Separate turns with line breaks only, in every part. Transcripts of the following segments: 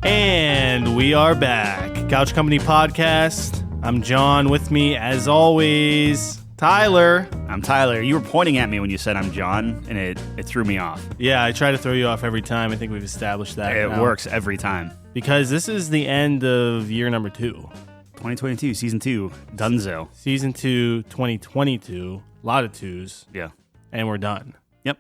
And we are back. Couch Company Podcast. I'm John. With me, as always, Tyler.
I'm Tyler. You were pointing at me when you said I'm John, and it threw me off.
Yeah, I try to throw you off every time. I think we've established that.
It works every time.
Because this is the end of year number 2.
2022, Season 2, Dunzo.
Season 2, 2022. A lot of twos.
Yeah.
And we're done.
Yep.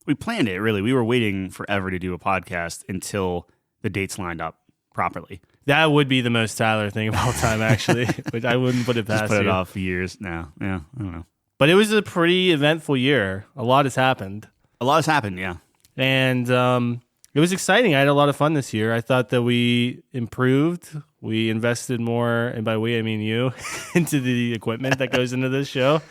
We planned it, really. We were waiting forever to do a podcast until the dates lined up properly.
That would be the most Tyler thing of all time, actually. But I wouldn't put it past you.
Just put it off years now. Yeah, I don't know.
But it was a pretty eventful year. A lot has happened.
A lot has happened, yeah.
And it was exciting. I had a lot of fun this year. I thought that we improved. We invested more, and by we, I mean you, into the equipment that goes into this show.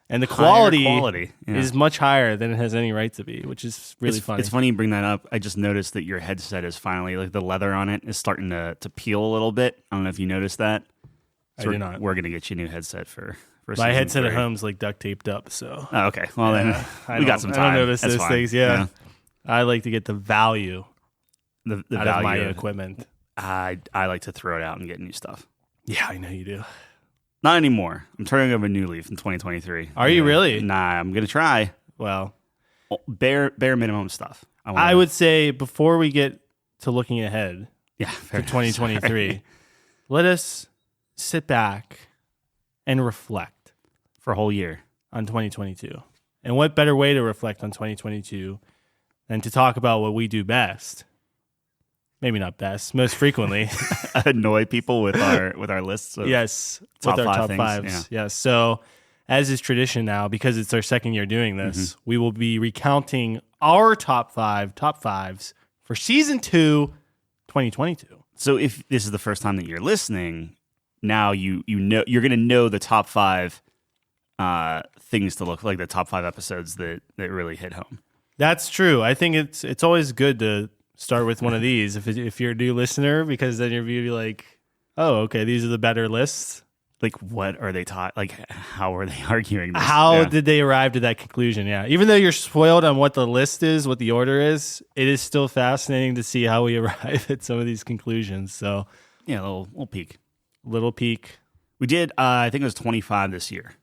And the quality is much higher than it has any right to be, which is really funny.
It's funny you bring that up. I just noticed that your headset is finally, like the leather on it is starting to peel a little bit. I don't know if you noticed that. So
I did not.
We're going to get you a new headset for
my headset
3.
at home is like duct taped up. So.
Oh, okay. Well, then we got some time.
I don't notice those things. Yeah. I like to get the value
the
out
value
of my equipment.
I like to throw it out and get new stuff.
Yeah, I know you do.
Not anymore. I'm turning over a new leaf in 2023.
Are you really?
Nah, I'm going to try.
Well,
bare minimum stuff.
I would say before we get to looking ahead
to
2023, let us sit back and reflect
for a whole year
on 2022. And what better way to reflect on 2022 than to talk about what we do best? Maybe not best, most frequently.
Annoy people with our lists of
yes,
top
with our
five
top
things.
fives. Yeah. Yes. So, as is tradition now, because it's our second year doing this, we will be recounting our top fives for season 2, 2022.
So, if this is the first time that you're listening, now you know you're going to know the top 5 things to look like, the top 5 episodes that really hit home.
That's true. I think it's always good to start with one of these if you're a new listener, because then you'll be like, oh, okay, these are the better lists.
Like, what are they taught? Like, how are they arguing this?
How did they arrive to that conclusion? Yeah. Even though you're spoiled on what the list is, what the order is, it is still fascinating to see how we arrive at some of these conclusions. So,
yeah, a little peek.
Little peek.
We did, I think it was 25 this year.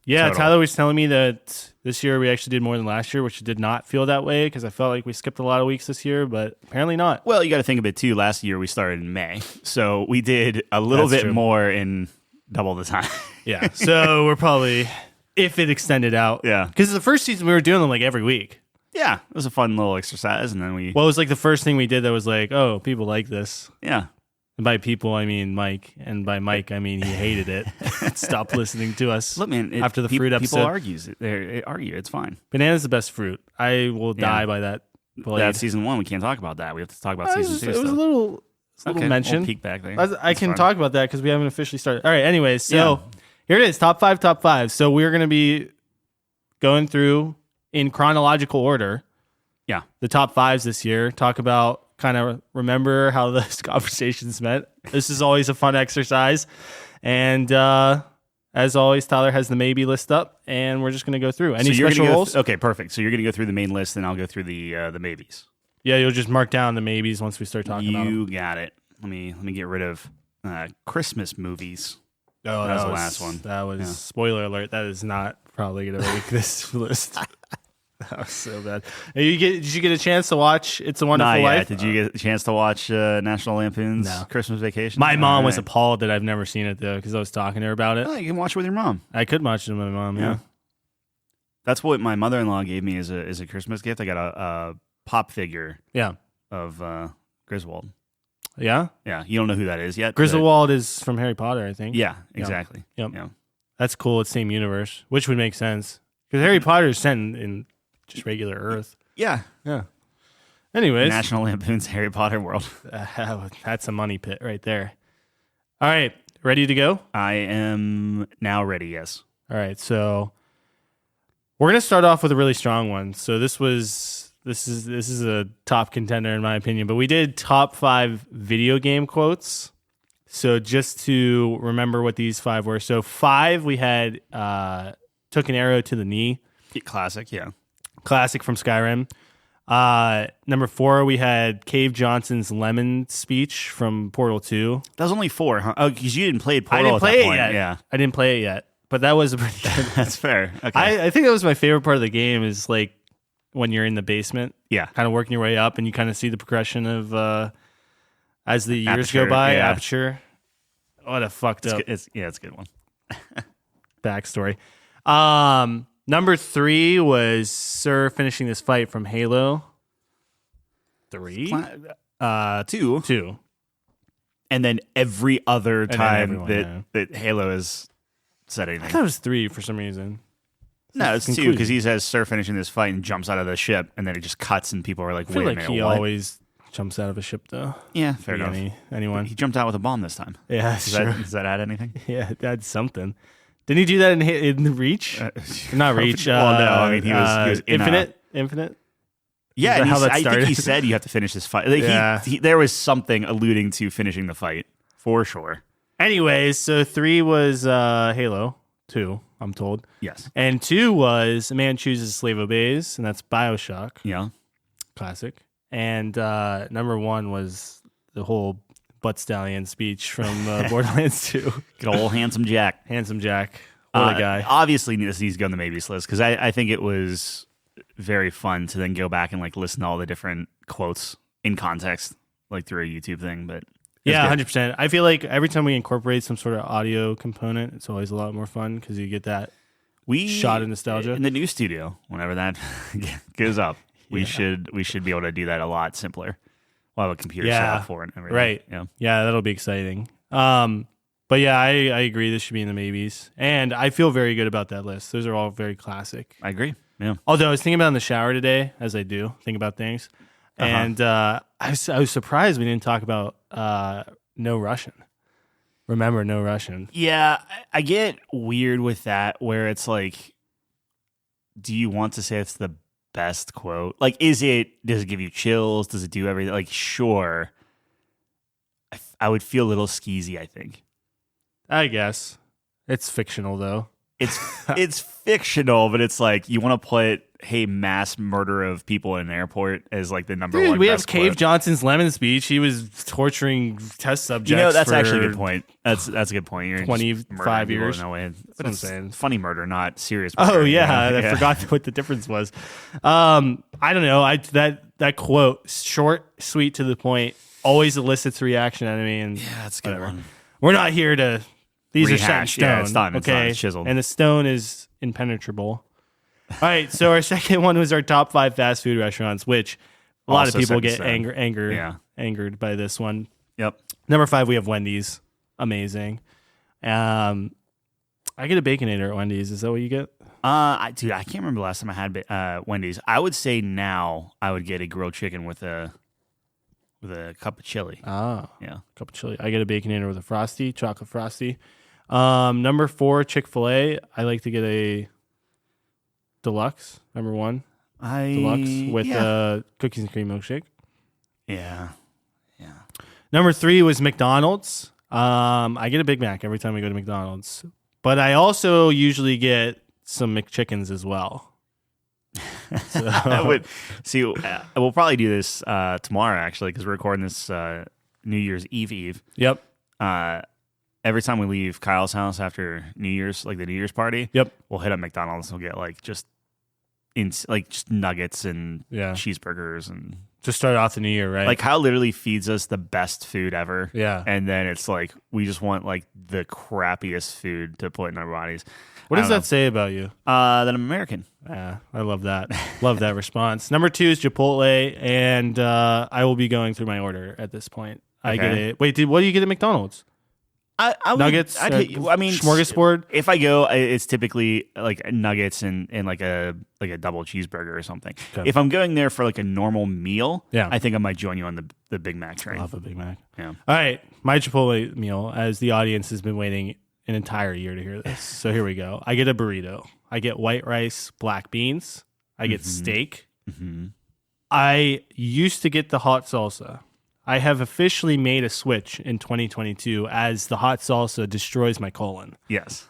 Yeah,
total.
Tyler was telling me that this year we actually did more than last year, which did not feel that way because I felt like we skipped a lot of weeks this year, but apparently not.
Well, you got to think of it too. Last year we started in May, so we did a little bit more in double the time.
Yeah, so we're probably, if it extended out.
Yeah.
Because the first season we were doing them like every week.
Yeah, it was a fun little exercise, and then
Well, it was like the first thing we did that was like, oh, people like this.
Yeah.
And by people, I mean Mike. And by Mike, I mean he hated it. Stopped listening to us.
Look, man,
after the fruit episode.
People argue. It's fine.
Banana's the best fruit. I will die by that.
That's season 1. We can't talk about that. We have to talk about season 2
It was a little mention.
We'll peek back there.
I can talk about that because we haven't officially started. All right, anyways, so here it is, top five. So we're going to be going through in chronological order.
Yeah.
The top 5s this year. Talk about kind of remember how those conversations went. This is always a fun exercise. And as always, Tyler has the maybe list up, and we're just going to go through. Any special roles?
Okay, perfect. So you're going to go through the main list, and I'll go through the maybes.
Yeah, you'll just mark down the maybes once we start talking about them.
You got it. Let me get rid of Christmas movies.
Oh,
that was the last one.
That was spoiler alert. That is not probably going to make this list. That was so bad. Did you get a chance to watch It's a Wonderful Life?
Did you get a chance to watch National Lampoon's Christmas Vacation?
My mom was appalled that I've never seen it, though, because I was talking to her about it.
Oh, you can watch it with your mom.
I could watch it with my mom, yeah.
That's what my mother-in-law gave me as a Christmas gift. I got a pop figure of Griswold.
Yeah?
Yeah. You don't know who that is yet?
Griswold is from Harry Potter, I think.
Yeah, exactly.
Yep. Yeah. That's cool. It's same universe, which would make sense. Because Harry Potter is set in just regular Earth.
Yeah.
Yeah. Anyways.
National Lampoon's Harry Potter world.
That's a money pit right there. All right. Ready to go?
I am now ready, yes.
All right. So we're going to start off with a really strong one. So this is a top contender in my opinion, but we did top 5 video game quotes. So just to remember what these 5 were. So 5, we had took an arrow to the knee.
Classic, yeah.
Classic from Skyrim. Number 4, we had Cave Johnson's Lemon speech from Portal 2.
That was only 4, huh? Oh, because you didn't play Portal
I didn't
at
play
that
it
point.
yet.
Yeah.
I didn't play it yet, but that was a pretty good.
That's fair. Okay.
I think that was my favorite part of the game is like when you're in the basement,
yeah.
kind of working your way up and you kind of see the progression of as the years
Aperture,
go by.
yeah.
Aperture. What a fucked up
It's a good one.
backstory. Number 3 was Sir finishing this fight from Halo 3.
2.
2.
And then every other
then
time
everyone,
that Halo has said
I
anything.
thought it was 3 for some reason.
No, it's 2
conclusion.
because he says Sir finishing this fight and jumps out of the ship, and then it just cuts, and people are like,
I feel
"Wait a
like
minute,
he
what?"
always jumps out of a ship though.
Yeah, fair enough.
Anyone?
He jumped out with a bomb this time.
Yeah, that's true.
Does that add anything?
Yeah, that's something. Didn't he do that in Reach? Not Reach.
Well, no, I mean he was in
Infinite.
Yeah,
that
and
how that
I think he
started?
said you have to finish this fight. Like,
Yeah.
there was something alluding to finishing the fight for sure.
Anyways, so 3 was Halo 2, I'm told.
Yes.
And 2 was A Man Chooses, Slave Obeys, and that's BioShock.
Yeah.
Classic. And number 1 was the whole Butt Stallion speech from Borderlands 2.
Good old handsome Jack.
Handsome Jack. What a guy.
Obviously, this needs to go on the maybes list because I think it was very fun to then go back and like listen to all the different quotes in context, like through a YouTube thing. But
Yeah,
good.
100%. I feel like every time we incorporate some sort of audio component, it's always a lot more fun because you get that shot of nostalgia.
In the new studio, whenever that goes up, we should be able to do that a lot simpler. We'll have a computer set up for it and everything.
Right. Yeah, that'll be exciting. But yeah, I agree. This should be in the maybes. And I feel very good about that list. Those are all very classic.
I agree. Yeah.
Although I was thinking about it in the shower today, as I do, think about things. And I was surprised we didn't talk about No Russian. Remember No Russian.
Yeah, I get weird with that where it's like, do you want to say it's the best quote? Like, does it give you chills? Does it do everything? Like, sure. I would feel a little skeezy, I think.
I guess. It's fictional, though.
It's fictional, but it's like you want to put "Hey, mass murder of people in an airport" as like the number one.
We have
best
Cave
quote.
Johnson's Lemon speech. He was torturing test subjects.
That's
for
actually a good point. That's a good point. You're
25 years.
No way. But
what I'm
it's
saying.
funny murder, not serious murder.
Oh yeah, I forgot what the difference was. I don't know. That quote, short, sweet, to the point, always elicits reaction out of me. And
Yeah, that's a good one.
we're not here to. These are set in
Rehash.
stone.
Yeah, it's done. It's
okay,
done. It's chiseled.
And the stone is impenetrable. All right, so our second one was our top 5 fast food restaurants, which a lot of
Also
people
set in
get
stone.
angered by this one.
Yep.
Number 5, we have Wendy's. Amazing. I get a Baconator at Wendy's. Is that what you get?
I can't remember the last time I had Wendy's. I would say now I would get a grilled chicken with a cup of chili.
Oh,
Yeah.
cup of chili. I get a Baconator with a Frosty, chocolate Frosty. Number 4, Chick-fil-A. I like to get a deluxe. Number 1, deluxe with cookies and cream milkshake.
Yeah.
Number 3 was McDonald's. I get a Big Mac every time I go to McDonald's, but I also usually get some McChickens as well. So,
I would see. We'll probably do this tomorrow actually because we're recording this New Year's Eve.
Yep.
Every time we leave Kyle's house after New Year's, like the New Year's party,
Yep.
we'll hit up McDonald's and we'll get like just nuggets and cheeseburgers and
To start off the new year, right?
like Kyle literally feeds us the best food ever.
Yeah.
And then it's like we just want like the crappiest food to put in our bodies.
What does that say about you?
That I'm American.
Yeah, I love that. Love that response. Number 2 is Chipotle, and I will be going through my order at this point. I get
Okay.
it. Wait, what do you get at McDonald's?
I
Nuggets?
I mean,
smorgasbord?
If I go, it's typically like nuggets and like a double cheeseburger or something.
Okay.
If I'm going there for like a normal meal,
Yeah.
I think I might join you on the Big Mac train.
Love a Big Mac.
Yeah.
All right, my Chipotle meal, as the audience has been waiting an entire year to hear this. So here we go. I get a burrito. I get white rice, black beans. I get steak.
Mm-hmm.
I used to get the hot salsa. I have officially made a switch in 2022 as the hot salsa destroys my colon.
Yes.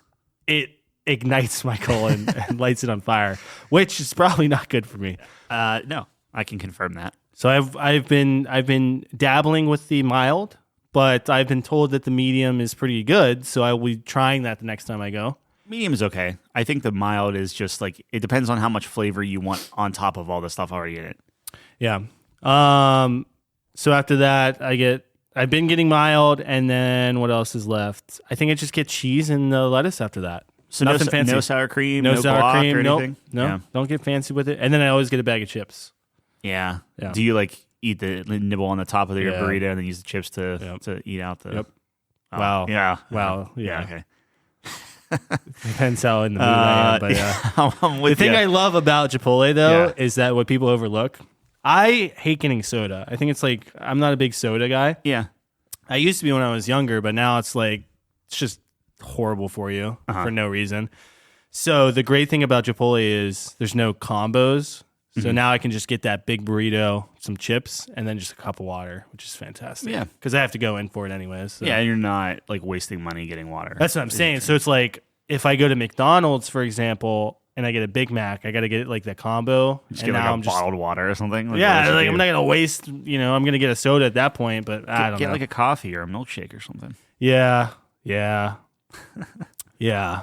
It ignites my colon and lights it on fire, which is probably not good for me.
No. I can confirm that.
So I've been dabbling with the mild, but I've been told that the medium is pretty good. So I will be trying that the next time I go.
Medium is okay. I think the mild is just like, it depends on how much flavor you want on top of all the stuff already in it.
Yeah. So after that, I've been getting mild, and then what else is left? I think I just get cheese and the lettuce after that.
So
nothing fancy.
No sour cream,
No
no
sour
guac
cream.
or
Nope.
anything?
No,
Yeah.
don't get fancy with it. And then I always get a bag of chips.
Yeah.
Yeah.
Do you like eat the nibble on the top of your
Yeah.
burrito and then use the chips to eat out the...
Yep.
Oh,
Wow.
Yeah.
Wow. Yeah.
Okay.
Depends how in the mood I am. But yeah.
I'm
The
with
thing
you.
I love about Chipotle, though,
Yeah.
is that what people overlook. I hate getting soda. I think it's like, I'm not a big soda guy.
Yeah.
I used to be when I was younger, but now it's like, it's just horrible for you for no reason. So the great thing about Chipotle is there's no combos. So now I can just get that big burrito, some chips, and then just a cup of water, which is fantastic.
Yeah.
Because I have to go in for it anyways. So.
Yeah, and you're not like wasting money getting water.
That's what I'm saying. So it's like, if I go to McDonald's, for example, and I get a Big Mac, I got to get like the combo.
Just
and
get
now
like
I'm
a
just,
bottled water or something.
yeah, like I'm not going to waste, I'm going to get a soda at that point, but I don't
get
know.
like a coffee or a milkshake or something.
Yeah. Yeah. Yeah.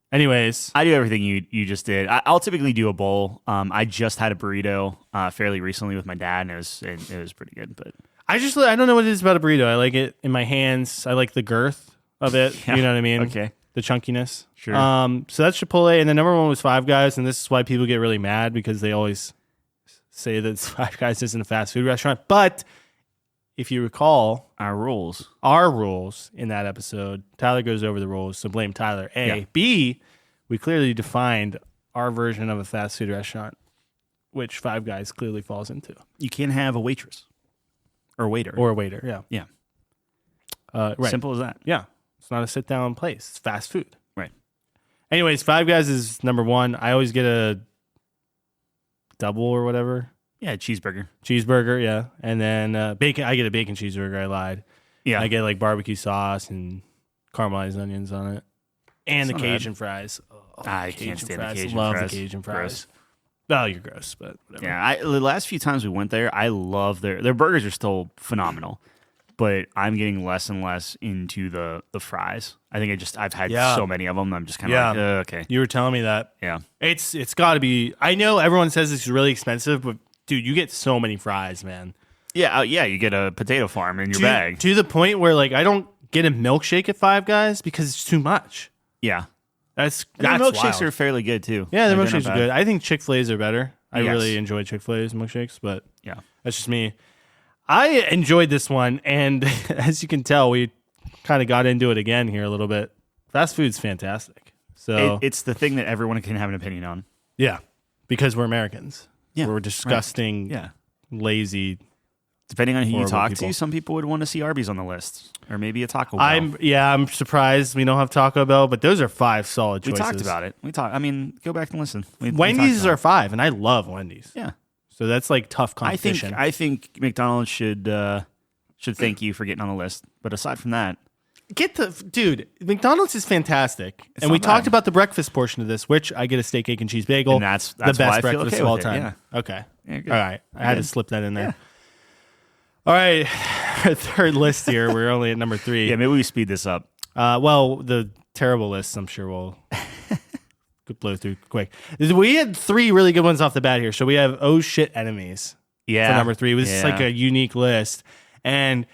Anyways.
I do everything you just did. I'll typically do a bowl. I just had a burrito fairly recently with my dad, and it was pretty good. But
I don't know what it is about a burrito. I like it in my hands. I like the girth of it.
Yeah.
You know what I mean?
Okay.
The chunkiness.
Sure.
So that's Chipotle. And the number one was Five Guys. And this is why people get really mad, because they always say that Five Guys isn't a fast food restaurant. But if you recall
our rules
in that episode, Tyler goes over the rules. So blame Tyler. A.
Yeah.
B, we clearly defined our version of a fast food restaurant, which Five Guys clearly falls into.
You can't have a waitress or waiter
Or a waiter. Yeah.
yeah.
Right.
Simple as that.
Yeah. It's not a sit down place. It's fast food.
Right.
Anyways, Five Guys is number one. I always get a double or whatever.
Yeah, cheeseburger.
Cheeseburger, yeah. And then bacon. I get a bacon cheeseburger. I lied.
Yeah.
I get like barbecue sauce and caramelized onions on it. And
It's
the
not
Cajun fries. Oh,
I can't stand the Cajun
Love
fries.
the Cajun fries.
Gross.
Oh, you're gross, but whatever.
Yeah, the last few times we went there, I love their burgers are still phenomenal, but I'm getting less and less into the fries. I think I've had so many of them. I'm just kind of like, okay.
You were telling me that.
Yeah.
It's got to be. I know everyone says it's really expensive, but dude, you get so many fries, man.
Yeah, you get a potato farm in your bag.
To the point where like I don't get a milkshake at Five Guys because it's too much.
Yeah.
That's
milkshakes
wild.
are fairly good too.
Yeah, the
Like, they're
milkshakes
not
are
bad.
good. I think Chick-fil-A's are better. I
Yes.
really enjoy Chick-fil-A's milkshakes, but
Yeah.
that's just me. I enjoyed this one, and as you can tell, we kind of got into it again here a little bit. Fast food's fantastic. So
It's the thing that everyone can have an opinion on.
yeah, because we're Americans.
Yeah,
We're disgusting,
Yeah.
lazy.
Depending on who you
Horrible
talk
people.
to, some people would want to see Arby's on the list, or maybe a Taco Bell.
I'm surprised we don't have Taco Bell, but those are 5 solid
we
choices.
talked about it. I mean, go back and listen. We talked
Wendy's
about
are 5, and I love Wendy's.
it. Yeah.
So that's like tough competition.
I think McDonald's should thank you for getting on the list. But aside from that,
Dude, McDonald's is fantastic.
It's
And we
not
talked
bad.
about the breakfast portion of this, which I get a steak, egg, and cheese bagel.
And that's
the
why
best
I feel
breakfast
okay
of all
with it,
time. Okay.
Yeah, good.
All right. I had to
good.
slip that in there.
Yeah.
All right. Our third list here. We're only at number 3.
yeah, maybe we speed this up.
Well, the terrible list, I'm sure we'll blow through quick. We had 3 really good ones off the bat here. So we have Oh Shit Enemies
Yeah,
for number 3. It was just like a unique list. And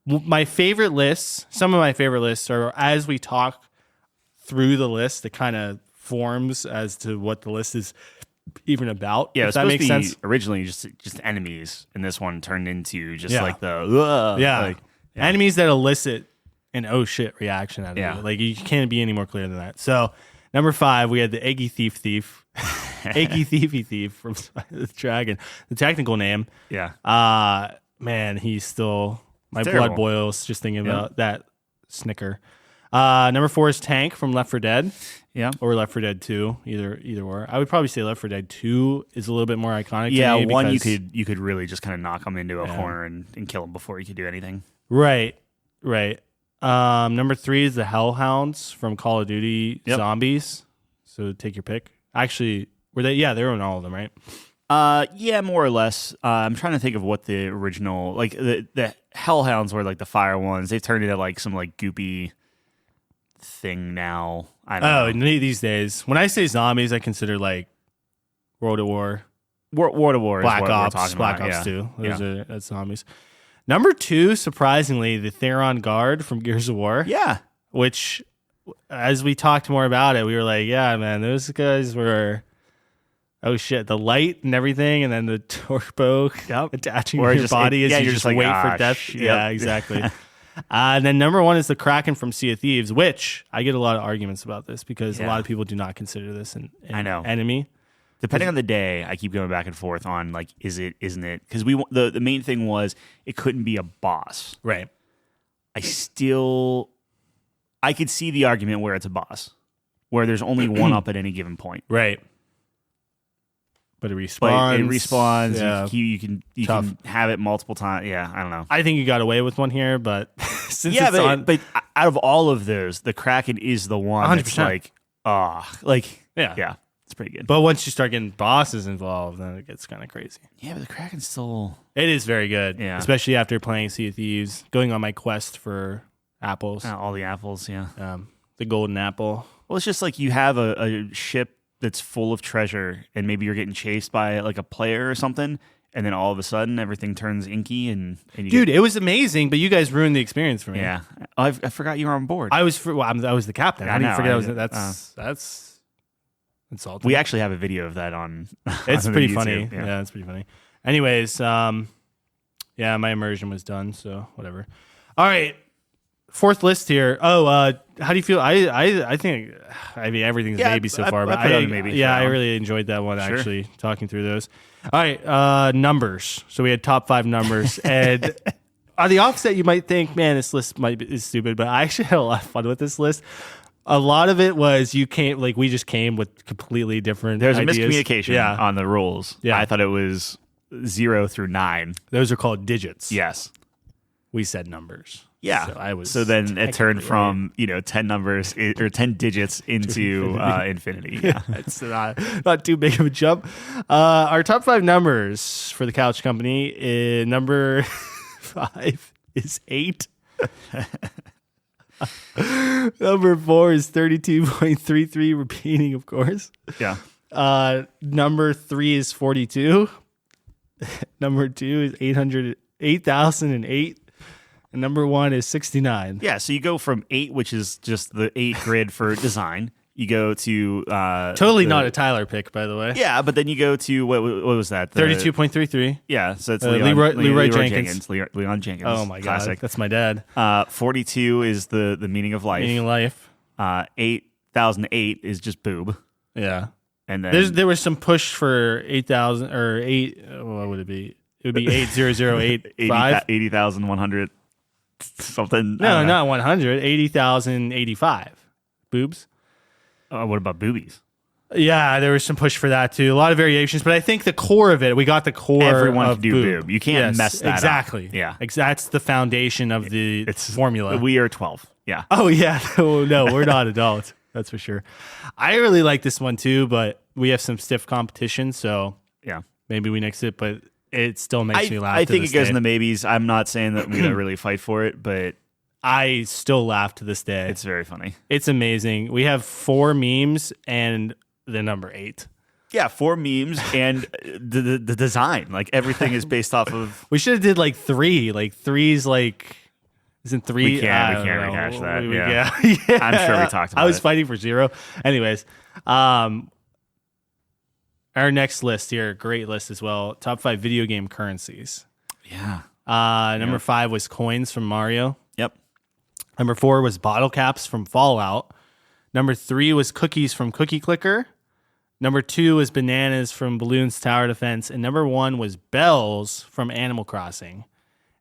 my favorite lists, some of my favorite lists are as we talk through the list, it kind of forms as to what the list is even about.
Yeah,
if
it's
that
supposed
makes
to be
sense.
originally just enemies, and this one turned into just
Yeah.
like the
Yeah.
like, yeah.
Enemies that elicit an oh shit reaction out of
Yeah.
you. Like you can't be any more clear than that. So number 5, we had the Eggy Thief, Eggy Thiefy Thief from the Dragon. The technical name.
yeah.
Man, he's still my blood
terrible.
boils just thinking about that snicker. Number 4 is Tank from Left 4 Dead.
Yeah.
Or Left 4 Dead 2, either or. I would probably say Left 4 Dead 2 is a little bit more iconic.
Yeah,
to me
one
because-
you could really just kind of knock them into a corner and kill them before you could do anything.
Right. Number 3 is the Hellhounds from Call of Duty
Yep.
Zombies. So take your pick. Actually, were they? Yeah, they were in all of them, right?
Yeah, more or less. I'm trying to think of what the original, like the Hellhounds were like the fire ones. They've turned into like some like goopy thing now. I don't know.
These days, when I say zombies, I consider like World of War,
War to War,
Black
is what
Ops,
we're talking
Black
about.
Ops
Yeah.
2. That's zombies. Number 2, surprisingly, the Theron Guard from Gears of War.
Yeah.
Which, as we talked more about it, we were like, yeah, man, those guys were, oh shit, the light and everything, and then the torque bow attaching to your body as you just
like,
wait for death. Yeah, exactly. And then number 1 is the Kraken from Sea of Thieves, which I get a lot of arguments about this because a lot of people do not consider this an enemy.
Depending on the day, I keep going back and forth on like, is it, isn't it? Because the main thing was it couldn't be a boss.
Right.
I could see the argument where it's a boss, where there's only one up at any given point.
Right. But it respawns.
But it respawns.
Yeah.
You can have it multiple times. Yeah, I don't know.
I think you got away with one here, but since
but out of all of those, the Kraken is the one
100%.
that's yeah, it's pretty good.
But once you start getting bosses involved, then it gets kind of crazy.
Yeah, but the Kraken's still...
It is very good, especially after playing Sea of Thieves, going on my quest for apples.
All the apples, yeah.
The golden apple.
Well, it's just like you have a ship that's full of treasure, and maybe you're getting chased by like a player or something, and then all of a sudden everything turns inky, and you
it was amazing, but you guys ruined the experience for me.
Yeah, I forgot you were on board.
I was the captain. I didn't forget that's insulting.
We actually have a video of that on.
It's
on
pretty
YouTube.
funny.
Yeah,
it's pretty funny. Anyways, my immersion was done, so whatever. All right. 4th list here. How do you feel? I think everything's maybe so far, but I really enjoyed that one actually talking through those. All right, numbers. So we had top 5 numbers, and on the offset, you might think, man, this list is stupid, but I actually had a lot of fun with this list. A lot of it was we just came with completely different.
There's
ideas.
a miscommunication on the rules.
Yeah,
I thought it was 0 through 9.
Those are called digits.
Yes,
we said numbers.
Yeah. So then it turned from 10 numbers or 10 digits into infinity. Yeah,
it's not too big of a jump. Our top 5 numbers for the Couch Company. Number 5 is 8. Number 4 is 32.33, repeating, of course.
Yeah.
Number 3 is 42. Number 2 is 8,008. And number 1 is 69.
Yeah, so you go from 8, which is just the 8 grid for design. You go to
totally not a Tyler pick, by the way.
Yeah, but then you go to what was that?
32.33.
Yeah, so it's
Leroy Jenkins.
Leon Jenkins.
Oh my
Classic.
God, that's my dad.
42 is the meaning of life.
Meaning of life.
8,008 is just boob.
Yeah,
and then
there was some push for 8,000 or 8. What would it be? It would be 8,008.5.
80,100 something.
No, not 100. 80,085 boobs.
What about boobies?
Yeah, there was some push for that too. A lot of variations, but I think the core of it, we got the core.
Everyone
of
can do boob. You can't mess that
exactly.
up. Yeah,
that's the foundation of the formula.
We are 12. Yeah.
Oh yeah. No, we're not adults. That's for sure. I really like this one too, but we have some stiff competition, so
yeah,
maybe we nix it. But it still makes me laugh.
I think it goes in the maybes. I'm not saying that we're gonna really fight for it, but
I still laugh to this day.
It's very funny.
It's amazing. We have 4 memes and the number 8.
Yeah, 4 memes and the design. Like everything is based off of.
We should have did like 3. Like 3's like. Isn't 3?
We can't rehash that. Yeah. I'm sure we talked about it.
I was fighting for 0. Anyways, our next list here, great list as well. Top 5 video game currencies.
Yeah.
Number 5 was coins from Mario.
Yep.
Number 4 was bottle caps from Fallout. Number 3 was cookies from Cookie Clicker. Number 2 was bananas from Balloons Tower Defense. And number 1 was bells from Animal Crossing.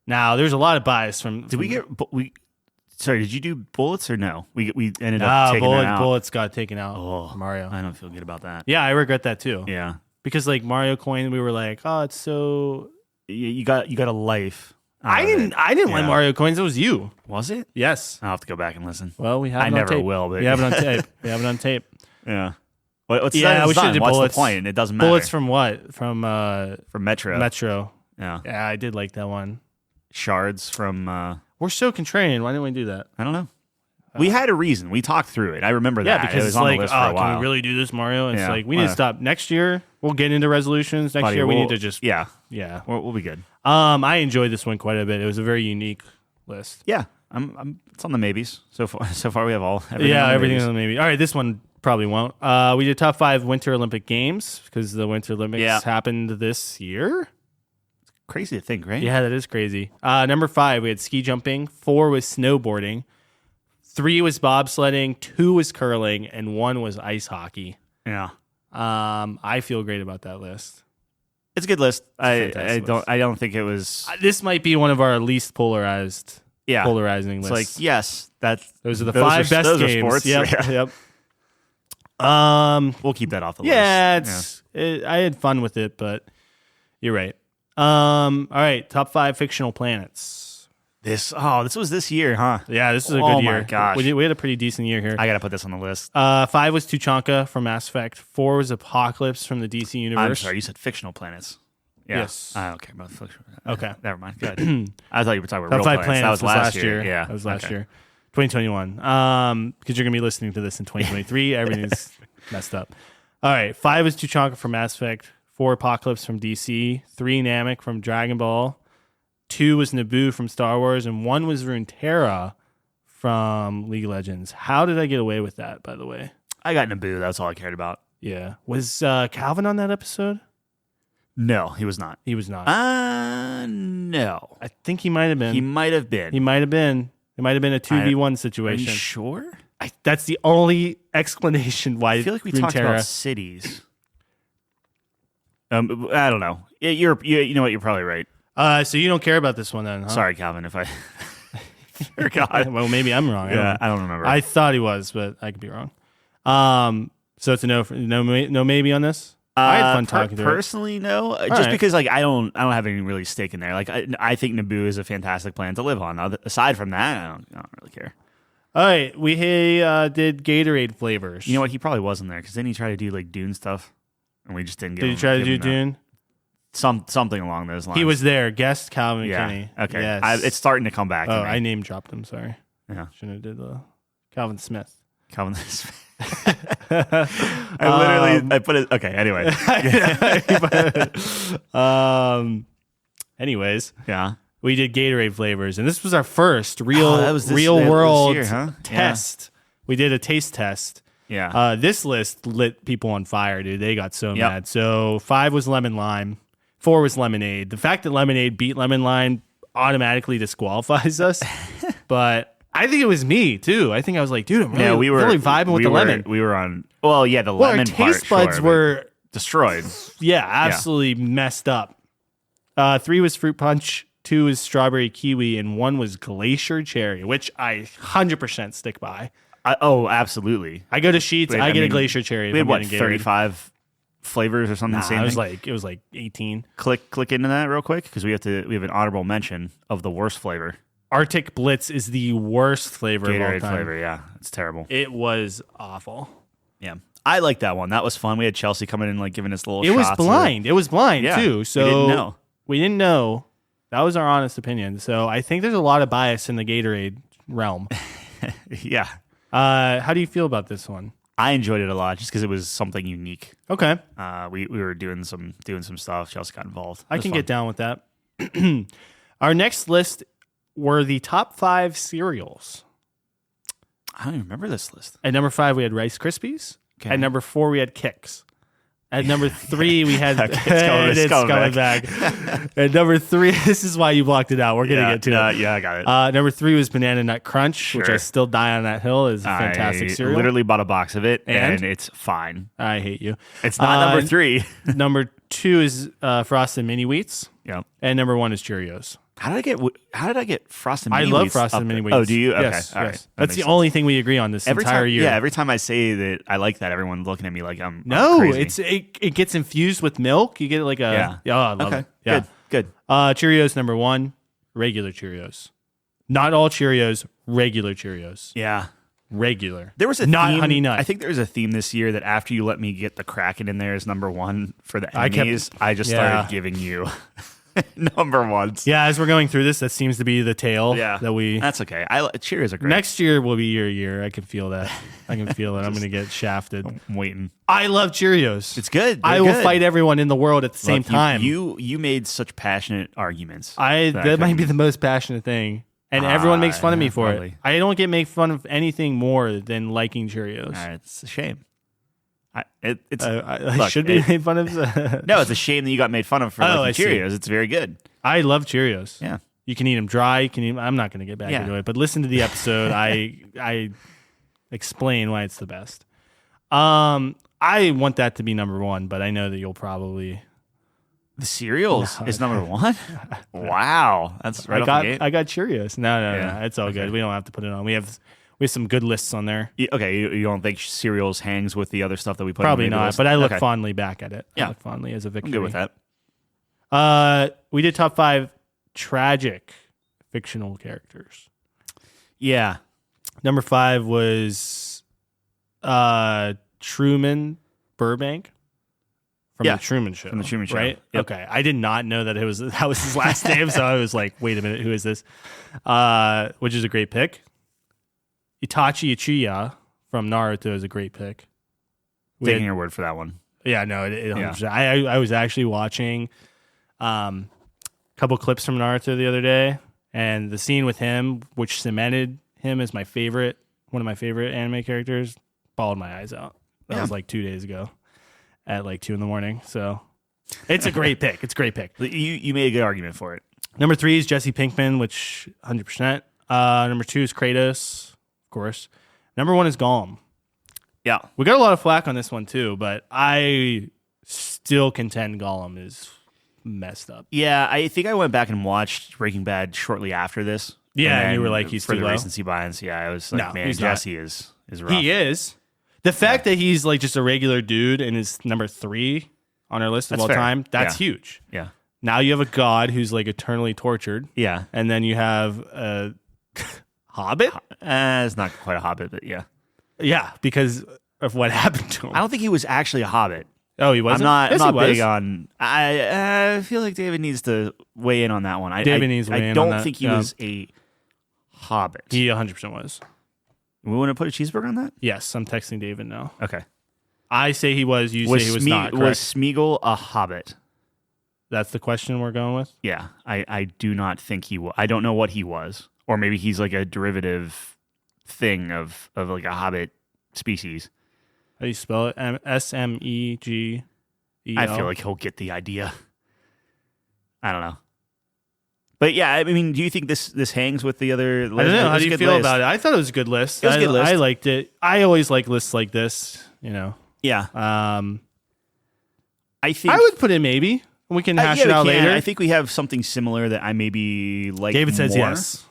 Now, there's a lot of bias from...
Did you do bullets or no? We ended up taking that out.
Bullets got taken out.
Oh,
Mario.
I don't feel good about that.
Yeah, I regret that too.
Yeah.
Because like Mario coin, we were like, oh, it's so...
You got a life.
I didn't like Mario coins. It was you.
Was it?
Yes.
I'll have to go back and listen.
Well, we have
I
it on
never
tape.
will, but
we have it on tape. We have it on tape.
Yeah. What's
Yeah, we should've did
What's
bullets.
the point? It doesn't matter.
Bullets from what? From
Metro.
Metro.
Yeah.
Yeah, I did like that one.
Shards from
We're so contrarian. Why didn't we do that?
I don't know. We had a reason. We talked through it. I remember that.
Yeah, because
it was
it's
on
like,
the list for a while.
can we really do this, Mario? And it's
Yeah,
like, we need to
whatever.
stop. Next year, we'll get into resolutions. Next
Buddy,
year, we
we'll-
need to just,
Yeah,
yeah.
we'll be good.
I enjoyed this one quite a bit. It was a very unique list.
Yeah, it's on the maybes so far. So far, we have everything.
Yeah,
on the
everything
maybes.
on maybe. All right, this one probably won't. We did top 5 Winter Olympic Games because the Winter Olympics happened this year.
Crazy to think, right?
Yeah, that is crazy. Number 5, we had ski jumping. 4 was snowboarding. 3 was bobsledding. 2 was curling, and 1 was ice hockey.
Yeah.
I feel great about that list.
It's a good list. I
fantastic
don't
list.
I don't think it was.
This might be one of our least polarizing
It's
lists.
like yes,
those are the 5 best
those are
games.
sports.
Yep,
Yeah.
yep.
We'll keep that off the
Yeah,
list.
I had fun with it, but you're right. All right, top 5 fictional planets.
This was this year, huh?
Yeah, this is a
Oh
good year.
my gosh.
We had a pretty decent year here.
I gotta put this on the list.
5 was Tuchanka from Mass Effect. 4 was Apocalypse from the DC universe.
I'm sorry, you said fictional planets. Yeah.
Yes.
I don't care about fictional.
Okay.
Never mind. Go ahead. I thought you were talking about
Top
real
5
planets. That was last year.
year.
Yeah.
That was last
Okay.
year. 2021. Because you're going to be listening to this in 2023. Everything's messed up. All right. 5 was Tuchanka from Mass Effect. 4 Apocalypse from DC. 3 Namek from Dragon Ball. 2 was Naboo from Star Wars. And 1 was Runeterra from League of Legends. How did I get away with that, by the way?
I got Naboo. That's all I cared about.
Yeah. Was Calvin on that episode?
No, he was not.
He was not.
No.
I think he might have been.
He might have been.
He might have been. It might have been a 2v1
Are you
situation.
sure?
That's the only explanation why
I feel like we talked about cities. I don't know. You know what? You're probably right.
So you don't care about this one then, huh?
Sorry, Calvin, if I forgot.
Well, maybe I'm wrong.
Yeah, I don't remember.
I thought he was, but I could be wrong. So it's a no maybe on this. I had fun talking to her.
Personally, no. Just
right.
because like I don't have any really stake in there. Like I think Naboo is a fantastic planet to live on. Aside from that, I don't really care.
All right, we did Gatorade flavors.
You know what? He probably wasn't there because then he tried to do like Dune stuff, and we just didn't get.
Did you try to do Dune?
Something along those lines.
He was there. Guest Calvin
Yeah.
McKinney.
Okay.
Yes.
It's starting to come back.
Oh,
to me.
I name dropped him. Sorry.
Yeah.
Shouldn't have did Calvin Smith.
Calvin. I put it. Okay. Anyway.
Anyways,
Yeah.
we did Gatorade flavors, and this was our first real
that was this
world
year, huh?
test. We did a taste test.
Yeah.
This list lit people on fire, dude. They got so
Yep.
mad. So 5 was lemon lime, 4 was lemonade. The fact that lemonade beat lemon lime automatically disqualifies us, but I think it was me too. I think I was like, dude, I'm really, really vibing with the lemon.
We were on. Well, yeah, the
Well, our
lemon
taste
part,
buds
sure,
were
but destroyed.
absolutely messed up. 3 was fruit punch, 2 was strawberry kiwi, and 1 was glacier cherry, which I 100% stick by.
Absolutely.
I go to Sheets,
Wait,
I get a
mean,
glacier cherry.
We
if
had
I'm
what,
getting Gatorade.
35 flavors or something.
Nah, it was like 18.
Click into that real quick because we have an honorable mention of the worst flavor.
Arctic Blitz is the worst flavor of all
Gatorade
time.
flavor. Yeah, it's terrible.
It was awful.
Yeah, I like that one. That was fun. We had Chelsea coming in, like giving us little.
It was
shots
blind. It was blind
Yeah,
too.
we
So
didn't know.
We didn't know. That was our honest opinion. So I think there's a lot of bias in the Gatorade realm.
Yeah,
How do you feel about this one?
I enjoyed it a lot just because it was something unique.
Okay,
We were doing some stuff. Chelsea got involved.
I can get down with that. Our next list were the top 5 cereals.
I don't even remember this list.
At number 5, we had Rice Krispies.
Okay.
At number 4, we had Kix. At number 3, we had
Okay, it's coming
back. At number 3, this is why you blocked it out. We're gonna get to it.
Yeah, I got it.
Number 3 was Banana Nut Crunch, which I
Sure.
still die on that hill. Is a fantastic
I
cereal.
literally bought a box of it,
And?
and it's fine.
I hate you.
It's not number 3.
Number 2 is Frosted Mini Wheats,
Yeah.
and number 1 is Cheerios.
How did I get Frosted
I
Mini
love
Wheats
Frosted
up
Mini
there?
Wheats.
Oh, do you? Okay.
Yes,
All
yes.
right.
That's the only thing we agree on this entire
time,
year.
Yeah, every time I say that I like that, everyone's looking at me like I'm
No,
crazy.
it gets infused with milk. You get like a
Yeah.
Oh, I love
Okay.
it. Yeah.
Good.
Cheerios number 1, regular Cheerios. Not all Cheerios, regular Cheerios.
Yeah.
regular.
There was a
not
theme,
honey nut.
I think there was a theme this year that after you let me get the Kraken in there as number one for the
I kept-
enemies, I just
yeah.
started giving you number ones.
Yeah, as we're going through this, that seems to be the tale that we.
That's okay. Cheerios are great.
Next year will be your year. I can feel that. I can feel it. I'm going to get shafted.
I'm waiting.
I love Cheerios.
It's good.
I will fight everyone in the world at the same time.
You made such passionate arguments.
That might be the most passionate thing. And everyone makes fun of me for
probably.
it. I don't get made fun of anything more than liking Cheerios.
It's a shame. I
should be made fun of.
No, it's a shame that you got made fun of for liking Cheerios. It's very good.
I love Cheerios.
Yeah.
You can eat them dry. You can eat. I'm not going to get back into it, but listen to the episode. I explain why it's the best. I want that to be number one, but I know that you'll probably.
The cereals is number one? Wow. That's right off the gate.
I got Cheerios. No. It's all good. We don't have to put it on. We have some good lists on there.
Okay, you don't think cereals hangs with the other stuff that we put
Probably
on the
not,
list?
but I look fondly back at it.
Yeah.
I look fondly as a victory.
I'm good with that.
We did top 5 tragic fictional characters.
Yeah.
Number 5 was Truman Burbank. From the Truman Show.
From the Truman Show.
Right?
Yep.
Okay. I did not know that was his last name, so I was like, wait a minute, who is this? Which is a great pick. Itachi Uchiha from Naruto is a great pick.
Taking your word for that one.
Yeah, no, I was actually watching a couple clips from Naruto the other day, and the scene with him, which cemented him as one of my favorite anime characters, bawled my eyes out. That was like 2 days ago. At like 2 a.m. So it's a great pick. It's a great pick.
You made a good argument for it.
Number 3 is Jesse Pinkman, which 100%. Number 2 is Kratos, of course. Number 1 is Gollum.
Yeah.
We got a lot of flack on this one too, but I still contend Gollum is messed up.
Yeah, I think I went back and watched Breaking Bad shortly after this.
Yeah, and you were like, he's
for
too
the
low.
recency bias. Yeah, I was like,
No,
man,
he's
Jesse is rough.
He is. The fact that he's like just a regular dude and is number 3 on our list of all
fair.
time, that's
Yeah.
huge.
Yeah.
Now you have a god who's like eternally tortured.
Yeah.
And then you have a hobbit?
It's not quite a hobbit, but yeah.
Yeah, because of what happened to him.
I don't think he was actually a hobbit.
Oh, he wasn't?
I'm
Yes,
not
he was.
big on. I feel like David needs to weigh in on that one.
David needs to weigh
I
in
don't
on that.
think he
Yeah.
was a hobbit.
He 100% was.
We want to put a cheeseburger on that?
Yes, I'm texting David now.
Okay.
I say he was, you say he was not, correct?
Was Smeagol a hobbit?
That's the question we're going with?
Yeah. I do not think he was. I don't know what he was. Or maybe he's like a derivative thing of like a hobbit species.
How do you spell it? Smegel?
I feel like he'll get the idea. I don't know. But yeah, I mean, do you think this hangs with the other?
I don't know. How do you feel about it? I thought it was a good list.
It was a good list.
I liked it. I always like lists like this, you know.
Yeah. I think
I would put in maybe. We can hash it out later.
I think we have something similar that I maybe like.
David says
more.
yes.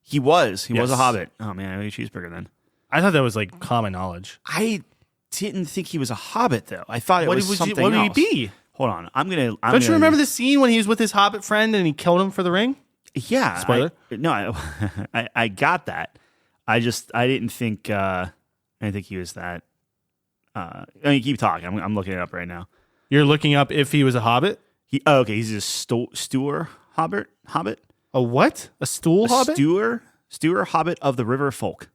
He was. He was a
Yes.
hobbit. Oh man, I ate a cheeseburger then.
I thought that was like common knowledge.
I didn't think he was a hobbit though. I thought it was something
what would
else.
he be?
Hold on.
Don't you remember the scene when he was with his hobbit friend and he killed him for the ring?
Yeah.
Spoiler?
I got that. I didn't think he was that. I mean, keep talking. I'm looking it up right now.
You're looking up if he was a hobbit?
Okay, he's a Stewer hobbit.
A what? A stool hobbit?
Stewer hobbit of the River Folk.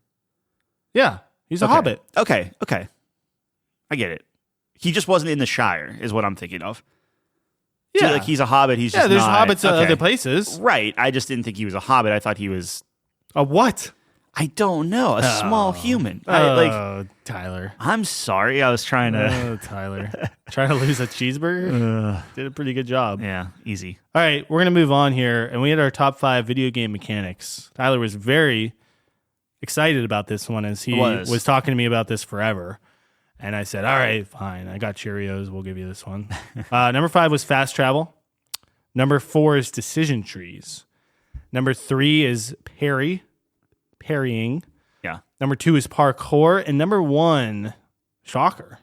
Yeah, he's a hobbit.
Okay. I get it. He just wasn't in the Shire, is what I'm thinking of.
Yeah,
So, like he's a hobbit. He's just
there's
not,
hobbits at other places.
Right. I just didn't think he was a hobbit. I thought he was.
A what?
I don't know. A small human.
Tyler.
I'm sorry. I was trying to.
Oh, Tyler. Trying to lose a cheeseburger? Did a pretty good job.
Yeah, easy.
All right, we're going to move on here. And we had our top 5 video game mechanics. Tyler was very excited about this one as he was talking to me about this forever. And I said, all right, fine. I got Cheerios. We'll give you this one. Number 5 was fast travel. Number 4 is decision trees. Number 3 is parrying.
Yeah.
Number 2 is parkour. And number 1, shocker.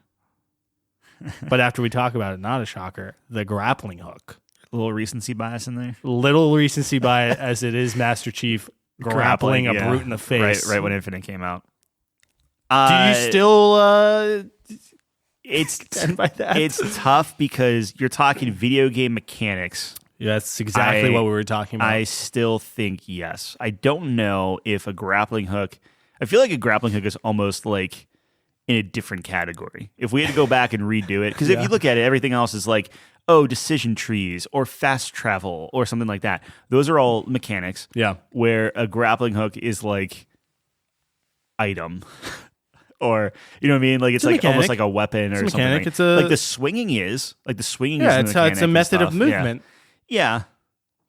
But after we talk about it, not a shocker, the grappling hook.
A little recency bias in there.
Little recency bias as it is Master Chief grappling a brute in the face.
Right when Infinite came out.
Do you still
It's
stand by that?
it's tough because you're talking video game mechanics.
Yeah, that's exactly what we were talking about.
I still think yes. I don't know if a grappling hook. I feel like a grappling hook is almost like in a different category. If we had to go back and redo it, because if you look at it, everything else is like, oh, decision trees or fast travel or something like that. Those are all mechanics.
Yeah.
Where a grappling hook is like item. Or you know what I mean? Like it's like almost like a weapon or something.
Mechanic.
It's like the swinging is.
Yeah, it's a method of movement.
Yeah.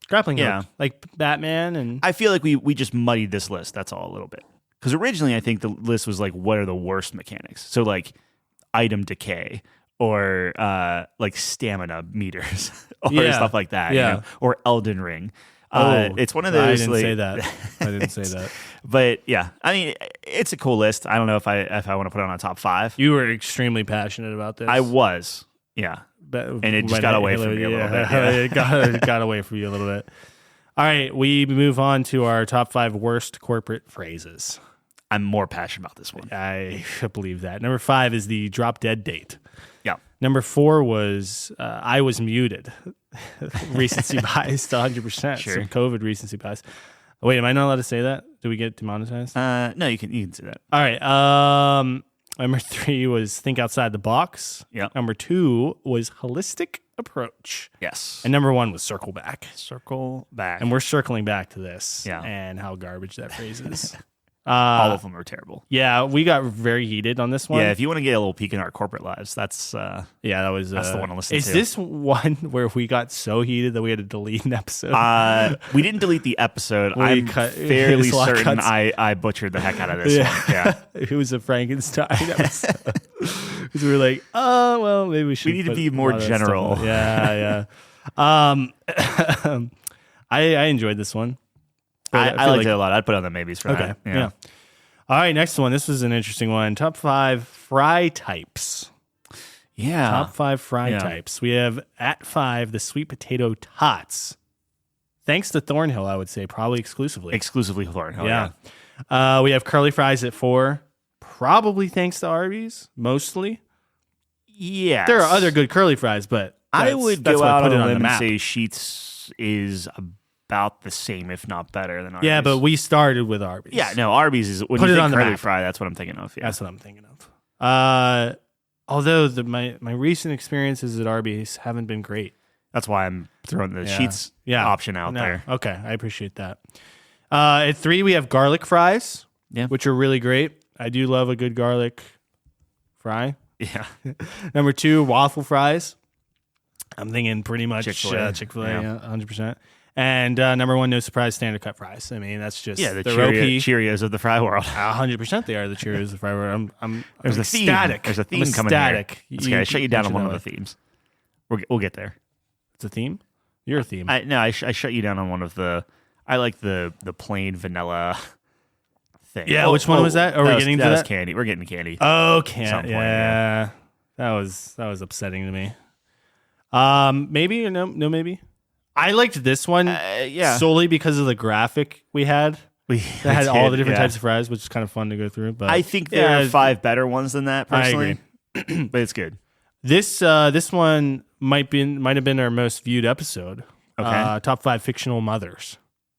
Grappling hook. Like Batman and
I feel like we just muddied this list. That's all a little bit. Because originally I think the list was like, what are the worst mechanics? So like item decay or like stamina meters or stuff like that.
Yeah.
You know? Or Elden Ring. It's one of
I
those.
didn't say that. I didn't say that.
But yeah, I mean, it's a cool list. I don't know if I want to put it on a top 5.
You were extremely passionate about this.
I was. Yeah. And it just got away from me a little bit. Yeah.
It got away from you a little bit. All right, we move on to our top 5 worst corporate phrases.
I'm more passionate about this one.
I believe that. Number 5 is the drop dead date.
Yeah.
Number 4 was I was muted. Recency bias to 100%.
Sure.
Some COVID recency bias. Wait, am I not allowed to say that? Do we get demonetized?
No, you can say that.
All right. Number 3 was think outside the box.
Yeah.
Number 2 was holistic approach.
Yes.
And number 1 was circle back.
Circle back.
And we're circling back to this.
Yeah.
And how garbage that phrase is.
All of them are terrible.
Yeah, we got very heated on this one.
Yeah, if you want to get a little peek in our corporate lives, that's
that's the one to listen to. Is this one where we got so heated that we had to delete an episode?
We didn't delete the episode. I'm fairly certain I butchered the heck out of this one. Yeah.
It was a Frankenstein episode. Because we were like, oh, well, maybe we should.
We need to be more general.
Yeah. I enjoyed this one.
I liked it a lot. I'd put it on the maybes for that.
Yeah. All right, next one. This was an interesting one. Top 5 fry types.
Yeah.
Top 5 fry types. We have at 5 the sweet potato tots. Thanks to Thornhill, I would say, probably exclusively.
Exclusively Thornhill.
Yeah. We have curly fries at 4. Probably thanks to Arby's, mostly.
Yeah.
There are other good curly fries, but
I would go out on a limb and
map.
say Sheetz is about the same, if not better than Arby's.
Yeah, but we started with Arby's.
Yeah, no, Arby's is when
Put
you
it
think
on the
curly
map.
fry, that's what I'm thinking of. Yeah.
That's what I'm thinking of. Although my recent experiences at Arby's haven't been great.
That's why I'm throwing the Sheetz option out there.
Okay, I appreciate that. At 3, we have garlic fries, which are really great. I do love a good garlic fry.
Yeah.
Number 2, waffle fries. I'm thinking pretty much
Chick-fil-A.
100%. And number 1, no surprise, standard cut fries. I mean, that's just
the
recipe.
Cheerios of the fry world.
100% they are the Cheerios of the fry world. I'm
There's
ecstatic.
There's a theme coming
ecstatic.
here. Okay, I shut you down on one of the themes. We'll get there.
It's a theme? You're a theme.
I shut you down on one of the. I like the plain vanilla thing.
Yeah, which one was that? Are we getting to that?
That was candy. We're getting to candy.
Oh, candy. Yeah. That was upsetting to me. Maybe or no, maybe. I liked this one solely because of the graphic we had. That had all the different types of fries, which is kind of fun to go through. But
I think there are 5 better ones than that, personally.
I agree.
But it's good.
This one might have been our most viewed episode.
Okay.
Top 5 fictional mothers.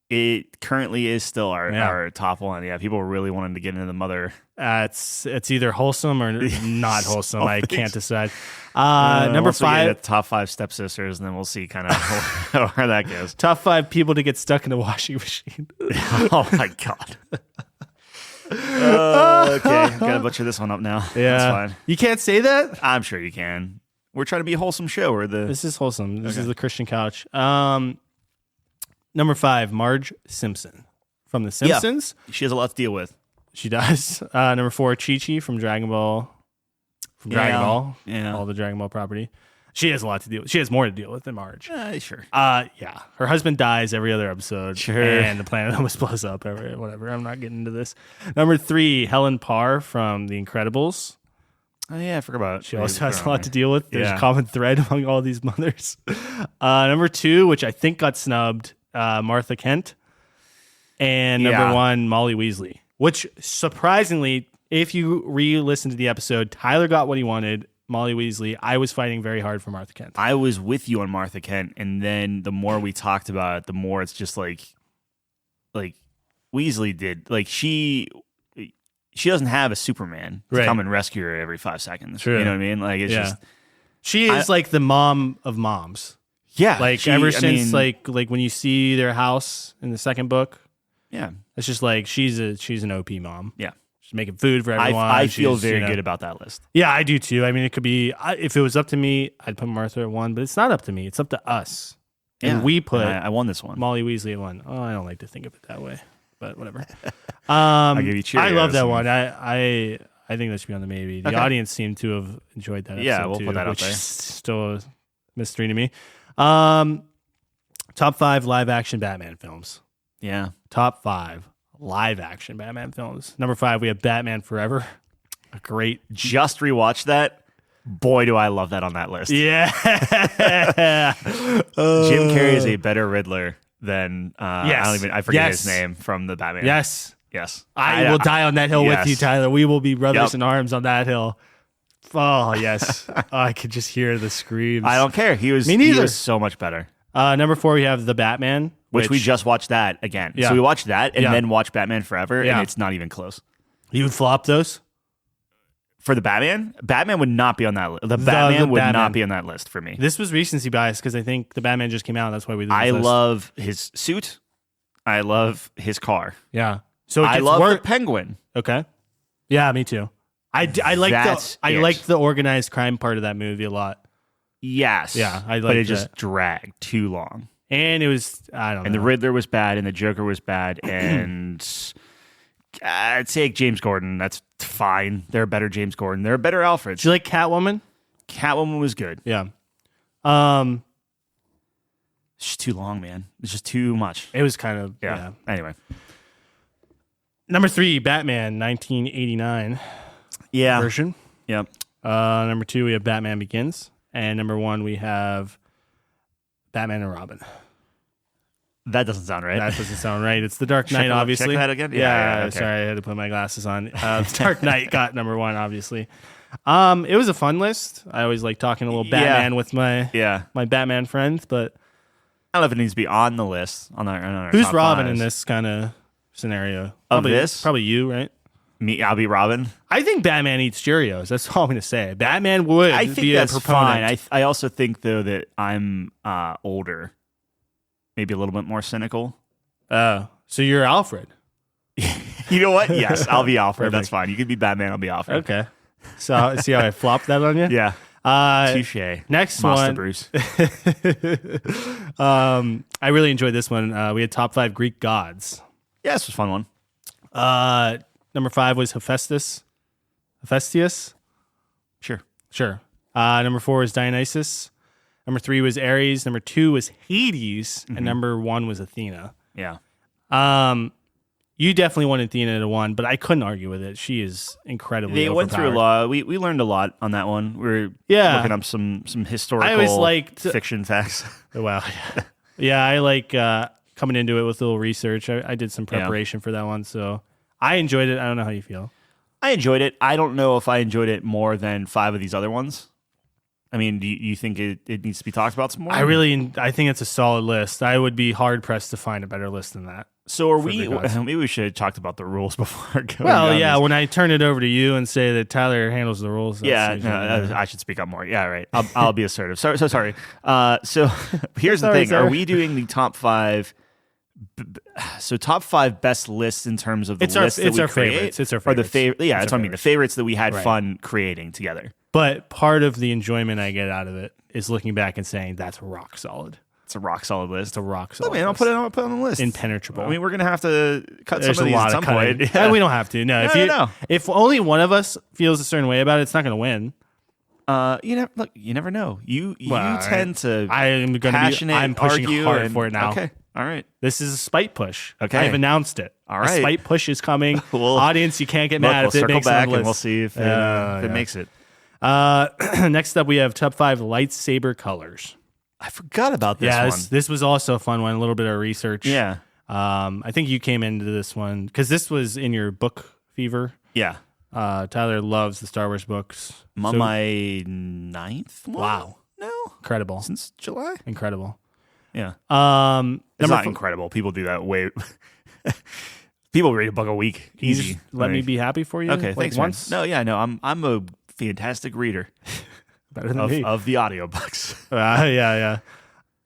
It currently is still our top one. Yeah, people really wanted to get into the mother.
It's either wholesome or not wholesome. I can't decide. Number 5,
top 5 stepsisters, and then we'll see kind of where that goes.
Top 5 people to get stuck in a washing machine.
Oh my god. Okay, gotta butcher this one up now.
Yeah,
that's fine.
You can't say that.
I'm sure you can. We're trying to be a wholesome show.
This is wholesome. This is the Christian couch. Number 5, Marge Simpson from The Simpsons.
Yeah, she has a lot to deal with.
She does. Number 4, Chi-Chi from Dragon Ball. Yeah. All the Dragon Ball property. She has a lot to deal with. She has more to deal with than Marge.
Sure.
Yeah. Her husband dies every other episode.
Sure.
And the planet almost blows up. Whatever. I'm not getting into this. Number 3, Helen Parr from The Incredibles.
Oh, yeah, I forgot about it.
She also has a lot to deal with. There's a common thread among all these mothers. Number 2, which I think got snubbed, Martha Kent. And number 1, Molly Weasley, which surprisingly if you re-listen to the episode, Tyler got what he wanted, Molly Weasley. I was fighting very hard for Martha Kent.
I was with you on Martha Kent, and then the more we talked about it, the more it's just like Weasley did. Like she doesn't have a Superman to come and rescue her every 5 seconds.
True.
You know what I mean? Like it's just
she is like the mom of moms.
Yeah,
like ever since like when you see their house in the second book.
Yeah,
it's just like she's an OP mom.
Yeah.
She's making food for everyone.
I feel very good about that list.
Yeah, I do too. I mean, it could be, if it was up to me, I'd put Martha at 1, but it's not up to me. It's up to us. And we put
I won this one.
Molly Weasley at 1. Oh, I don't like to think of it that way, but whatever. I'll give you Cheerios. I love that one. I think that should be on the maybe. The audience seemed to have enjoyed that episode
Yeah, we'll
too,
put that out
which
there.
is still a mystery to me. Top 5 live action Batman films.
Yeah.
Top 5 live action Batman films. Number 5, we have Batman Forever. A great.
Just rewatched that. Boy, do I love that on that list.
Yeah.
Jim Carrey is a better Riddler than I forget his name from the Batman.
Yes.
I
will die on that hill with you, Tyler. We will be brothers in arms on that hill. Oh, yes. I could just hear the screams.
I don't care. He was so much better.
Number 4, we have The Batman.
Which we just watched that again.
Yeah.
So we watched that and then watched Batman Forever,
Yeah.
and it's not even close.
You would flop those?
For the Batman? Batman would not be on that list. The Batman would not be on that list for me.
This was recency bias because I think The Batman just came out. That's why we did this
I
list.
love his suit. I love his car.
Yeah. So
I love the Penguin.
Okay. Yeah, me too. I like the organized crime part of that movie a lot.
Yes.
Yeah,
but it just dragged too long.
And it was, I don't know.
And the Riddler was bad, and the Joker was bad, and I'd say James Gordon. That's fine. They're a better James Gordon. They're a better Alfred.
Did you like Catwoman?
Catwoman was good.
Yeah.
It's just too long, man. It's just too much.
It was kind of, yeah.
Anyway.
Number 3, Batman, 1989 version.
Yep.
Number 2, we have Batman Begins. And number 1, we have Batman and Robin.
That doesn't sound right.
That doesn't sound right. It's The Dark Knight, obviously.
Check that again?
Yeah,
okay.
Sorry, I had to put my glasses on. The Dark Knight got number 1, obviously. It was a fun list. I always like talking a little Batman with my Batman friends, but
I don't know if it needs to be on the list. On our
who's
top
Robin
fives.
in this kind of scenario?
Probably
you, right?
Me, I'll be Robin.
I think Batman eats Cheerios. That's all I'm going to say. Batman would
I think
be
that's
a proponent.
fine. I also think, though, that I'm older. Maybe a little bit more cynical.
So you're Alfred.
You know what? Yes, I'll be Alfred.
Perfect.
That's fine. You could be Batman. I'll be Alfred.
Okay. So see how I flopped that on you?
Yeah. Touche.
Next
Master
one.
Bruce.
I really enjoyed this one. We had top 5 Greek gods.
Yeah, this was a fun one.
Number 5 was Hephaestus.
Sure.
Number 4 was Dionysus. Number 3 was Ares. Number 2 was Hades. And number 1 was Athena.
Yeah.
You definitely wanted Athena to 1, but I couldn't argue with it. She is incredibly
They went through a lot. We learned a lot on that one. We were looking up some historical
I always liked
fiction facts.
Wow. Yeah, I like coming into it with a little research. I did some preparation for that one, so I enjoyed it. I don't know how you feel.
I enjoyed it. I don't know if I enjoyed it more than 5 of these other ones. I mean, do you think it needs to be talked about some more?
I think it's a solid list. I would be hard pressed to find a better list than that.
So are we? Maybe we should have talked about the rules before going.
Well, yeah.
this.
When I turn it over to you and say that Tyler handles the rules,
I should speak up more. Yeah, right. I'll be assertive. So sorry. So here's the thing: are we doing the top 5? So top 5 best lists in terms of the list that we create?
Favorites. It's our favorites.
Or the favorite? Yeah, that's what I mean. The favorites that we had fun creating together.
But part of the enjoyment I get out of it is looking back and saying that's rock solid.
It's a rock solid list.
It's a rock solid.
I'll put it on the list.
Impenetrable.
I mean, we're gonna have to cut
There's
some of these at some point.
Yeah. We don't have to. No.
No.
If only one of us feels a certain way about it, it's not going to win.
You never know. You tend to.
I'm pushing hard for it now.
Okay. All right.
This is a spite push.
Okay.
I've announced it.
All right.
A spite push is coming. Audience, you can't get mad if it makes it on the list.
And we'll see if it makes it.
Next up, we have top 5 lightsaber colors.
I forgot about this one.
This was also a fun one. A little bit of research.
Yeah.
I think you came into this one because this was in your book fever.
Yeah.
Tyler loves the Star Wars books.
I'm on my 9th one.
Wow.
No.
Incredible.
Since July?
Incredible.
Yeah.
Number
It's not incredible. People do that way. People read a book a week.
Can you
Easy.
just let me be happy for you?
Okay,
like
thanks.
Once?
Man. No. I'm a fantastic reader
Better than me.
of the audiobooks.
Yeah.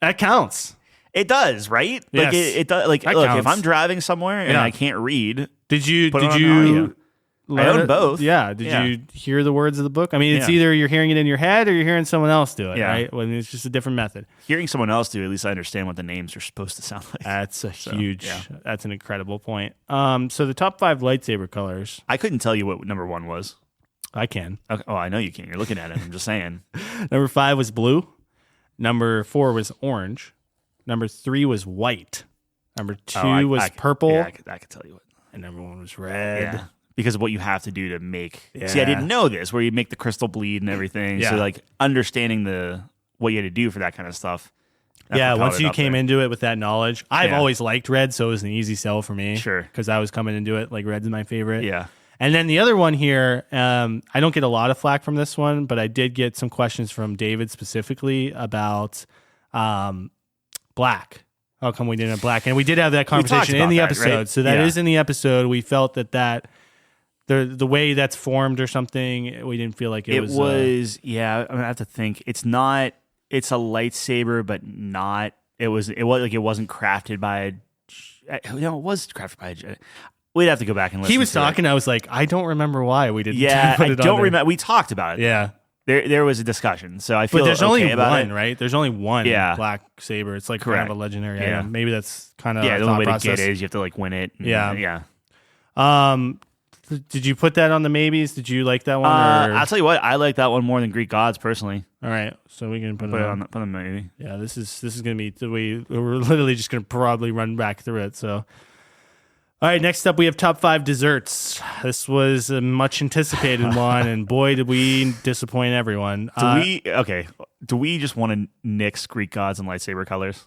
That counts.
It does, right?
Yes.
Like it does. Like,
That
look,
counts.
if I'm driving somewhere and I can't read,
Did you?
Put it
Did
on
you?
audio. I own both.
Yeah. Did
Yeah.
you hear the words of the book? I mean, it's
Yeah.
either you're hearing it in your head or you're hearing someone else do it,
Yeah.
right? When it's just a different method.
hearing someone else do, at least I understand what the names are supposed to sound like.
That's a huge.
yeah.
That's an incredible point. So the top 5 lightsaber colors.
I couldn't tell you what number 1 was.
I can.
Okay. Oh, I know you can. You're looking at it. I'm just saying.
Number 5 was blue. Number 4 was orange. Number 3 was white. Number 2 was purple.
Yeah, I could tell you what.
And number 1 was red.
Yeah. Because of what you have to do to make.
Yeah.
See, I didn't know this, where you make the crystal bleed and everything.
Yeah.
So, like, underunderstanding what you had to do for that kind of stuff.
Yeah, once you came into it with that knowledge, I've
Yeah.
always liked red, so it was an easy sell for me.
Sure.
Because I was coming into it like red's my favorite.
Yeah.
And then the other one here, I don't get a lot of flack from this one, but I did get some questions from David specifically about black. How come we didn't have black? And we did have that conversation in the episode.
Right?
So that is in the episode. We felt that the way that's formed or something, we didn't feel like it was.
Yeah, I'm gonna have to think. It's not. It's a lightsaber, but not. It was like it wasn't crafted by. No, it was crafted by a Jedi. We'd have to go back and listen.
He was
to
talking. I was like, I don't remember why we didn't.
Yeah,
put
I
it on
don't
there.
remember. We talked about it.
Yeah.
There was a discussion, so I feel.
But there's
okay
only
about
one,
it.
right? There's only one
Yeah.
black saber. It's like
Correct.
kind of a legendary
Yeah.
item. Maybe that's kind of
Yeah, the only way
process.
to get it is you have to like win it.
Yeah.
yeah.
Did you put that on the maybes? Did you like that one? Or?
I'll tell you what, I like that one more than Greek gods personally.
All right, so we can put
Put
it
it
on.
on the maybe.
Yeah, this is gonna be we're literally just gonna probably run back through it. So, all right, next up we have top 5 desserts. This was a much anticipated one, and boy did we disappoint everyone.
Do we just want to nix Greek gods and lightsaber colors?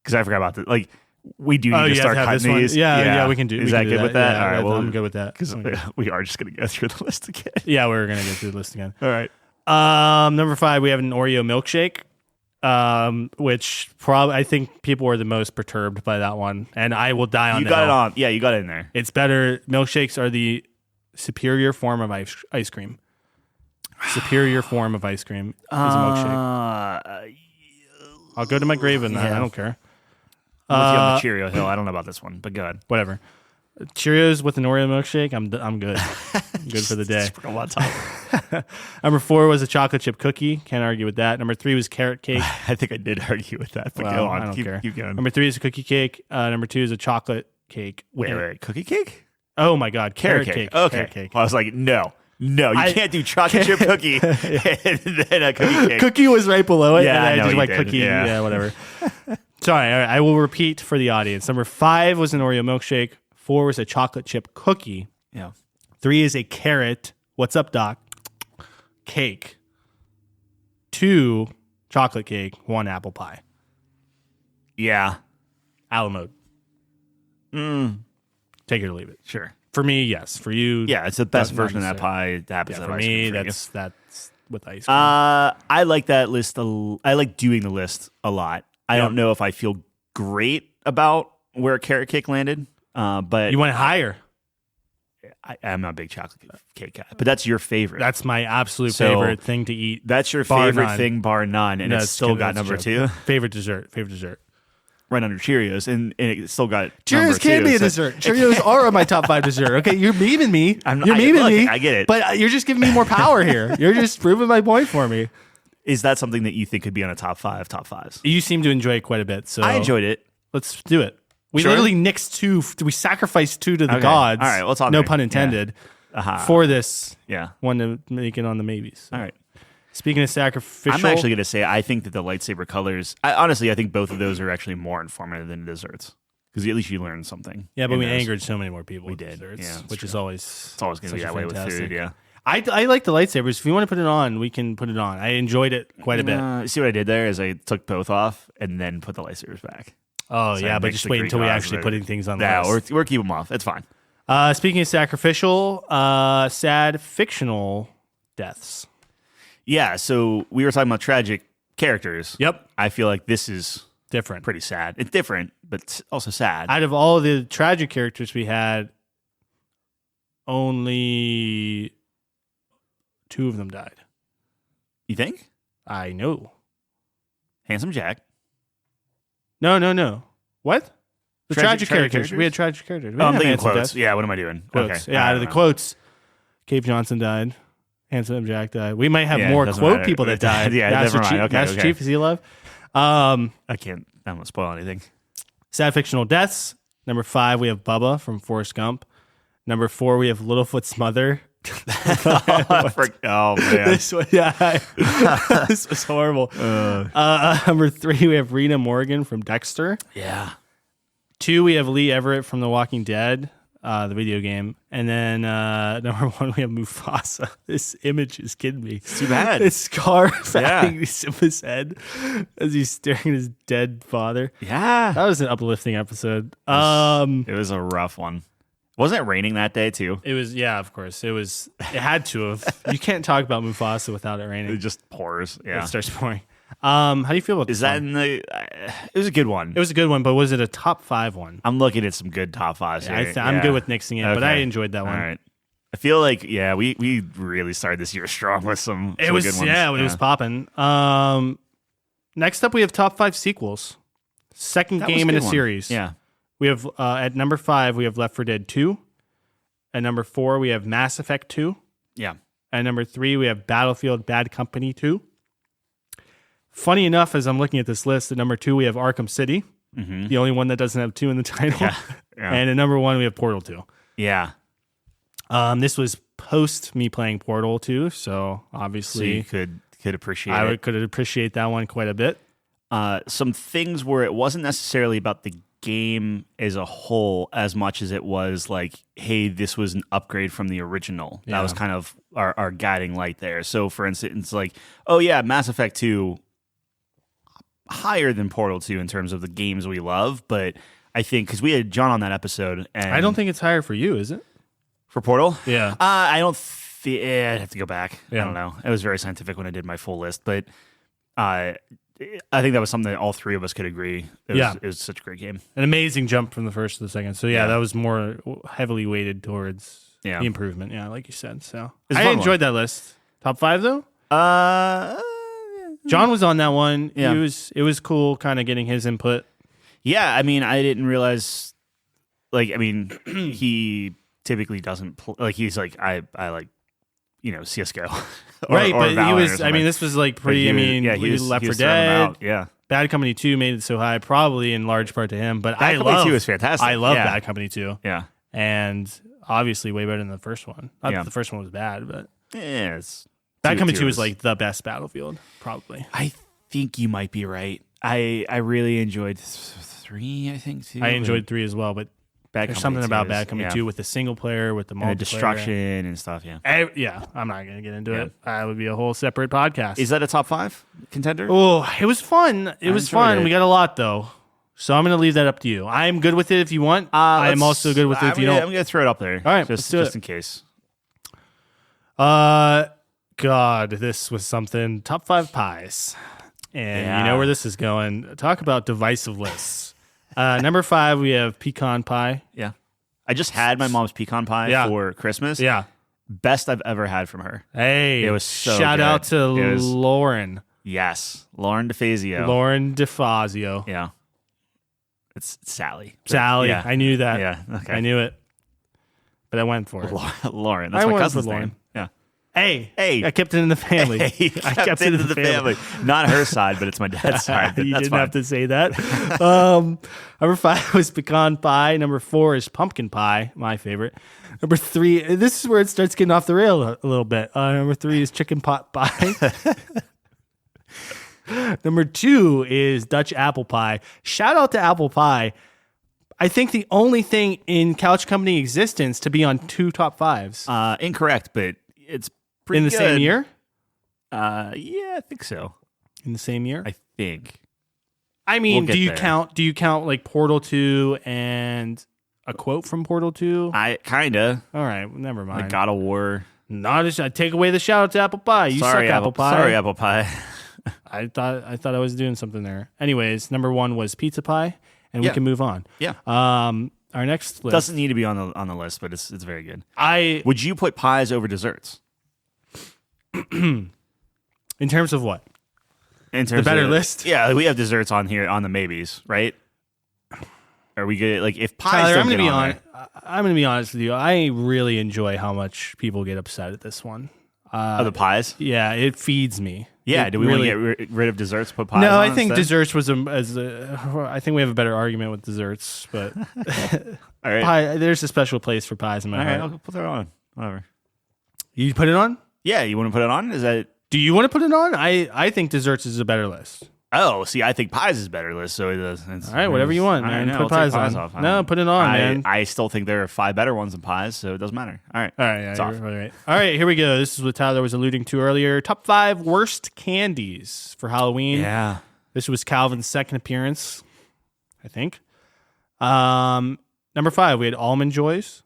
Because I forgot about that. Like we do need to start cutting these.
Yeah, we can do.
Is that good with that?
Yeah,
All right, well,
I'm good with that.
because we are just going to go through the list again.
Yeah, we're gonna go through the list again.
All right.
Number 5, we have an Oreo milkshake, which probably I think people were the most perturbed by that one, and I will die on.
You got it on. Yeah, you got it in there.
It's better. Milkshakes are the superior form of ice cream. Superior form of ice cream is a milkshake. I'll go to my grave in that.
yeah.
I don't care.
I'm with you on the Cheerio hill. I don't know about this one, but go ahead.
Whatever. Cheerios with an Oreo milkshake. I'm good. I'm good for the day. Number 4 was a chocolate chip cookie. Can't argue with that. Number 3 was carrot cake.
I think I did argue with that, but
Well,
go on.
I don't care.
Keep going.
Number 3 is a cookie cake. Number 2 is a chocolate cake.
Wait. Cookie cake?
Oh my God, carrot cake.
Okay.
Carrot cake.
I was like, no, you can't do chocolate chip cookie and then a cookie cake.
Cookie was right below it.
Yeah,
and
I
I
know
just
you
like
did.
cookie.
Yeah.
Yeah, whatever. Sorry, all right, I will repeat for the audience. Number 5 was an Oreo milkshake. 4 was a chocolate chip cookie.
Yeah.
3 is a carrot. What's up, Doc? Cake. 2 chocolate cake. 1 apple pie.
Yeah.
A la mode. Take it or leave it.
Sure.
For me, yes. For you,
Yeah, it's the best
not
version of that
necessarily.
pie that happens
Yeah,
at
for
ice
me,
cream
that's with ice cream.
I like that list. I like doing the list a lot. I don't know if I feel great about where carrot cake landed, but
you went higher.
I'm not a big chocolate cake guy, but that's your favorite.
That's my absolute
So,
favorite thing to eat.
That's your
bar
favorite
none.
thing, bar none, and
No,
it's still got
that's
number
a joke.
2,
Favorite dessert.
right under Cheerios, and it still got
Cheerios
number
can
2,
be a
so-
dessert. Cheerios are on my top 5 dessert. Okay, you're memeing me. You're memeing me.
I get it.
But you're just giving me more power here. You're just proving my point for me.
Is that something that you think could be on a top 5s?
You seem to enjoy it quite a bit. So
I enjoyed it.
Let's do it. We
Sure.
literally nixed 2. We sacrificed 2 to the
Okay.
gods.
All right, well, it's on
no
there.
pun
Yeah.
intended.
Aha.
For this
Yeah.
one to make it on the maybes. So.
All right.
Speaking of sacrificial,
I'm actually going to say I think that the lightsaber colors. Honestly, I think both of those are actually more informative than desserts because at least you learn something.
yeah, but
in
we
those.
angered so many more people.
We
with
did.
desserts,
Yeah, that's
which
true.
is always
It's always going to be
such
that
a
way with
fantastic-
food. Yeah.
I like the lightsabers. If you want to put it on, we can put it on. I enjoyed it quite a bit.
See what I did there is I took both off and then put the lightsabers back.
Oh
So I
yeah, but
mixed
just
the
wait
Greek
until we
gods
actually
with-
putting things on the
Yeah,
list.
or keep them off. It's fine.
Speaking of sacrificial, sad fictional deaths.
Yeah, so we were talking about tragic characters.
Yep.
I feel like this is
Different.
pretty sad. It's different, but also sad.
Out of all the tragic characters we had, only 2 of them died.
You think?
I know.
Handsome Jack.
No. What? The tragic characters.
characters?
We had tragic characters. We
Oh, I'm
didn't have
thinking
handsome
quotes.
deaths.
Yeah, what am I doing?
Quotes.
Okay.
Yeah,
I
out of
don't
the
know.
quotes, Cave Johnson died. Handsome Jack died. We might have
Yeah,
more
doesn't
quote
matter.
people that died.
Yeah,
Master
never mind.
Chief,
Okay,
Master
okay.
Chief, is he alive?
I don't want to spoil anything.
Sad fictional deaths. Number 5, we have Bubba from Forrest Gump. Number 4, we have Littlefoot's mother.
Oh, man.
This one, this was horrible. Number 3, we have Rena Morgan from Dexter.
Yeah.
2, we have Lee Everett from The Walking Dead, the video game. And then number 1, we have Mufasa. This image is kidding me.
Too bad.
It's Scar
Yeah.
patting Simba's head as he's staring at his dead father.
Yeah.
That was an uplifting episode.
It was a rough one. Wasn't it raining that day, too?
It was, yeah, of course. It was. It had to have. You can't talk about Mufasa without it raining.
It just pours. Yeah.
It starts pouring. How do you feel about this?
Is that
one?
in the... it was a good one.
It was a good one, but was it a top 5 one?
I'm looking at some good top 5s here.
I'm good with nixing it, but I enjoyed that one.
All right. I feel like, we really started this year strong with some
It was,
good ones.
yeah, it was popping. Next up, we have top 5 sequels. Second
That was
game in a
good one.
series.
Yeah.
We have, at number 5, we have Left 4 Dead 2. At number 4, we have Mass Effect 2.
Yeah.
At number 3, we have Battlefield Bad Company 2. Funny enough, as I'm looking at this list, at number 2, we have Arkham City.
Mm-hmm.
The only one that doesn't have 2 in the title.
Yeah.
And at number 1, we have Portal 2.
Yeah.
This was post me playing Portal 2, so
So
obviously
you could appreciate it.
could appreciate that one quite a bit.
Some things where it wasn't necessarily about the game as a whole as much as it was like, hey, this was an upgrade from the original.
Yeah.
That was kind of our guiding light there. So for instance, like, oh yeah, Mass Effect 2 higher than Portal 2 in terms of the games we love, but I think because we had John on that episode, and
I don't think it's higher for you, is it?
for Portal,
Yeah.
I don't. I'd have to go back.
Yeah.
I don't know. It was very scientific when I did my full list, but I think that was something that all 3 of us could agree. It was such a great game.
An amazing jump from the first to the second. So yeah,
Yeah.
that was more heavily weighted towards
Yeah.
the improvement. Yeah, like you said. So
It's a
I
fun
enjoyed that list. Top 5 though.
Uh,
John was on that one.
Yeah.
It was cool, kind of getting his input.
yeah. I mean, I didn't realize. Like, I mean, he typically doesn't like. He's like, I like, CS:GO.
Right, but he
Valorant or
was. I
something.
mean, this was like
But
pretty.
he
I
was-
mean,
he was
Left 4
throwing them
Dead.
out. Yeah,
Bad Company 2 made it so high, probably in large part to him. But
Bad Company 2 is fantastic.
I love
Yeah.
Bad Company 2,
yeah.
and obviously way better than the first one. Not
Yeah.
that the first one was bad, but
Yeah, it's
Bad Company 2
was
is like the best Battlefield, probably.
I think you might be right. I really enjoyed 3. I think too.
I enjoyed 3 as well, but
Bad
there's
Company
something
2
about
is-
Bad Company
yeah.
2 with the single player, with the multiplayer.
and the destruction and stuff. Yeah.
Yeah, I'm not going to get into
Yeah.
it. That would be a whole separate podcast.
Is that a top 5 contender?
Oh, it was fun. It was
enjoyed
fun.
it.
We got a lot, though. So I'm going to leave that up to you. I'm good with it if you want. I'm also good with it if you
I'm
don't.
going to throw it up there.
All right,
just,
let's do
just
it.
in case.
God, this was something. Top 5 pies. And you
Yeah.
know where this is going. Talk about divisive lists. Number 5, we have pecan pie.
Yeah. I just had my mom's pecan pie
Yeah.
for Christmas.
Yeah.
Best I've ever had from her.
Hey,
It was so
shout
good.
out to
It was-
Lauren.
Yes. Lauren DeFazio.
Lauren DeFazio.
Yeah. It's Sally.
Sally.
Yeah.
I knew that.
Yeah. Okay.
I knew it. But I went for it.
Lauren. That's
I
my
went
cousin's
for Lauren.
name. Yeah.
Hey, I kept it in the family.
Hey,
I kept it in the family.
Not her side, but it's my dad's side. But
You
that's
didn't
fine.
have to say that. Number 5 was pecan pie. Number 4 is pumpkin pie, my favorite. Number 3, this is where it starts getting off the rail a little bit. Number 3 is chicken pot pie. Number 2 is Dutch apple pie. Shout out to apple pie. I think the only thing in Couch Company existence to be on 2 top 5s.
Incorrect, but it's pretty
In the
good.
same year?
Yeah, I think so.
In the same year?
I think.
I mean,
We'll
do
get
you
there.
count like Portal 2 and a quote from Portal 2?
I kinda
All right, never mind.
like God of War.
Not a take away the shout out to Apple Pie. You
Sorry,
suck, Apple Pie.
Sorry, Apple Pie.
I thought I was doing something there. Anyways, number 1 was Pizza Pie, and we can move on.
Yeah.
Our next list
Doesn't need to be on the list, but it's very good.
I
Would you put pies over desserts?
in terms of what?
In terms
better
of,
list?
Yeah, we have desserts on here on the maybes, right? Are we good? Like if pies
Tyler,
don't
I'm
get
gonna be
on
honest. I'm gonna be honest with you. I really enjoy how much people get upset at this one.
the pies?
Yeah, it feeds me.
Yeah.
It
Do we
really,
want to get rid of desserts? Put pies?
No,
on
I think
instead?
desserts was I think we have a better argument with desserts, but
All right.
pie, there's a special place for pies in my
All
heart.
right. I'll put that on. Whatever.
You put it on?
Yeah. You want to put it on? Is that?
Do you want to put it on? I think desserts is a better list.
Oh, see, I think pies is better list. So it's
All right, whatever you want,
all right,
man.
no,
Put
I'll take
pies on.
off.
No, put it on, man.
I still think there are 5 better ones than pies, so it doesn't matter. All right.
All right, yeah,
It's off.
all right. All right, here we go. This is what Tyler was alluding to earlier. Top 5 worst candies for Halloween.
Yeah.
This was Calvin's second appearance, I think. Number 5, we had Almond Joys.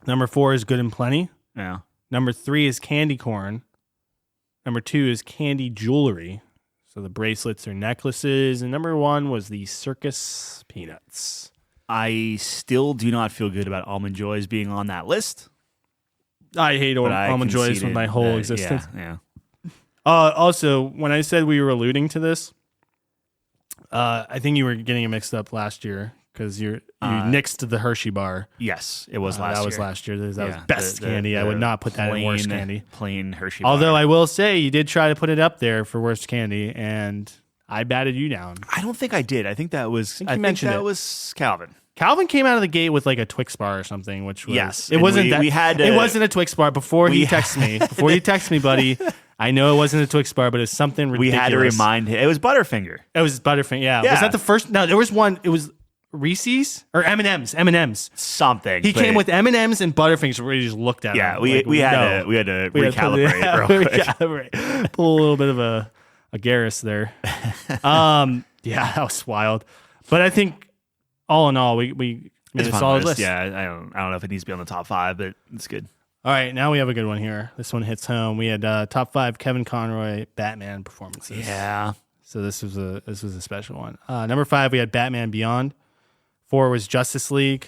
Number 4 is Good and Plenty.
Yeah.
Number 3 is Candy Corn. Number 2 is Candy Jewelry. So the bracelets or necklaces. And number 1 was the Circus Peanuts.
I still do not feel good about Almond Joys being on that list.
I hate
But I
Almond Joys with
conceded
my whole
that-
existence.
Yeah.
Also, when I said we were alluding to this, I think you were getting it mixed up last year because you nixed the Hershey bar.
Yes, it was last year.
That was last year. That
Yeah,
was best
the-
candy. I would not put that in worst candy.
Plain Hershey.
Although
bar.
I will say you did try to put it up there for worst candy, and I batted you down.
I don't think I did. I think that was.
you mentioned
that
it.
was Calvin.
Calvin came out of the gate with like a Twix bar or something, which was
Yes,
it
and
wasn't
we-
that
we had
it
to-
wasn't a Twix bar before he texted me. Before you text me, buddy, I know it wasn't a Twix bar, but it's something
We
ridiculous.
had to remind him. It was Butterfinger.
It was Butterfinger. Yeah.
Yeah.
Was that the first? No, there was one. It was Reese's or M&M's. M&M's.
Something.
He
but-
came with M&M's and Butterfingers where he just looked at
Yeah,
him.
we
like,
had
no.
to we had to
We had to put-
recalibrate real quick.
recalibrate. Pull a little bit of a Garrus there. Yeah, that was wild. But I think all in all, we made
It's
a
a fun
solid
list.
list.
Yeah, I don't know if it needs to be on the top 5, but it's good.
All right, now we have a good one here. This one hits home. We had top 5 Kevin Conroy Batman performances.
Yeah.
So this was a special one. Number 5, we had Batman Beyond. 4 was Justice League.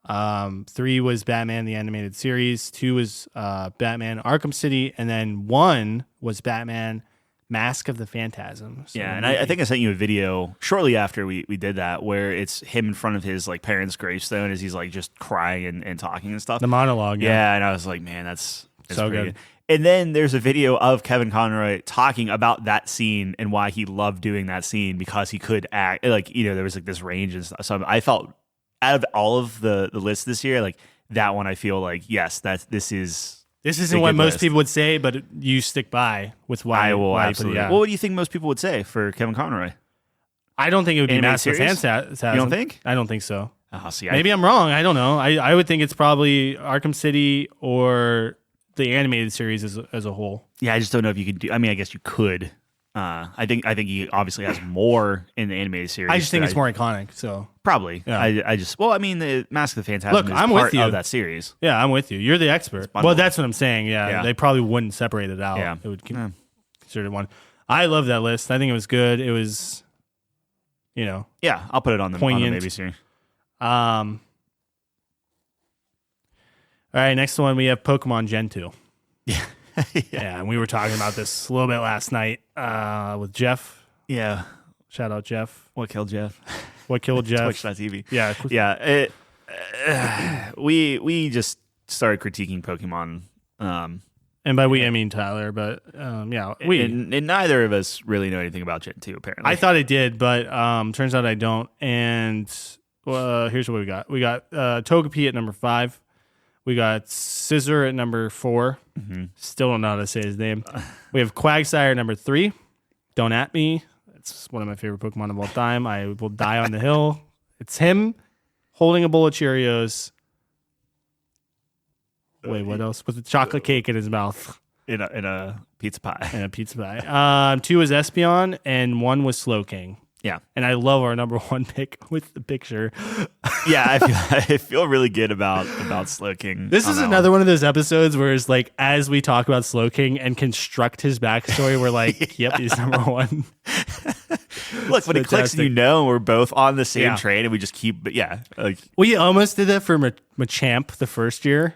3 was Batman the Animated Series. 2 was Batman Arkham City, and then 1 was Batman Mask of the Phantasm. So
Yeah, and I think I sent you a video shortly after we did that where it's him in front of his like parents' gravestone as he's like just crying and talking and stuff.
the monologue.
Yeah, and I was like, man, that's
So
pretty
good.
And then there's a video of Kevin Conroy talking about that scene and why he loved doing that scene because he could act like, you know, there was like this range and stuff. So I felt out of all of the lists this year, like that one, I feel like, yes, this
Isn't
a
what
good
most
list.
people would say, but you stick by with why.
I will
why you put it
absolutely.
down.
What do you think most people would say for Kevin Conroy?
I don't think it would be
Animated
Mask of the
series?
Phantasm.
You don't think?
I don't think so.
Oh, see,
Maybe I'm wrong. I don't know. I would think it's probably Arkham City or the animated series as a whole.
I just don't know if you could do. I mean, I guess you could. I think he obviously has more in the animated series.
I just think
but
it's more iconic. So
probably.
Yeah.
I just the Mask of the Phantasm
Look,
is
I'm
part
with you.
of that series.
yeah, I'm with you. You're the expert.
bundled.
Well, that's what I'm saying. Yeah,
Yeah.
they probably wouldn't separate it out.
Yeah.
It would
Yeah.
consider it one. I love that list. I think it was good. It was,
Yeah, I'll put it on the
Poignant.
maybe series.
All right, next one we have Pokemon Gen 2. Yeah, and we were talking about this a little bit last night with Jeff.
Yeah.
Shout out Jeff.
What killed Jeff?
What killed Jeff?
Twitch.tv.
Yeah.
Yeah. We just started critiquing Pokemon.
And by we, I mean Tyler, but yeah,
and neither of us really know anything about Gen 2, apparently.
I thought I did, but turns out I don't. And here's what we got. We got Togepi at number 5. We got Scizor at number 4.
Mm-hmm.
Still don't know how to say his name. We have Quagsire at number 3. Don't at me. It's one of my favorite Pokemon of all time. I will die on the hill. It's him holding a bowl of Cheerios. Wait, what else? With a chocolate cake in his mouth.
in a pizza pie.
And a pizza pie. 2 was Espeon, and 1 was Slowking.
Yeah.
And I love our number one pick with the picture.
Yeah, I feel really good about Slow King.
This is another one of those episodes where it's like, as we talk about Slow King and construct his backstory, we're like, yep, he's number one.
Look, when it clicks and we're both on the same train and we just keep, like
we almost did that for Machamp the first year.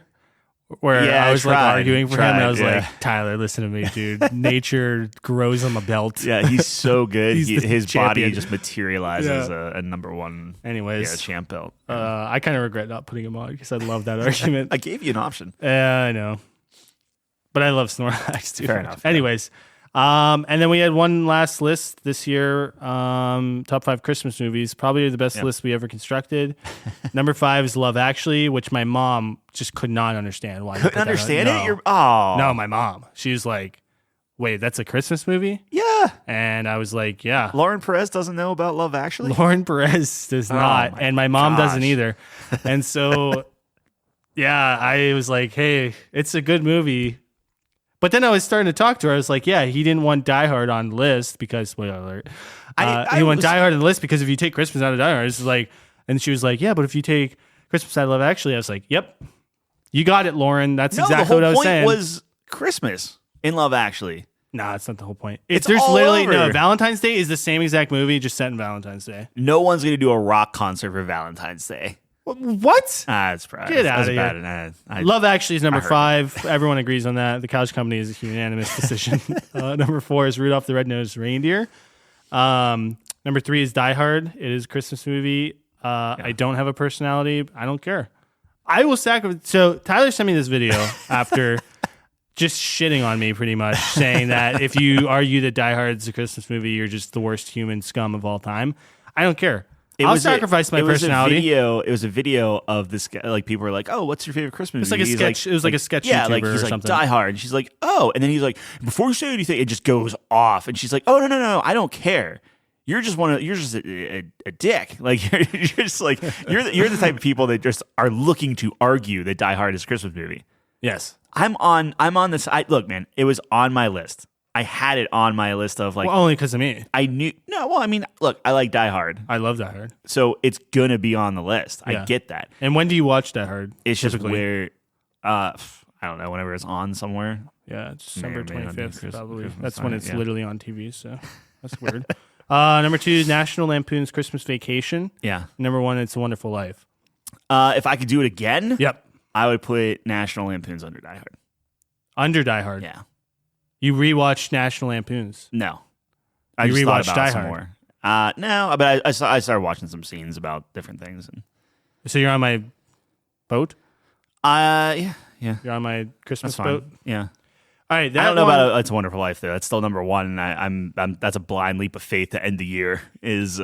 Where I was like arguing for him, and I was like, Tyler, listen to me, dude. Nature grows on the belt.
Yeah, he's so good. His
champion.
body just materializes a number one.
Anyways,
champ belt.
I kind of regret not putting him on because I love that argument.
I gave you an option.
I know, but I love Snorlax too.
Fair enough.
Anyways, and then we had one last list this year. Top 5 Christmas movies, probably the best list we ever constructed. Number 5 is Love Actually, which my mom just could not understand why.
Couldn't understand it?
No, my mom. She was like, "Wait, that's a Christmas movie?"
Yeah.
And I was like, "Yeah."
Lauren Perez doesn't know about Love Actually?
Lauren Perez does not, and my mom doesn't either. And so, I was like, "Hey, it's a good movie." But then I was starting to talk to her. I was like, yeah, he didn't want Die Hard on the list because, spoiler alert, he went Die Hard on the list because if you take Christmas out of Die Hard, it's like, and she was like, yeah, but if you take Christmas out of Love Actually, I was like, yep, you got it, Lauren. That's exactly what I was saying.
The whole point was Christmas in Love Actually.
Nah, it's not the whole point.
There's
literally, no, Valentine's Day is the same exact movie, just set in Valentine's Day.
No one's going to do a rock concert for Valentine's Day.
What?
It's probably
Get out of here. Love Actually is number 5. Everyone agrees on that. The Couch Company is a unanimous decision. Number 4 is Rudolph the Red-Nosed Reindeer. Number 3 is Die Hard. It is a Christmas movie. I don't have a personality. I don't care. I will sacrifice. So Tyler sent me this video after just shitting on me pretty much, saying that if you argue that Die Hard is a Christmas movie, you're just the worst human scum of all time. I don't care. I'll sacrifice my personality.
It was a video of this guy. Like people were like, "Oh, what's your favorite Christmas movie?"
It's like a sketch. It was like a sketch.
Yeah,
YouTuber
like he's
or
like
something.
Die Hard, and she's like, "Oh," and then he's like, "Before you say anything," it just goes off, and she's like, "Oh no, I don't care. You're just a dick. Like you're just like you're the type of people that just are looking to argue that Die Hard is a Christmas movie."
Yes,
I'm on this. Look, man, it was on my list. I had it on my list of like...
Well, only because of me.
I knew... No, well, I mean, look, I like Die Hard.
I love Die Hard.
So it's going to be on the list. Yeah. I get that.
And when do you watch Die Hard?
It's just where... I don't know, whenever it's on somewhere.
Yeah, it's December 25th, probably. Christmas that's when it's literally on TV, so that's weird. Number 2 is National Lampoon's Christmas Vacation.
Yeah.
Number 1, It's a Wonderful Life.
If I could do it again...
Yep.
I would put National Lampoon's under Die Hard.
Under Die Hard?
Yeah.
You rewatched National Lampoons?
No.
I just rewatched Die Hard?
More. No, but I started watching some scenes about different things. And...
So you're on my boat?
Yeah.
You're on my Christmas
That's
boat?
Fine. Yeah.
All right.
I don't know about It's a Wonderful Life, though. That's still number 1, and I'm that's a blind leap of faith to end the year is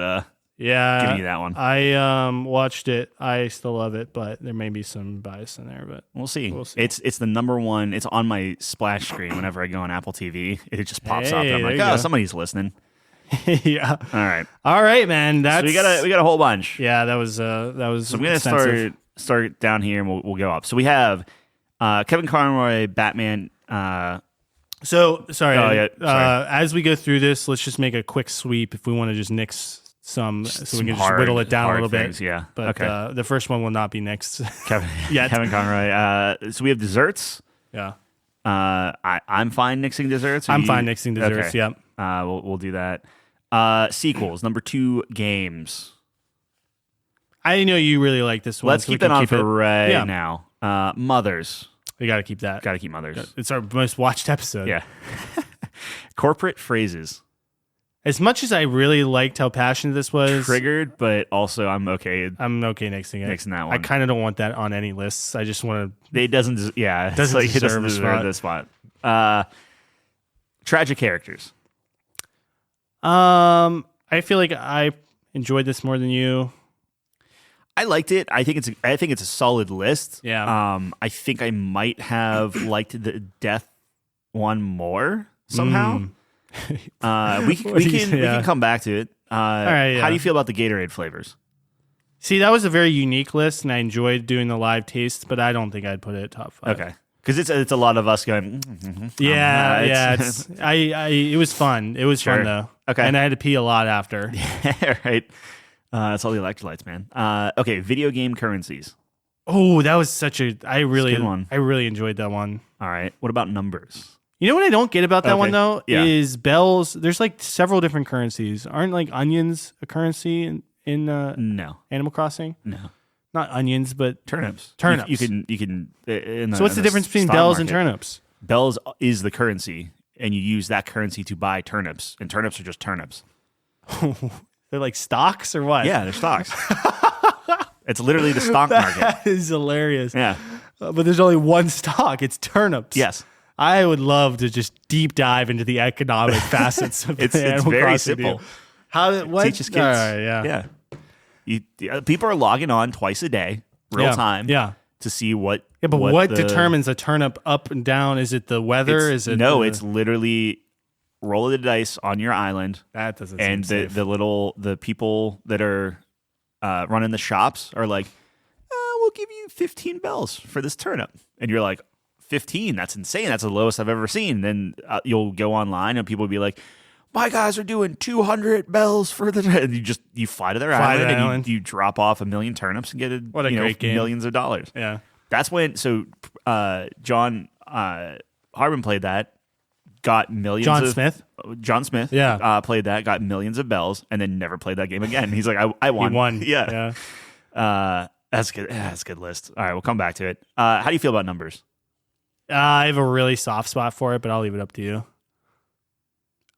giving you that one.
I watched it. I still love it, but there may be some bias in there. But
we'll see. It's the number 1. It's on my splash screen whenever I go on Apple TV. It just pops up, and I'm like, somebody's listening.
Yeah.
All right,
man. That's
so we got a whole bunch.
Yeah, that was. So
I'm gonna start down here, and we'll go up. So we have Kevin Conroy, Batman.
Sorry. As we go through this, let's just make a quick sweep if we want to just nix some, so we can just whittle it down a little bit.
Yeah.
But the first one will not be next.
Kevin Conroy. So we have desserts.
Yeah.
I'm fine nixing desserts.
I'm fine nixing desserts.
Okay.
Yep.
We'll do that. Sequels. Number 2, games.
I know you really like this one.
Let's keep it on for right now. Mothers.
We got to keep that.
Got to keep Mothers.
It's our most watched episode.
Yeah. Corporate phrases.
As much as I really liked how passionate this was,
triggered, but also I'm okay.
Nixing it.
Nixing that one.
I kind of don't want that on any lists. I just want to.
It doesn't. Yeah,
it doesn't deserve
this spot. Tragic characters.
I feel like I enjoyed this more than you.
I liked it. I think it's a solid list.
Yeah.
I think I might have liked the death one more somehow. We can come back to it.
All right,
How do you feel about the Gatorade flavors?
See, that was a very unique list, and I enjoyed doing the live taste, but I don't think I'd put it top 5.
Okay, because it's a lot of us going.
Yeah. It was fun. It was fun though.
Okay.
And I had to pee a lot after.
Right. That's all the electrolytes, man. Okay. Video game currencies.
Oh, that was such a I
good one.
really enjoyed that one.
All right. What about numbers?
You know what I don't get about that one though
Yeah.
is bells. There's like several different currencies. Aren't like onions a currency in
No.
Animal Crossing?
No.
Not onions, but
Turnips.
Turnips.
You can.
So what's the difference between bells and turnips?
Bells is the currency, and you use that currency to buy turnips, and turnips are just turnips.
They're like stocks or what?
Yeah, they're stocks. It's literally the stock market.
That is hilarious.
Yeah.
But there's only one stock. It's turnips.
Yes.
I would love to just deep dive into the economic facets of
It's
Animal
very
Crossing
simple.
deal. How did what?
Teaches kids.
All right, yeah.
People are logging on twice a day, real time.
Yeah.
To see what.
Yeah, but what
the-
determines a turnip up and down? Is it the weather?
It's-
Is it
it's literally roll of the dice on your island,
that doesn't
and
seem safe.
the people that are running the shops are like, we'll give you 15 bells for this turnip, and you're like, 15? That's insane. That's the lowest I've ever seen. Then you'll go online and people will be like, my guys are doing 200 bells for the. And you fly to their island and you drop off 1 million turnips and get
great game.
millions of dollars.
Yeah.
That's when. So John Harbin played that, got millions. John Smith.
Yeah.
Played that, got millions of bells, and then never played that game again. He's like, I won.
He won.
Yeah. That's good. Yeah, that's a good list. All right, we'll come back to it. How do you feel about numbers?
I have a really soft spot for it, but I'll leave it up to you.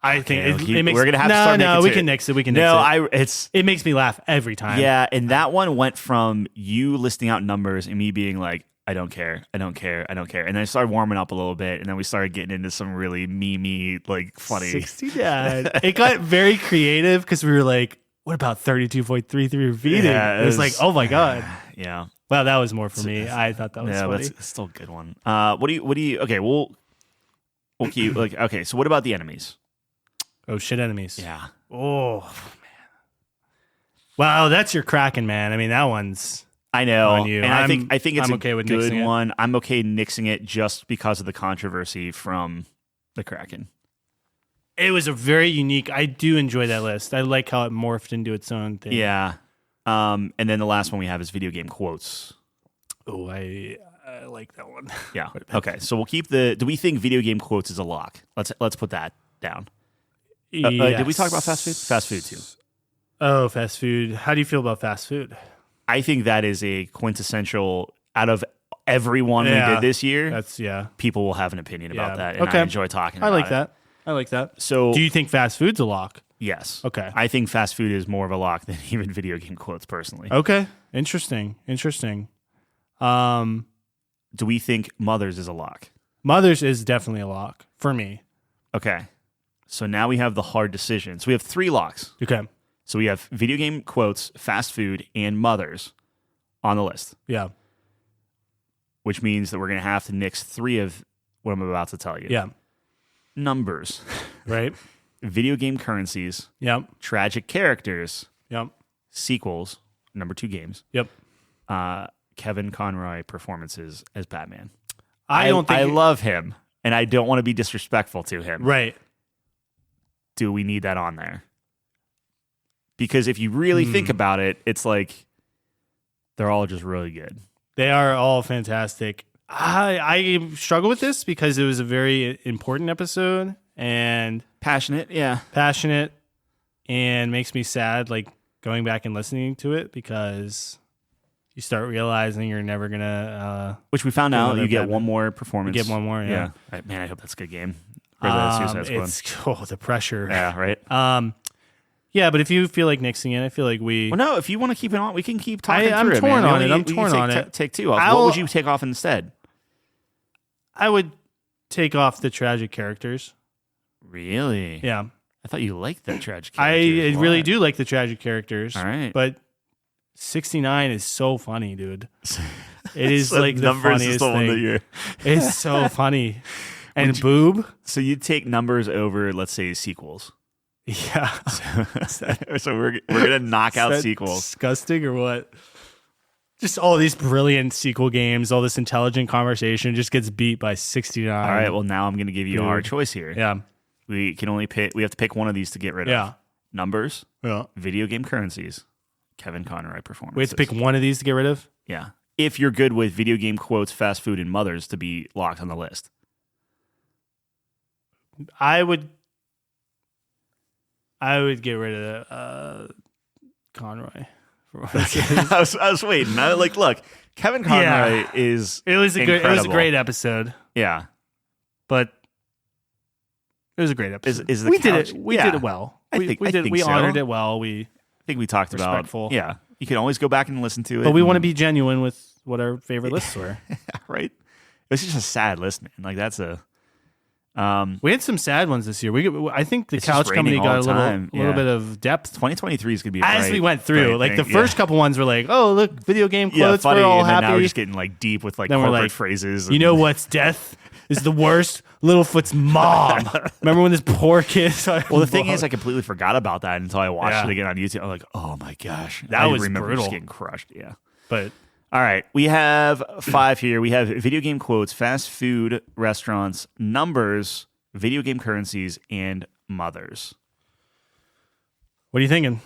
I think it makes.
We're gonna have to start making
we can nix it. We can nix it. It makes me laugh every time.
Yeah, and that one went from you listing out numbers and me being like, I don't care, and then I started warming up a little bit, and then we started getting into some really memey, like funny.
69. It got very creative because we were like, what about 32.33 repeating?
Yeah,
it was like, oh my god.
Yeah.
Well, that was more for me. I thought that was funny.
But it's still a good one. What do you? Okay, we'll keep like. Okay, so what about the enemies?
Oh shit, enemies.
Yeah.
Oh man. Wow, that's your Kraken, man. I mean, that one's.
I know,
on you.
and I think it's
okay
a
with
good
nixing
one. I'm okay nixing it just because of the controversy from the Kraken.
It was a very unique. I do enjoy that list. I like how it morphed into its own thing.
Yeah. And then the last one we have is video game quotes.
Oh, I like that one.
Yeah. Okay. So we'll keep the. Do we think video game quotes is a lock? Let's put that down.
Yes.
Did we talk about fast food? Fast food too.
Oh, fast food. How do you feel about fast food?
I think that is a quintessential out of everyone we did this year. People will have an opinion about that, and I enjoy talking about it.
I like that.
So,
do you think fast food's a lock?
Yes.
Okay.
I think fast food is more of a lock than even video game quotes, personally.
Okay. Interesting.
Do we think Mothers is a lock?
Mothers is definitely a lock for me.
Okay. So now we have the hard decision. So we have 3 locks.
Okay.
So we have video game quotes, fast food, and Mothers on the list.
Yeah.
Which means that we're going to have to nix 3 of what I'm about to tell you.
Yeah.
Numbers.
Right.
Video game currencies.
Yep.
Tragic characters.
Yep.
Sequels. Number 2 games.
Yep.
Kevin Conroy performances as Batman.
I
love him, and I don't want to be disrespectful to him.
Right.
Do we need that on there? Because if you really think about it, it's like they're all just really good.
They are all fantastic. I struggle with this because it was a very important episode and
passionate,
and makes me sad, like going back and listening to it because you start realizing you're never gonna.
Which we found out you get one more performance.
You get one more, yeah.
Man, I hope that's a good game. For the Suicide Squad.
The pressure.
Yeah, right.
Yeah, but if you feel like nixing it, I feel like we.
Well, no, if you want to keep it on, we can keep talking
I'm
through
torn
it, man.
on it. I'm torn on it.
Take 2 off. What would you take off instead?
I would take off the tragic characters.
Really?
Yeah.
I thought you liked the tragic characters.
I really do like the tragic characters.
All right.
But 69 is so funny, dude. It is
so
like the funniest thing. It's so funny. And Boob.
So you'd take numbers over, let's say, sequels.
Yeah.
So we're gonna knock out sequels.
Disgusting or what? Just all these brilliant sequel games, all this intelligent conversation just gets beat by 69.
All right. Well, now I'm gonna give you a hard choice here.
Yeah.
We can only pick. We have to pick one of these to get rid
Yeah.
of. Numbers,
Yeah.
video game currencies, Kevin Conroy performances.
We have to pick one of these to get rid of?
Yeah. If you're good with video game quotes, fast food, and mothers to be locked on the list.
I would get rid of Conroy.
I was waiting. Look, Kevin Conroy is
It was a
incredible.
great episode,
Yeah.
but it was a great episode.
Is the
we
couch-
did it. We
yeah.
did it well.
I
We
think so.
honored it well.
I think we talked
Respectful.
about. Yeah. You can always go back and listen to it.
But we want to
and-
be genuine with what our favorite lists were.
right. It's just a sad list, man. Like that's a.
We had some sad ones this year. I think the
It's just
Couch Company
raining all
got a
the
little
time.
little
Yeah.
bit of depth
2023 is gonna be a
as
bright,
we went through.
bright
Like the
thing.
first couple ones were like, oh look, video game quotes.
funny,
We're all
and then
happy.
now we're just getting like deep with like
Then we're
corporate
like,
phrases.
You know what's death is the worst? Littlefoot's mom. Remember when this poor kid?
Well, the thing is, I completely forgot about that until I watched
Yeah.
it again on YouTube. I'm like, oh my gosh,
That
I
was
remember
brutal.
just getting crushed. Yeah.
but
All right, we have 5 here. We have video game quotes, fast food restaurants, numbers, video game currencies, and mothers.
what are you thinking?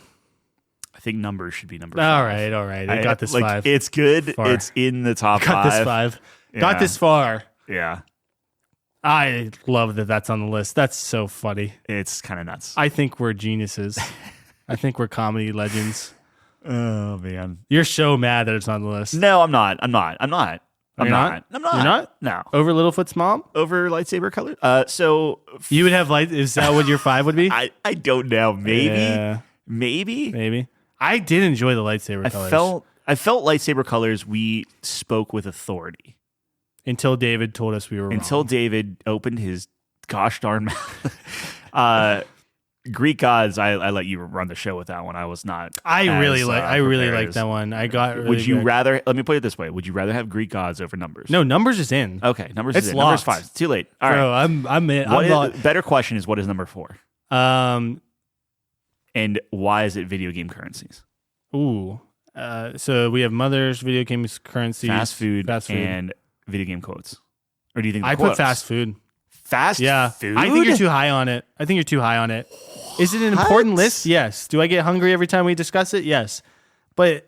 I think numbers should be number
All
5.
right. I got this
like,
5.
It's good.
Far.
It's in the top
Got
5.
this 5.
Yeah.
Got this far.
Yeah,
I love that that's on the list. That's so funny.
it's kind of nuts.
I think we're geniuses. I think we're comedy legends.
Oh man.
You're so mad that it's on the list.
No, I'm not. I'm not.
You're not?
I'm not.
You're not?
No.
Over Littlefoot's mom?
Over lightsaber color. So
You would have light. Is that what your 5 would be?
I don't know. Maybe.
Yeah,
Maybe.
maybe. I did enjoy the lightsaber colors.
I felt lightsaber colors. We spoke with authority
Until David told us we were
until
wrong.
David opened his gosh darn mouth. Greek gods. I let you run the show with that one. I was not.
I really
prepared
like
as-
that one. I got. Really
Would you
good.
rather? Let me put it this way. Would you rather have Greek gods over numbers?
No, numbers is in.
Okay, numbers
It's
is in. Numbers
locked.
5. It's too late. All right.
Bro, I'm in.
What
I'm
is- better question is what is number 4? And why is it video game currencies?
Ooh. So we have mothers, video games, currencies,
Fast food,
fast food.
and video game quotes. Or do you think the
I
quotes?
put fast food.
Fast
Yeah,
food?
I think you're too high on it. Is it an important list? Yes. Do I get hungry every time we discuss it? Yes. But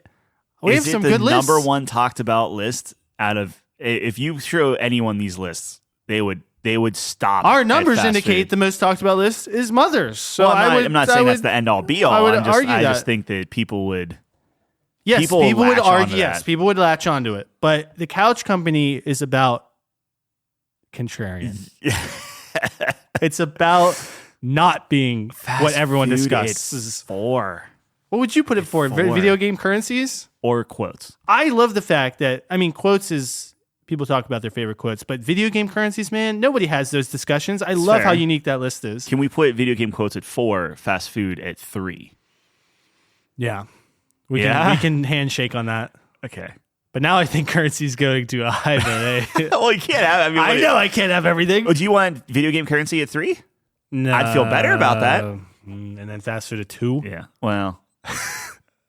we have
Is it
some
the
good lists.
number one talked about list out of if you show anyone these lists, they would stop.
Our
at
numbers
fast
indicate
food.
the most talked about list is mothers. So
Well,
I'm
not saying that's the end all be all.
I would
I
argue
just
that.
think that people would.
Yes,
people
people would
latch onto
argue. Yes,
that.
people would latch onto it. But the Couch Company is about contrarian. It's about not being what everyone
food,
discusses.
It's 4
What would you put it for?
4.
Video game currencies?
or quotes.
I love the fact that, quotes is, people talk about their favorite quotes, but video game currencies, man, nobody has those discussions. I love
fair.
how unique that list is.
Can we put video game quotes at 4, fast food at 3?
Yeah. We
Yeah?
can handshake on that.
Okay.
But now I think currency's going to a high bid.
Well, you can't have.
I know I can't have everything.
Oh, do you want video game currency at 3?
No.
I'd feel better about that.
And then fast food at 2.
Yeah. Well,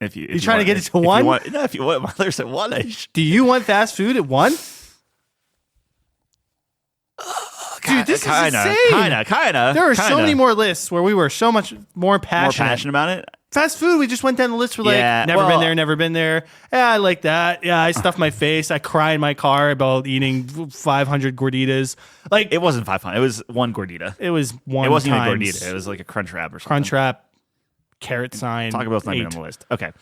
if you
trying to get it to
if
1?
If you want mothers at 1,
Do you want fast food at 1? Dude, this is insane.
Kinda.
There are so many more lists where we were so much more passionate.
more passionate about it.
Fast food, we just went down the list. We're
Yeah,
like, never
well-
been there, never been there. Yeah, I like that. Yeah, I stuff my face. I cry in my car about eating 500 gorditas. Like,
It wasn't 500. It was 1 gordita.
it was one
It wasn't even
times
gordita. It was like a crunch wrap or something.
Crunchwrap, carrot sign.
Talk about something
8.
on the list. Okay.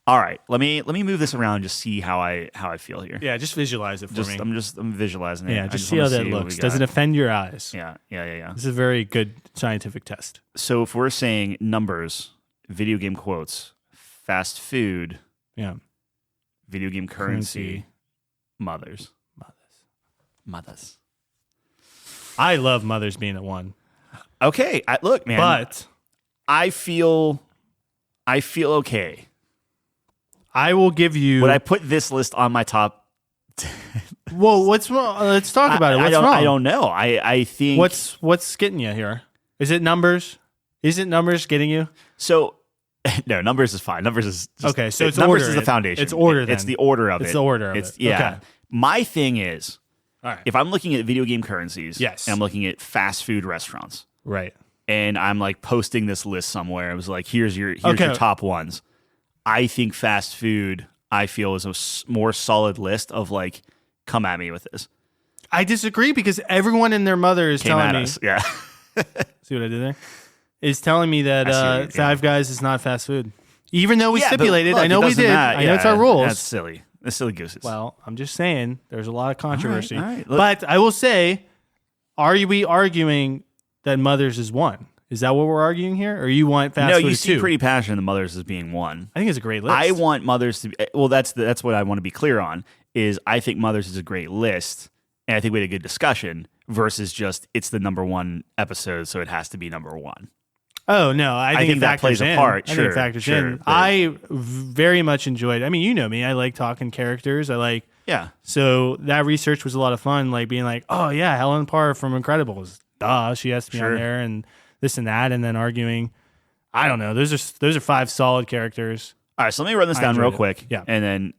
All right. Let me move this around and just see how I feel here.
Yeah, just visualize it for me.
I'm visualizing it.
Yeah,
I
just see
wanna
how that
what
looks.
we
Does it
got.
offend your eyes?
Yeah.
This is a very good scientific test.
So if we're saying numbers, video game quotes, fast food,
Yeah.
video game currency, mothers.
I love mothers being at 1.
Okay, look, man.
But
I feel okay.
I will give you.
Would I put this list on my top?
Whoa, what's wrong? Let's talk about it. What's wrong?
I don't know. I think
What's getting you here? Is it numbers? Is it numbers getting you?
so. No, numbers is fine. Numbers is just,
Okay, so it's
numbers
order.
is the foundation.
It's order.
It's
then.
the order of it.
It's the order of it.
Yeah.
Okay.
My thing is,
All right.
if I'm looking at video game currencies,
Yes.
and I'm looking at fast food restaurants,
Right.
and I'm like posting this list somewhere. It was like, here's your
Okay.
top ones. I think fast food, I feel, is a more solid list of like, come at me with this.
I disagree because everyone and their mother is
Came
telling
at
me.
us. Yeah.
See what I did there? Is telling me that
I see what you're
Five Guys is not fast food. Even though we
Yeah, but
stipulated,
look,
I know
it
we
doesn't
did.
matter.
I know it's our rules.
That's silly. That's silly gooses.
Well, I'm just saying there's a lot of controversy.
All right. Look-
But I will say, are we arguing that Mother's is one? Is that what we're arguing here? Or you want fast
no,
food
you
is
seem
two?
pretty passionate. The Mothers as being one.
I think it's a great list.
I want Mothers to be, well, that's what I want to be clear on, is I think Mothers is a great list, and I think we had a good discussion, versus just it's the number one episode, so it has to be number one.
Oh, no. I think,
think
it
that plays
factors
a
in.
part.
I think
Sure,
it factors
sure,
in.
but-
I very much enjoyed I mean, you know me. I like talking characters. I like...
Yeah.
So that research was a lot of fun, like being like, oh, yeah, Helen Parr from Incredibles. Duh, she has to be on
Sure.
there, and this and that, and then arguing. I don't know. Those are five solid characters.
All right, so let me run this
I
down real
enjoyed it.
quick.
Yeah.
And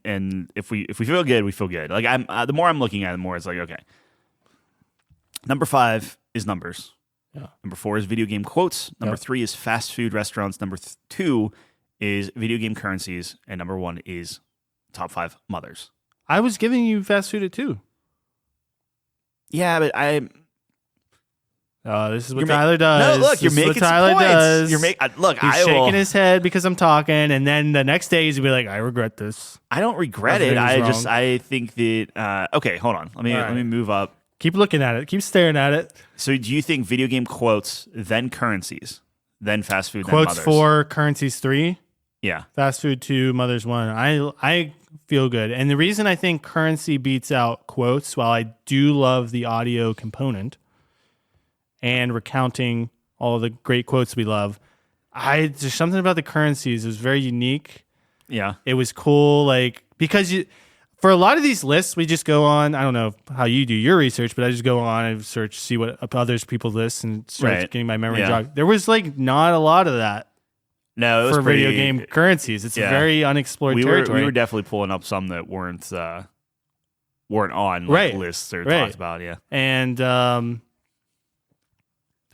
if we feel good, we feel good. Like the more I'm looking at it, the more it's like, okay. Number 5 is numbers.
Yeah.
Number 4 is video game quotes. Number
Yep.
3 is fast food restaurants. Number 2 is video game currencies, and number 1 is top 5 mothers.
I was giving you fast food at 2.
Yeah, but
Oh, this is what
You're ma-
Tyler does.
No, look, you're
This is what
making some
Tyler
points.
does.
You're look,
He's
I will.
shaking his head because I'm talking, and then the next day he's gonna be like, "I regret this."
I don't regret
I
it.
think it was wrong.
I think that. Okay, hold on. Let me
All right.
move up.
Keep looking at it. Keep staring at it.
So, do you think video game quotes, then currencies, then fast food,
Quotes
then mothers?
4, currencies 3,
Yeah.
fast food 2, mothers 1. I feel good, and the reason I think currency beats out quotes, while I do love the audio component and recounting all the great quotes we love, there's something about the currencies. It was very unique.
Yeah.
It was cool, like, because for a lot of these lists, we just go on. I don't know how you do your research, but I just go on and search, see what others people list, and start
Right.
getting my memory
Yeah.
jogged. There was like not a lot of that
No, it was
for
pretty,
video game currencies. It's
yeah.
very unexplored
We
territory.
were definitely pulling up some that weren't on like,
Right.
lists or
Right.
talked about. Yeah.
And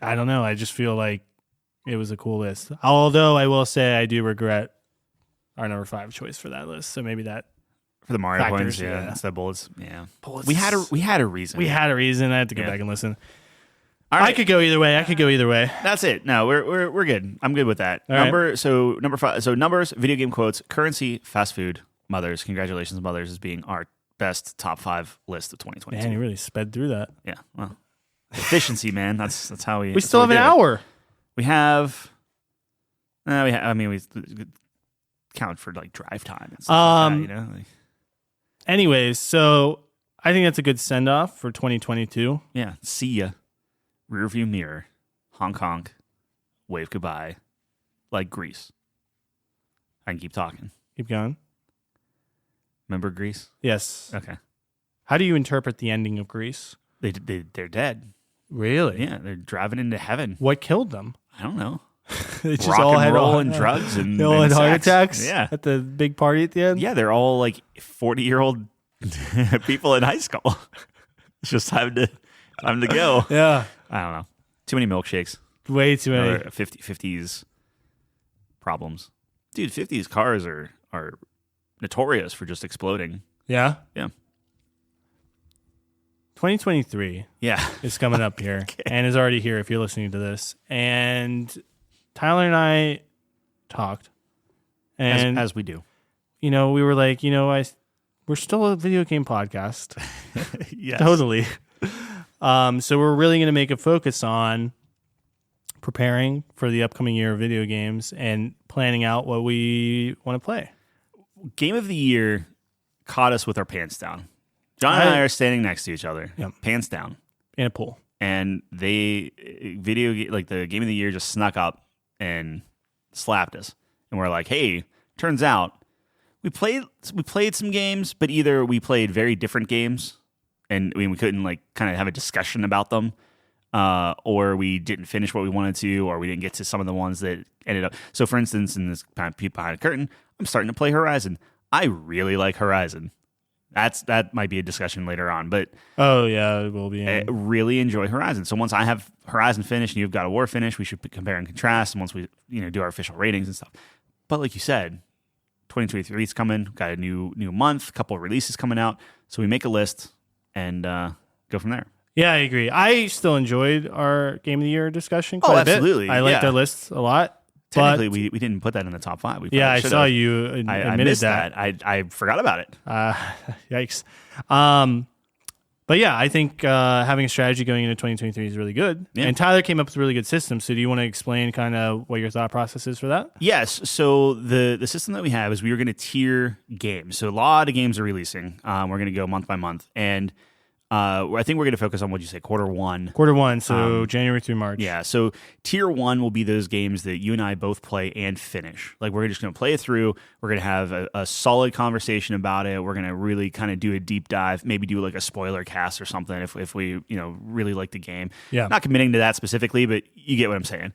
I don't know. I just feel like it was a cool list. Although I will say I do regret our number 5 choice for that list. So maybe that
For the Mario
Factors,
points,
yeah.
instead of bullets. Yeah.
Bullets.
We had a reason.
we had a reason. I had to go
Yeah.
back and listen.
All
I
right.
could go either way.
That's it. No, we're good. I'm good with that.
All right.
Number 5. So numbers, video game quotes, currency, fast food, mothers. Congratulations, mothers, as being our best top 5 list of 2022.
Man, you really sped through that.
Yeah. Well, efficiency, man. That's how we.
We
that's
still
how
have an
do it.
hour.
We have. We count for like drive time and stuff like that, Like,
Anyways, so I think that's a good send off for 2022.
yeah. See ya. Rearview mirror. Honk honk. Wave goodbye. Like Grease. I can keep talking.
Keep going.
Remember Grease?
Yes.
Okay.
How do you interpret the ending of Grease?
They're dead.
Really?
Yeah, they're driving into heaven.
What killed them?
I don't know.
They just
Rock
all
and
had
roll and drugs and
they all had
and
heart
sex.
attacks.
Yeah.
At the big party at the end.
Yeah, they're all like 40-year-old people in high school. It's just time to go.
Yeah.
I don't know. Too many milkshakes.
Way too many.
Or 50s problems. Dude, 50s cars are notorious for just exploding.
Yeah.
Yeah.
2023
Yeah.
is coming up here and is already here if you're listening to this. And Tyler and I talked, and
As we do.
we were like, we're still a video game podcast.
Yes.
Totally. So we're really going to make a focus on preparing for the upcoming year of video games and planning out what we want to play.
Game of the year caught us with our pants down. John and I are standing next to each other,
Yep.
pants down.
In a pool.
And the game of the year just snuck up and slapped us. And we're like, hey, turns out we played some games, but either we played very different games and we couldn't like kind of have a discussion about them, or we didn't finish what we wanted to, or we didn't get to some of the ones that ended up. So for instance, in this peek behind the curtain, I'm starting to play Horizon. I really like Horizon. That might be a discussion later on, but
Oh yeah, it will be.
I really enjoy Horizon. So once I have Horizon finished and you've got a War finished, we should compare and contrast. And once we do our official ratings and stuff. But like you said, 2023 is coming. Got a new month, a couple of releases coming out. So we make a list and go from there.
Yeah, I agree. I still enjoyed our Game of the Year discussion quite a bit.
Absolutely.
I liked
Yeah.
our lists a lot.
Technically, we didn't put that in the top 5. We
Yeah, I
should
saw
have.
you
I
admitted
missed
that.
I forgot about it.
Yikes. But yeah, I think having a strategy going into 2023 is really good.
Yeah.
And Tyler came up with a really good system. So do you want to explain kind of what your thought process is for that?
Yes. So the system that we have is we are going to tier games. So a lot of games are releasing. We're going to go month by month. And I think we're going to focus on what you say, quarter one.
Quarter one, so January through March.
Yeah. So tier 1 will be those games that you and I both play and finish. Like we're just going to play it through. We're going to have a solid conversation about it. We're going to really kind of do a deep dive, maybe do like a spoiler cast or something if we really like the game.
Yeah.
Not committing to that specifically, but you get what I'm saying.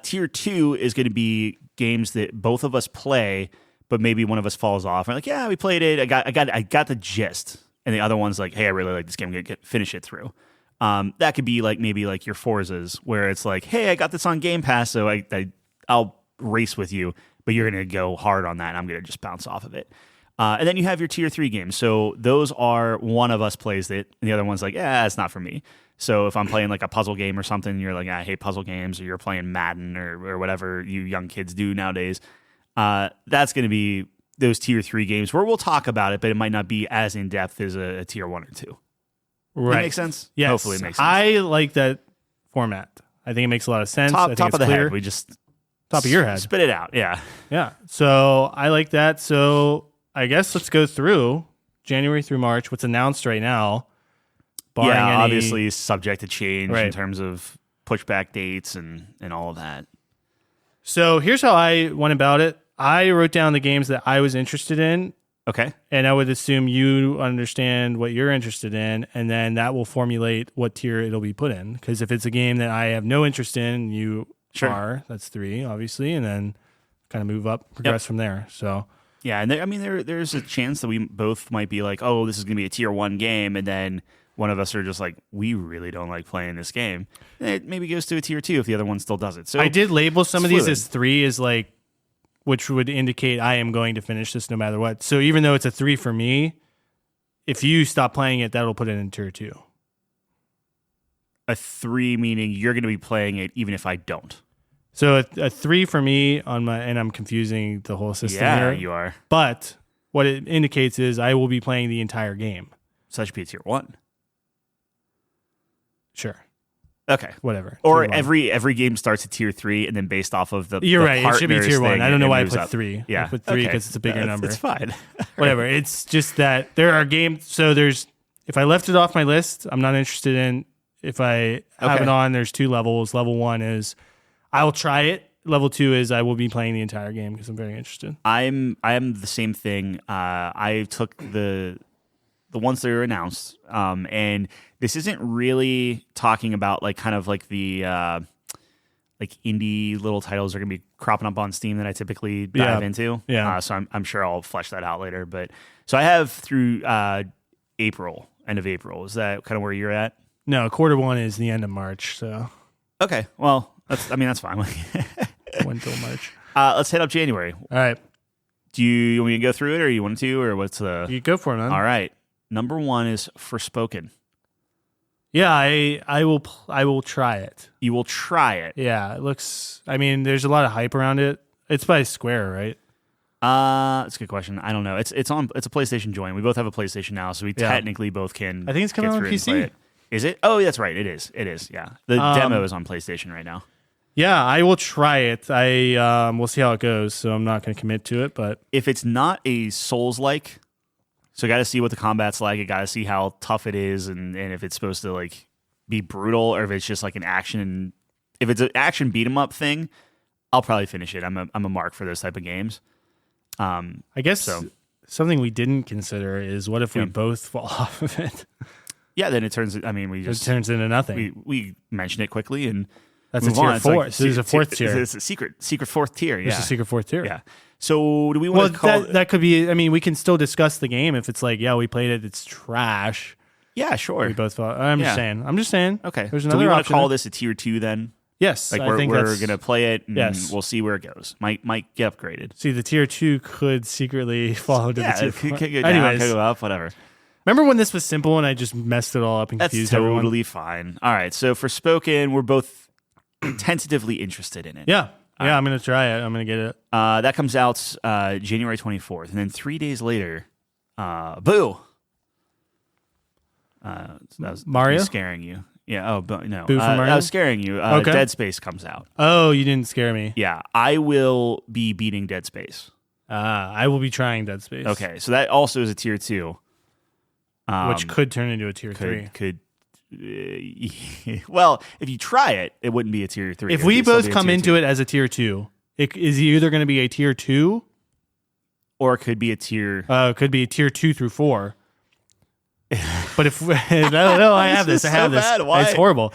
Tier 2 is going to be games that both of us play, but maybe one of us falls off. We're like, yeah, we played it. I got the gist. And the other one's like, hey, I really like this game. I'm going to finish it through. That could be like maybe like your Forzas, where it's like, hey, I got this on Game Pass, so I'll race with you, but you're going to go hard on that, and I'm going to just bounce off of it. And then you have your tier 3 games. So those are one of us plays it, and the other one's like, it's not for me. So if I'm playing like a puzzle game or something, and you're like, I hate puzzle games, or you're playing Madden or whatever you young kids do nowadays, that's going to be those tier 3 games where we'll talk about it, but it might not be as in depth as a tier 1 or 2.
Right.
That makes sense?
Yes.
Hopefully it makes sense.
I like that format. I think it makes a lot of sense. I think
Top
it's
of the
clear.
head. We just
Top of your head.
spit it out. Yeah.
Yeah. So I like that. So I guess let's go through January through March, what's announced right now. Barring any,
obviously subject to change
Right.
in terms of pushback dates and all of that.
So here's how I went about it. I wrote down the games that I was interested in,
Okay.
and I would assume you understand what you're interested in, and then that will formulate what tier it'll be put in. Because if it's a game that I have no interest in, you
Sure.
are, that's 3, obviously, and then kind of move up, progress from there. So
Yeah, and there's a chance that we both might be like, oh, this is going to be a tier 1 game, and then one of us are just like, we really don't like playing this game. And it maybe goes to a tier 2 if the other one still does it. So
I did label some of
it's
these
fluid.
as 3 as like, which would indicate I am going to finish this no matter what. So even though it's a 3 for me, if you stop playing it, that'll put it in tier 2.
A 3 meaning you're going to be playing it even if I don't.
So a 3 for me and I'm confusing the whole system
Yeah,
here.
you are.
But what it indicates is I will be playing the entire game.
So that should be a tier 1.
Sure.
Okay.
Whatever.
Or
Tier 1.
every game starts at tier 3, and then based off of the
You're
the
right. It should be
partners
tier 1.
thing,
I don't know
it
why I
moves
put
up.
3.
Yeah,
I put 3 because it's a bigger number.
It's fine.
Whatever. It's just that there are games. So if I left it off my list, I'm not interested in. If I have it on, there's 2 levels. Level 1 is I will try it. Level 2 is I will be playing the entire game because I'm very interested.
I'm the same thing. I took the ones that were announced, and this isn't really talking about like kind of like the like indie little titles that are gonna be cropping up on Steam that I typically dive into.
Yeah.
So I'm sure I'll flesh that out later. But so I have through April, end of April. Is that kind of where you're at?
No, quarter 1 is the end of March. So
Okay. Well, that's fine.
1 till March.
Let's hit up January.
All right.
Do you want me to go through it, or you want to, or what's the?
You go for it, man.
All right. Number 1 is Forspoken.
Yeah, I will try it.
You will try it.
Yeah, it looks. I mean, there's a lot of hype around it. It's by Square, right?
That's a good question. I don't know. It's a PlayStation joint. We both have a PlayStation now, so we technically both can.
I think it's coming
get
out on
through it and
PC.
play it. Is it? Oh, that's right. It is. It is. Yeah. The demo is on PlayStation right now.
Yeah, I will try it. We'll see how it goes. So I'm not going to commit to it, but
If it's not a Souls-like, so got to see what the combat's like. You got to see how tough it is, and if it's supposed to like be brutal, or if it's just like an action. If it's an action beat 'em up thing, I'll probably finish it. I'm a mark for those type of games.
I guess
So-
something we didn't consider is what if we both fall off of it?
Yeah, then it turns. I mean,
It turns into nothing.
we mention it quickly and
That's
move
a tier
on. It's
4.
like-
So there's a 4th tier.
It's a secret 4th tier.
There's
Yeah,
a secret 4th tier.
yeah. So do we
Well,
want to call
that could be. I mean, we can still discuss the game if it's like, yeah, we played it, it's trash.
Yeah, sure.
We both thought. I'm just saying.
Okay.
There's
Do
another
we want to
option.
call this a tier 2 then?
Yes,
Like
I think
we're gonna play it and
yes.
we'll see where it goes. Might get upgraded.
See, the tier 2 could secretly fall into the tier
it
4.
could go down,
Anyways,
could go up, whatever.
remember when this was simple and I just messed it all up and
That's
confused
totally
everyone?
fine. All right. So for Spoken, we're both tentatively interested in it.
Yeah. Yeah, I'm going to try it. I'm going to get it.
That comes out January 24th. And then 3 days later, boo. That was
Mario?
scaring you. Yeah. Oh, but no.
Boo from Mario?
I was scaring you.
Okay.
Dead Space comes out.
Oh, you didn't scare me.
Yeah. I will be beating Dead Space.
I will be trying Dead Space.
Okay. So that also is a tier 2.
Which could turn into a tier 3.
Could well, if you try it, it wouldn't be a tier 3.
If we both come into it as a tier 2, it is either going to be a tier 2
or it could be a tier.
It could be a tier 2 through 4. But if no, I have this. I have this.
Bad. Why?
It's horrible.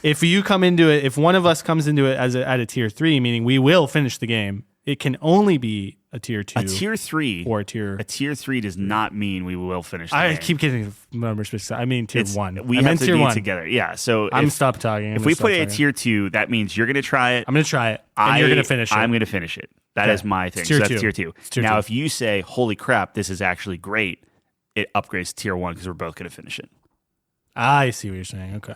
If you come into it, if one of us comes into it as at a tier 3, meaning we will finish the game, it can only be a tier 2.
A tier 3
or a tier.
A tier 3 does not mean we will finish the
I
game.
keep getting numbers specific. I mean tier 1.
We
I
have
meant
to
tier
be
1
together. Yeah. So
I'm stop talking.
If we put it at tier 2, that means you're going to try it.
I'm going to try it. And you're going to finish it.
I'm going to finish it. That is my thing.
Tier
so that's
2.
tier 2.
It's tier
now,
2.
if you say, holy crap, this is actually great, it upgrades to tier 1 because we're both going to finish it.
I see what you're saying. Okay.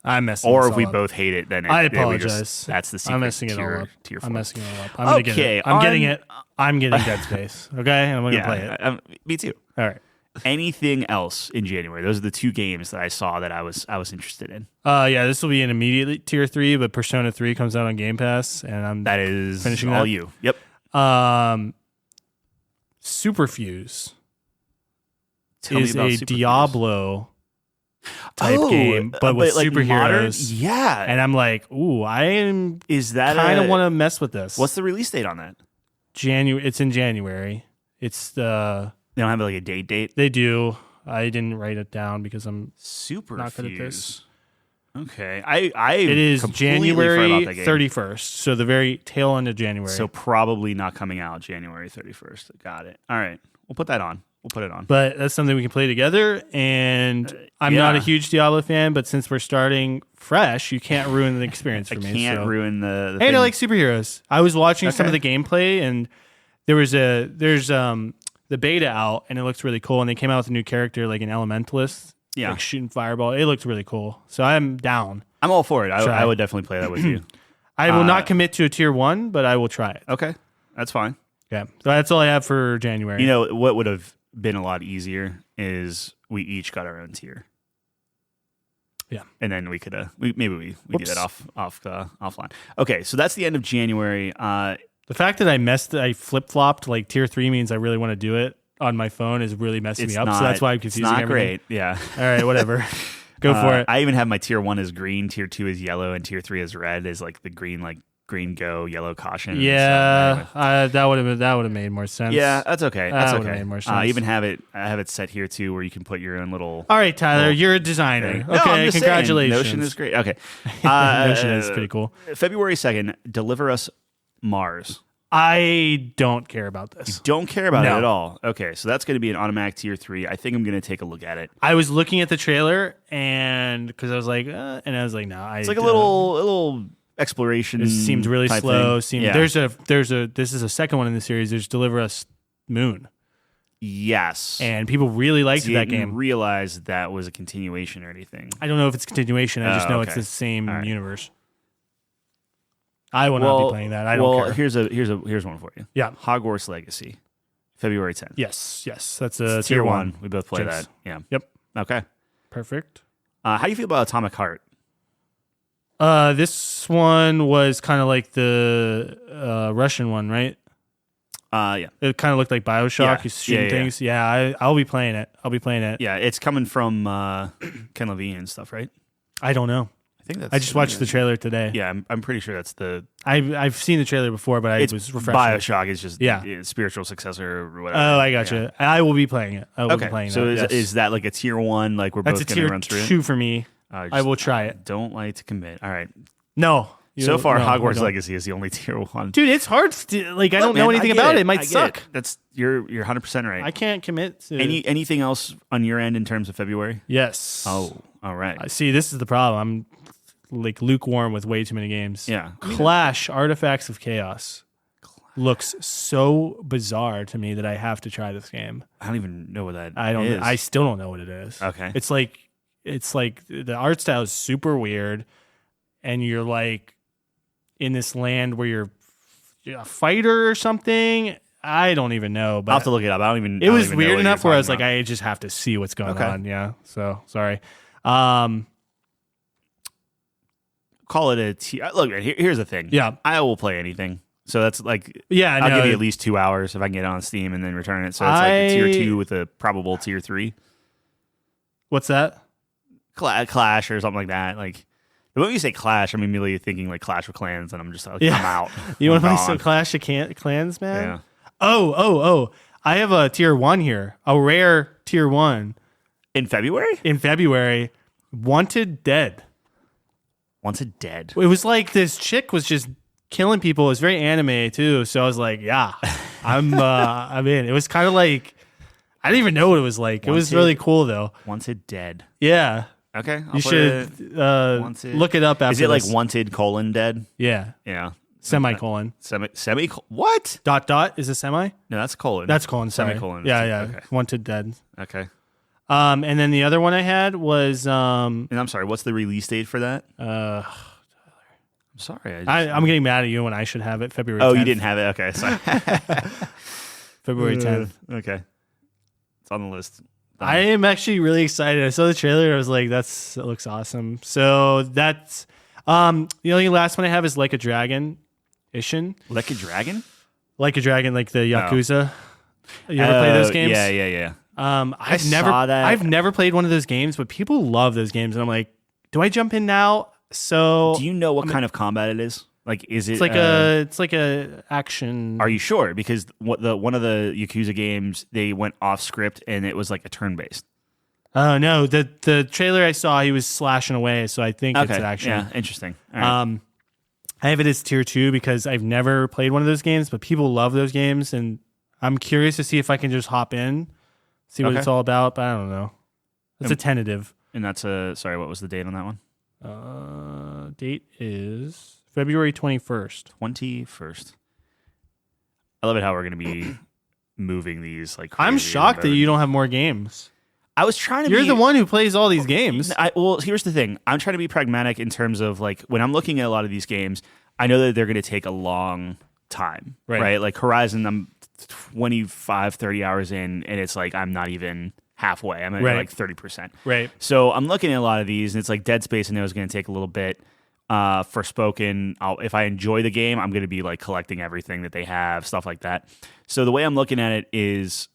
I'm messing
Or
this
if
all
we
up.
both hate it, then
I
then we
apologize.
that's the secret.
I'm messing it
tier,
all up.
Tier 4.
I'm messing it all up. I'm gonna get it. I'm getting it. I'm getting Dead Space. Okay, and I'm gonna play it.
Me too.
All right.
Anything else in January? Those are the 2 games that I saw that I was interested in.
Yeah, this will be an immediate tier 3, but Persona 3 comes out on Game Pass, and
That is
finishing
all
that.
you. Yep.
Superfuse
Tell me
is
about
a
Superfuse.
Diablo type game, but with
like
superheroes.
modern? Yeah.
And I'm like, ooh, I am
Is that
kind of want to mess with this.
What's the release date on that?
January? It's in January. It's the
They don't have like a date.
they do. I didn't write it down because I'm
Super
not good at this.
Okay, I
It is
completely forgot
January
about that game.
31st, so the very tail end of January.
So probably not coming out January 31st. Got it. All right, we'll put that on. We'll put it on.
but that's something we can play together. And I'm not a
yeah.
huge Diablo fan, but since we're starting fresh, you can't ruin the experience for
I
me.
can't
so.
ruin the
And I
thing.
like superheroes. I was watching some of the
Okay.
gameplay, and there's the beta out, and it looks really cool. And they came out with a new character, like an elementalist,
Yeah.
like shooting fireball. It looks really cool. So I'm down.
I'm all for it.
Try.
I would definitely play that with you.
I will not commit to a tier 1, but I will try it.
Okay, that's fine.
Yeah. So that's all I have for January.
You know what would have been a lot easier is we each got our own tier.
Yeah.
And then we could maybe we do that
Whoops.
offline. Okay, so that's the end of January.
The fact that I flip-flopped like tier 3 means I really want to do it on my phone is really messing me up. So that's why I'm confusing
It's not
everything.
great. Yeah.
All right, whatever. Go for it.
I even have my tier 1 as green, tier 2 is yellow, and tier 3 is red. Is like the green go, yellow caution. and
Yeah,
stuff. Anyway.
that would have made more sense.
Yeah, that's okay. That's
That would've
okay.
made more
I
sense.
even have it set here too, where you can put your own little.
All right, Tyler,
Well,
you're a designer.
thing.
Okay,
No, I'm just saying,
congratulations.
Notion is great. Okay.
Notion is pretty cool.
February 2nd, Deliver Us Mars.
I don't care about this.
Don't care about
No.
it at all. Okay, so that's going to be an automatic tier 3. I think I'm going to take a look at it.
I was looking at the trailer and because I was like, no.
It's like a little exploration.
It seemed really
type
slow.
thing.
Seemed
Yeah.
this is a second one in the series. There's Deliver Us Moon,
Yes.
and people really liked that
Didn't
game.
realize that was a continuation or anything.
I don't know if it's a continuation. I just
Oh,
know
okay.
it's the same
All right.
universe. I will not be playing that. I don't care.
Here's one for you.
Yeah.
Hogwarts Legacy, February 10th.
Yes. That's a
It's
tier 1.
We both play
Jinx.
that. Yeah.
Yep.
Okay.
Perfect.
How do you feel about Atomic Heart?
This one was kind of like the Russian one, right?
Yeah.
It kind of looked like BioShock.
Yeah.
He's shooting
Yeah.
things. Yeah, I'll be playing it.
Yeah, it's coming from Ken Levine and stuff, right?
I don't know.
I think that's.
I just watched the trailer today.
Yeah, I'm pretty sure that's the.
I've seen the trailer before, but
It's
was refreshing.
BioShock is just
Yeah.
the spiritual successor or whatever.
Oh, I gotcha. I will be playing it. I will be
Okay,
playing
so
that.
is that like a tier 1? Like we're
That's a
both going to
tier
run through it?
2 for me.
I
I will try it.
Don't like to commit. All right.
No,
So far,
No, we
Hogwarts
don't.
Legacy is the only tier 1.
Dude, it's hard. I don't know
Man,
anything
I get
about it. It might
I get
suck.
That's you're 100% right.
I can't commit to
Anything else on your end in terms of February?
Yes.
Oh, all right.
See, this is the problem. I'm like lukewarm with way too many games.
Yeah.
Clash Artifacts of Chaos looks so bizarre to me that I have to try this game.
I don't even know what that
I
is.
still don't know what it is.
Okay.
It's like the art style is super weird, and you're like in this land where you're a fighter or something. I don't even know. But
I'll have to look it up. I don't even.
it
I don't
was
even know
weird
what
enough
you're
where I was
talking
like,
about.
I just have to see what's going
Okay.
on. Yeah. So sorry.
Call it a tier. Look, here's the thing.
Yeah.
I will play anything. So that's like,
Yeah.
I'll
no,
give you at least 2 hours if I can get it on Steam and then return it. So it's like a tier 2 with a probable tier 3.
What's that?
Clash or something like that. Like, the moment you say Clash, I'm immediately thinking like Clash of Clans, and I'm just like,
Yeah.
I'm out.
You want to
I'm
play some
gone.
Clash of Clans, man?
Yeah.
Oh. I have a tier 1 here. A rare tier 1
In February?
in February. Wanted Dead.
Wanted Dead.
It was like this chick was just killing people. It was very anime too. So I was like, yeah, I'm in. It was kind of like, I didn't even know what it was like. It was
Wanted-
really cool though.
Wanted Dead.
Yeah.
Okay.
You should
Wanted.
look it up after
Is it like
this.
Wanted : Dead?
Yeah.
Yeah.
Semicolon.
Semi. What?
Dot is a semi?
No, that's colon.
That's colon. Sorry.
Semicolon.
Yeah.
Okay.
Wanted Dead.
Okay.
And then the other one I had was
And I'm sorry. What's the release date for that? I'm sorry.
I'm getting mad at you when I should have it. February 10th.
Oh, you didn't have it. Okay. Sorry.
February 10th.
Okay. It's on the list.
I am actually really excited. I saw the trailer. I was like, that looks awesome. So that's the only last one I have is Like a Dragon. Ishin.
Like a Dragon?
Like a Dragon, like the Yakuza. You ever play those games?
Yeah.
I've
saw
never
that.
I've never played one of those games, but people love those games, and I'm like, do I jump in now? So
Do you know what kind of combat it is? Like, is it?
it's like a action.
Are you sure? Because one of the Yakuza games, they went off script and it was like a turn based.
Oh no, the trailer I saw, he was slashing away, so I think it's action.
Yeah, interesting. All right.
I have it as tier 2 because I've never played one of those games, but people love those games, and I'm curious to see if I can just hop in, see what it's all about. But I don't know. It's a tentative.
And that's sorry, what was the date on that one?
Date is February 21st.
21st. I love it how we're going to be moving these like
I'm
crazy
shocked that
about-
you don't have more games.
I was trying to
You're
be
the one who plays all these games.
Well, here's the thing. I'm trying to be pragmatic in terms of like when I'm looking at a lot of these games, I know that they're going to take a long time, right? Like Horizon, I'm 25, 30 hours in, and it's like I'm not even halfway. I'm at like 30%.
Right.
So I'm looking at a lot of these, and it's like Dead Space, I know is going to take a little bit. Forspoken, if I enjoy the game, I'm going to be like collecting everything that they have, stuff like that. So the way I'm looking at it is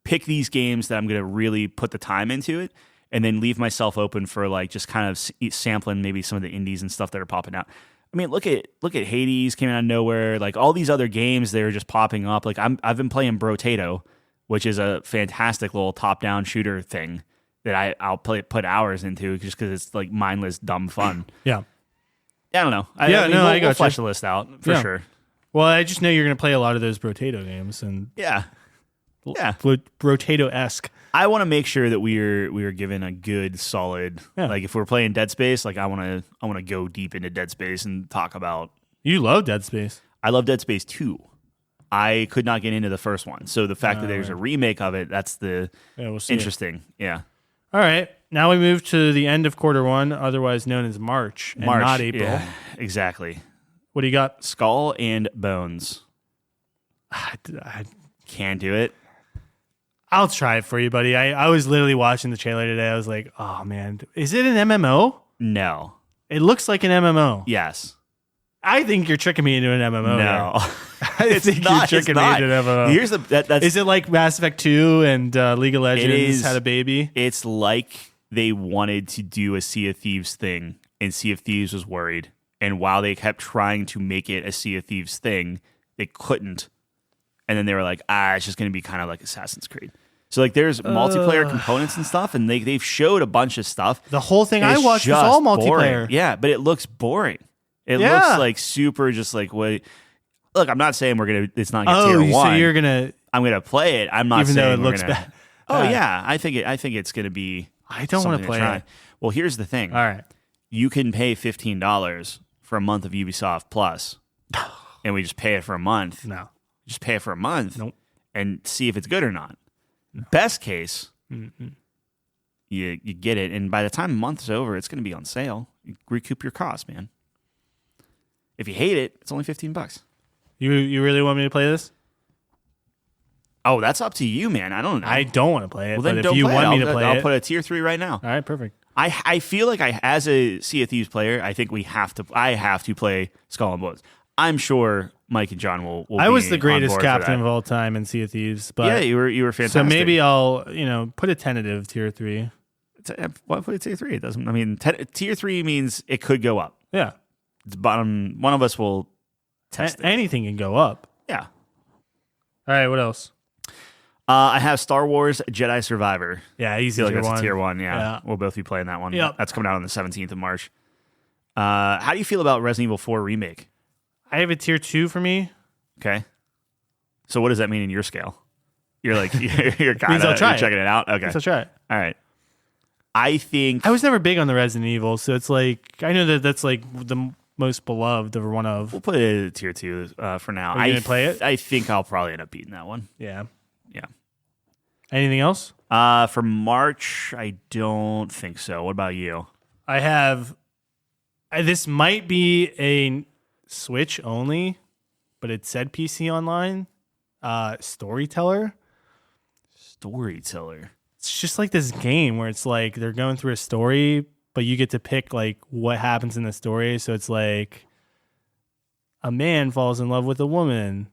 pick these games that I'm going to really put the time into it, and then leave myself open for like just kind of sampling maybe some of the indies and stuff that are popping out. I mean, look at Hades came out of nowhere. Like all these other games, they're just popping up. Like I've been playing Brotato, which is a fantastic little top-down shooter thing that I'll put hours into just because it's like mindless, dumb fun.
Yeah.
I don't know.
I
we'll
gotcha.
flesh the list out for sure.
Well, I just know you're going to play a lot of those Brotato games and
Yeah.
Brotato-esque.
I want to make sure that we are given a good, solid. Like if we're playing Dead Space, like I want to go deep into Dead Space and talk about.
You love Dead Space.
I love Dead Space 2. I could not get into the first one, so the fact that there's a remake of it, that's the
we'll see.
interesting. Yeah.
All right. Now we move to the end of Q1, otherwise known as March, and not April.
Yeah, exactly.
What do you got?
Skull and Bones.
I-
Can't do it.
I'll try it for you, buddy. I was literally watching the trailer today. I was like, oh, man. Is it an MMO?
No.
It looks like an MMO.
Yes.
I think you're tricking me into an MMO.
No.
I think you're tricking me into an MMO.
Here's that's
Is it like Mass Effect 2 and League of Legends had a baby?
It's like they wanted to do a Sea of Thieves thing, and Sea of Thieves was worried. And while they kept trying to make it a Sea of Thieves thing, they couldn't. And then they were like, it's just going to be kind of like Assassin's Creed. So like there's multiplayer components and stuff, and they've showed a bunch of stuff.
The whole thing
And
I
it's
watched was
just
all
boring.
multiplayer.
Yeah, but it looks boring. It looks like super just like what. Look, I'm not saying it's not gonna get tier 1.
So you're gonna.
I'm gonna play it. I'm not
even
saying
though it looks bad.
Oh yeah, I think it's gonna be.
I don't want to play it.
Well, here's the thing.
All right.
You can pay $15 for a month of Ubisoft Plus, and we just pay it for a month.
No.
Just pay it for a month.
Nope.
And see if it's good or not. No. Best case, you get it, and by the time the month's over, it's going to be on sale. You recoup your cost, man. If you hate it, it's only $15.
You really want me to play this?
Oh, that's up to you, man. I don't know.
I don't want to play it.
Well, then
but
don't
if you
play
want
it.
me to play it,
I'll put a tier 3 right now.
All right, perfect.
I feel like as a Sea of Thieves player, I think I have to play Skull and Bones. I'm sure Mike and John will
I was
be
the greatest
on board
captain of all time in Sea of Thieves. But
yeah, you were fantastic.
So maybe I'll put a tentative tier 3.
Why put a tier 3? It doesn't. I mean, tier 3 means it could go up.
Yeah,
It's bottom. One of us will test it.
Anything can go up.
Yeah.
All right. What else?
I have Star Wars Jedi Survivor.
Yeah, easy.
I feel like that's
one.
a tier 1. Yeah, we'll both be playing that one.
Yep.
That's coming out on the 17th of March. How do you feel about Resident Evil 4 remake?
I have a tier 2 for me.
Okay. So what does that mean in your scale? You're like you're kind of checking it out. Okay,
I'll try it.
All right. I think
I was never big on the Resident Evil, so it's like I know that's like the most beloved or one of.
We'll put it at tier 2 for now.
Are you gonna play it?
I think I'll probably end up beating that one.
Yeah.
Yeah.
Anything else?
For March, I don't think so. What about you?
I have. This might be a Switch only, but it said PC online. Storyteller.
Storyteller.
It's just like this game where it's like they're going through a story, but you get to pick like what happens in the story. So it's like a man falls in love with a woman.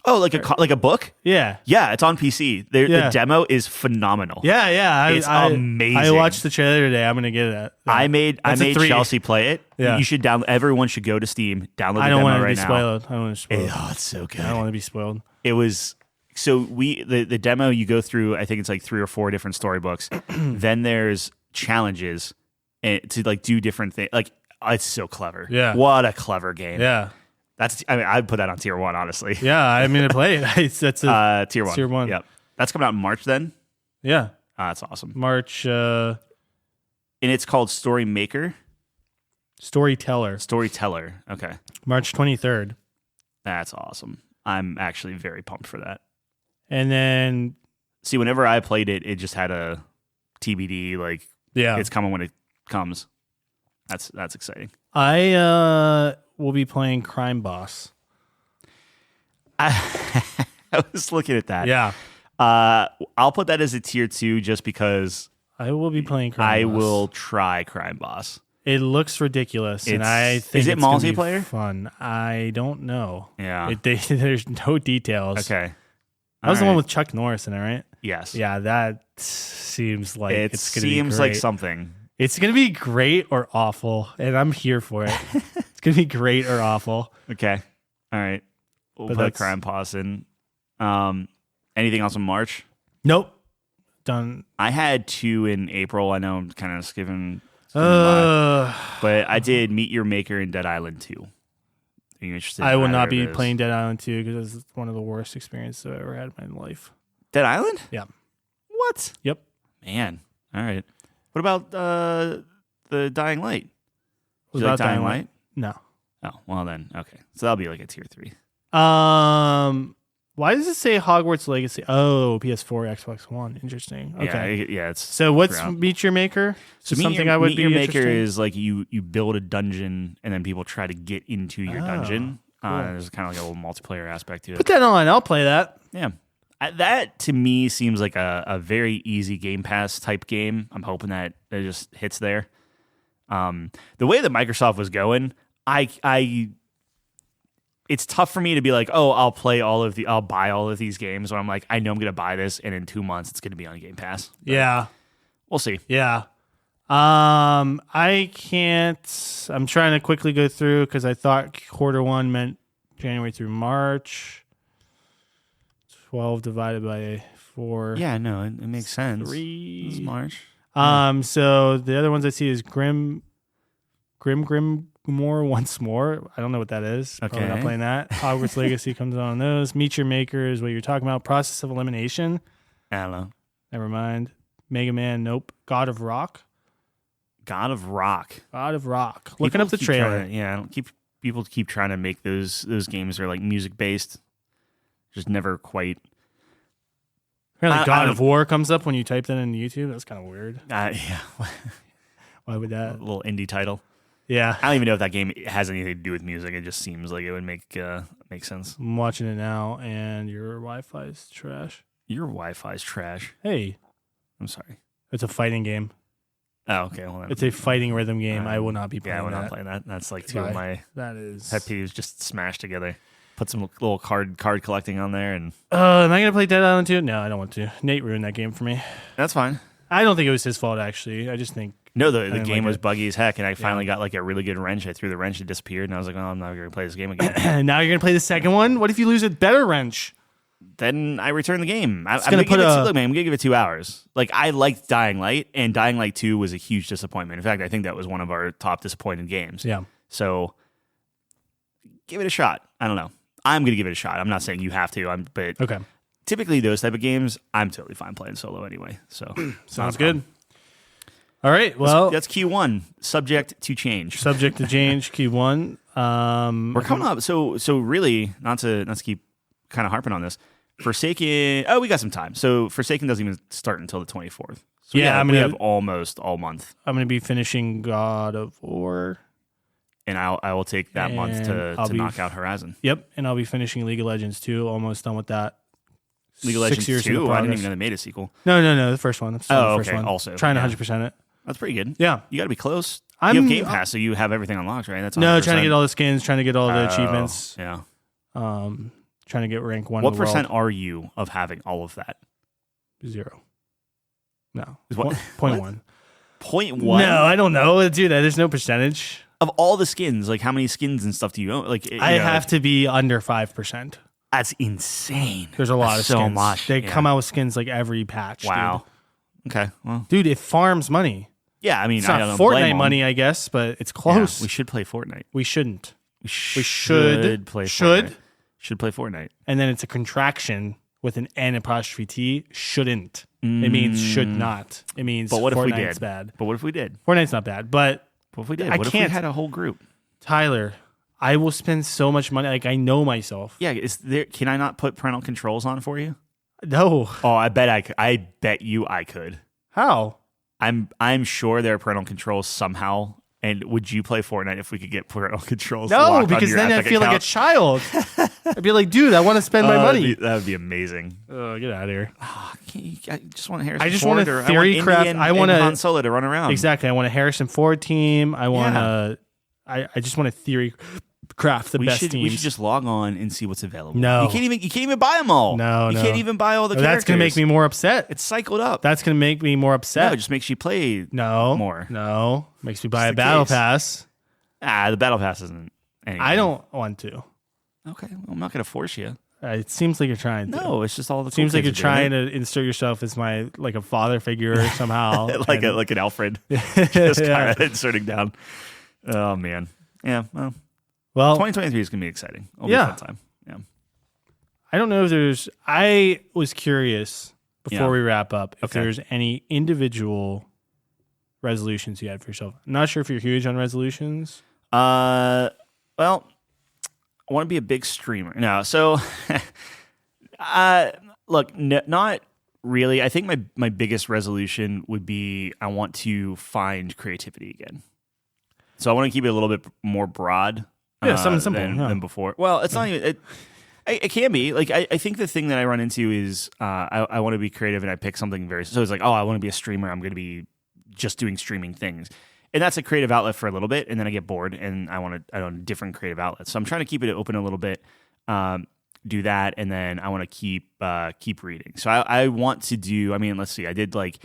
Oh, like a book?
Yeah.
Yeah, it's on PC. The demo is phenomenal.
Yeah.
It's amazing.
I watched the trailer today. I'm gonna get it.
I made Chelsea play it.
Yeah.
You should download. Everyone should go to Steam, download the
I don't
demo
want to
right
be
now.
spoiled. I don't want to be spoiled.
Oh, it's so good.
I don't want to be spoiled.
It was the demo you go through. I think it's like 3 or 4 different storybooks. Then there's challenges to like do different things. Like it's so clever.
Yeah.
What a clever game.
Yeah.
I'd put that on tier 1, honestly.
Yeah, I mean to play it. That's a
tier 1.
Tier 1.
Yep. That's coming out in March then.
Yeah.
That's awesome.
March.
And it's called Story Maker.
Storyteller.
Okay.
March 23rd.
That's awesome. I'm actually very pumped for that.
And then
See, whenever I played it, it just had a TBD, like it's coming when it comes. That's exciting.
I will be playing Crime Boss.
I was looking at that.
Yeah.
I'll put that as a tier 2 just because
I will be playing Crime Boss.
I will try Crime Boss.
It looks ridiculous, and I think
is it
it's gonna be
multiplayer?
Fun. I don't know.
Yeah.
There's no details.
Okay.
That was the one with Chuck Norris in it, right?
Yes.
Yeah, that seems like
it
it's going to be
seems
great.
like something.
It's going to be great or awful, and I'm here for it. It's going to be great or awful.
Okay. All right. We'll put Crime Boss in. Anything else in March?
Nope. Done.
I had 2 in April. I know I'm kind of skipping but I did Meet Your Maker and Dead Island 2. Are you interested?
I will not be playing Dead Island 2 because it's one of the worst experiences I've ever had in my life.
Dead Island?
Yeah.
What?
Yep.
Man. All right. What about the Dying Light?
Was
you like
that
Dying Light?
No.
Oh, well then, okay. So that'll be like a tier 3.
Why does it say Hogwarts Legacy? Oh, PS4, Xbox One. Interesting. Okay.
Yeah. It's
so what's Meet Your Maker?
So
something I would
Meet
be
Your Maker
interested in?
is like you build a dungeon and then people try to get into your dungeon.
Cool.
There's kind of like a little multiplayer aspect to it.
Put that on. I'll play that.
Yeah. That to me seems like a very easy Game Pass type game. I'm hoping that it just hits there. The way that Microsoft was going, it's tough for me to be like, oh, I'll buy all of these games when I'm like, I know I'm going to buy this and in 2 months it's going to be on Game Pass. But
yeah.
We'll see.
Yeah. I can't, I'm trying to quickly go through because I thought quarter 1 meant January through March. 12 divided by 4.
Yeah, no, it makes sense.
3.
This is March.
So the other ones I see is Grim More once more. I don't know what that is. Probably not
Okay.
playing that. Hogwarts Legacy comes on those. Meet Your Maker is what you're talking about. Process of Elimination.
I don't know.
Never mind. Mega Man. Nope. God of Rock.
God of Rock.
God of Rock. Looking up the
Keep
trailer.
People keep trying to make those games are like music based. Just never quite.
Apparently, God of War comes up when you type that into YouTube. That's kind of weird.
Yeah.
Why would
A
that?
little indie title.
Yeah.
I don't even know if that game has anything to do with music. It just seems like it would make sense.
I'm watching it now, and your Wi-Fi is trash.
Your Wi-Fi is trash.
Hey,
I'm sorry.
it's a fighting game.
Oh, okay. Well,
It's a fighting rhythm game. I will not be playing
Yeah, I will
that.
not play that. That's like two of my
That is.
pet peeves just smashed together. Put some little card collecting on there, and
Am I gonna play Dead Island 2? No, I don't want to. Nate ruined that game for me.
that's fine.
I don't think it was his fault actually. I just think
No, the
didn't
game
like
was
it.
buggy as heck, and I finally got like a really good wrench. I threw the wrench, it disappeared, and I was like, "Oh, I'm not going to play this game again."
and now you're gonna play the second one. What if you lose a better wrench?
Then I returned the game. I'm
gonna
gonna give
put
it
a-
look, man. I'm gonna give it 2 hours. Like I liked Dying Light, and Dying Light 2 was a huge disappointment. In fact, I think that was one of our top disappointed games.
Yeah.
So give it a shot. I don't know. I'm gonna give it a shot. I'm not saying you have to. But
Okay.
typically those type of games, I'm totally fine playing solo anyway. So
Sounds good. All right. Well,
that's Q1. Subject to change.
subject to change. Q1.
We're coming up. So really, not to keep kind of harping on this. Forsaken. Oh, we got some time. So Forsaken doesn't even start until the 24th. So
Yeah,
we have almost all month,
I'm gonna be finishing God of War.
and I will take that month
And
to
I'll be-
knock out Horizon.
Yep, and I'll be finishing League of Legends 2. Almost done with that.
League of
6
Legends
years into
2. I didn't
progress.
even know they made a sequel.
No, the first one. That's still the first
okay,
one.
also,
trying to
yeah.
100% it.
That's pretty good.
Yeah.
You got to be close.
I'm-
You have Game Pass, so you have everything unlocked, right? That's
No,
100%.
trying to get all the skins, trying to get all the
Oh,
achievements,
Yeah.
trying to get rank 1
What
in the
percent
world.
are you of having all of that?
0. No.
Is what-
0.1.
0.1?
No, I don't know. Dude, there's no percentage.
Of all the skins, like how many skins and stuff do you own? Like
I have to be under 5%.
That's insane.
There's a lot
That's
of skins.
so much.
They
Yeah.
come out with skins like every patch.
Wow. Okay. Well,
Dude, it farms money.
yeah. I mean,
It's
I
not
don't blame
Fortnite
them.
money, I guess, but it's
Yeah,
close.
we should play Fortnite.
We shouldn't.
We
should
play.
should.
Fortnite. Should play Fortnite.
And then it's a contraction with an N apostrophe T. Shouldn't. It means should not. It means
But what if we
Fortnite's
did?
bad.
But what if we did?
Fortnite's not bad. But
What if we did?
I
What if we
can't.
had a whole group?
Tyler, I will spend so much money. Like, I know myself.
Yeah. Is there? Can I not put parental controls on for you?
No.
Oh, I bet I could. I bet you I could.
How?
I'm sure there are parental controls somehow. And would you play Fortnite if we could get parental controls?
No,
locked onto
because
your
then I
Epic
feel like a
account?
child. I'd be like, dude, I want to spend my money.
That would be amazing.
Oh, get out of here.
I just want Harrison
I just
Ford
want a
or
theory
I want
craft-
Indy and,
I want
and
a-
Han Solo to run around.
Exactly. I want a Harrison Ford team. I want
Yeah.
I just want a theory craft the
We
best
should
teams.
just log on and see what's available.
No.
you can't even buy them all.
No,
you
no.
can't even buy all the.
That's going to make
characters.
me more upset.
It's cycled up.
That's going to make me more upset.
No, it just makes you play.
No.
more.
No. Makes me buy a
the
battle
case.
pass.
The battle pass isn't. Anything.
I don't want to.
Okay, well, I'm not going to force you.
It seems like you're trying to.
No, it's just all the.
It seems like you're
kids are doing
trying to insert yourself as my like a father figure somehow.
it. like
And-
like an Alfred, just
Yeah.
kind of inserting down. Oh man, yeah.
Well,
2023 is going to be exciting. It'll be
Yeah.
a fun time. Yeah.
I don't know if there's. I was curious before
Yeah.
we wrap up if
Okay.
there's any individual resolutions you had for yourself. I'm not sure if you're huge on resolutions.
Well, I want to be a big streamer. No, so look, not really. I think my biggest resolution would be I want to find creativity again. So I want to keep it a little bit more broad.
Yeah, something simple,
than before. Well, it's not even. It can be like I think the thing that I run into is I want to be creative and I pick something very. So it's like, oh, I want to be a streamer. I'm going to be just doing streaming things. And that's a creative outlet for a little bit, and then I get bored, and I want a different creative outlet. So I'm trying to keep it open a little bit, do that, and then I want to keep reading. So I want to do. I mean, let's see. I did like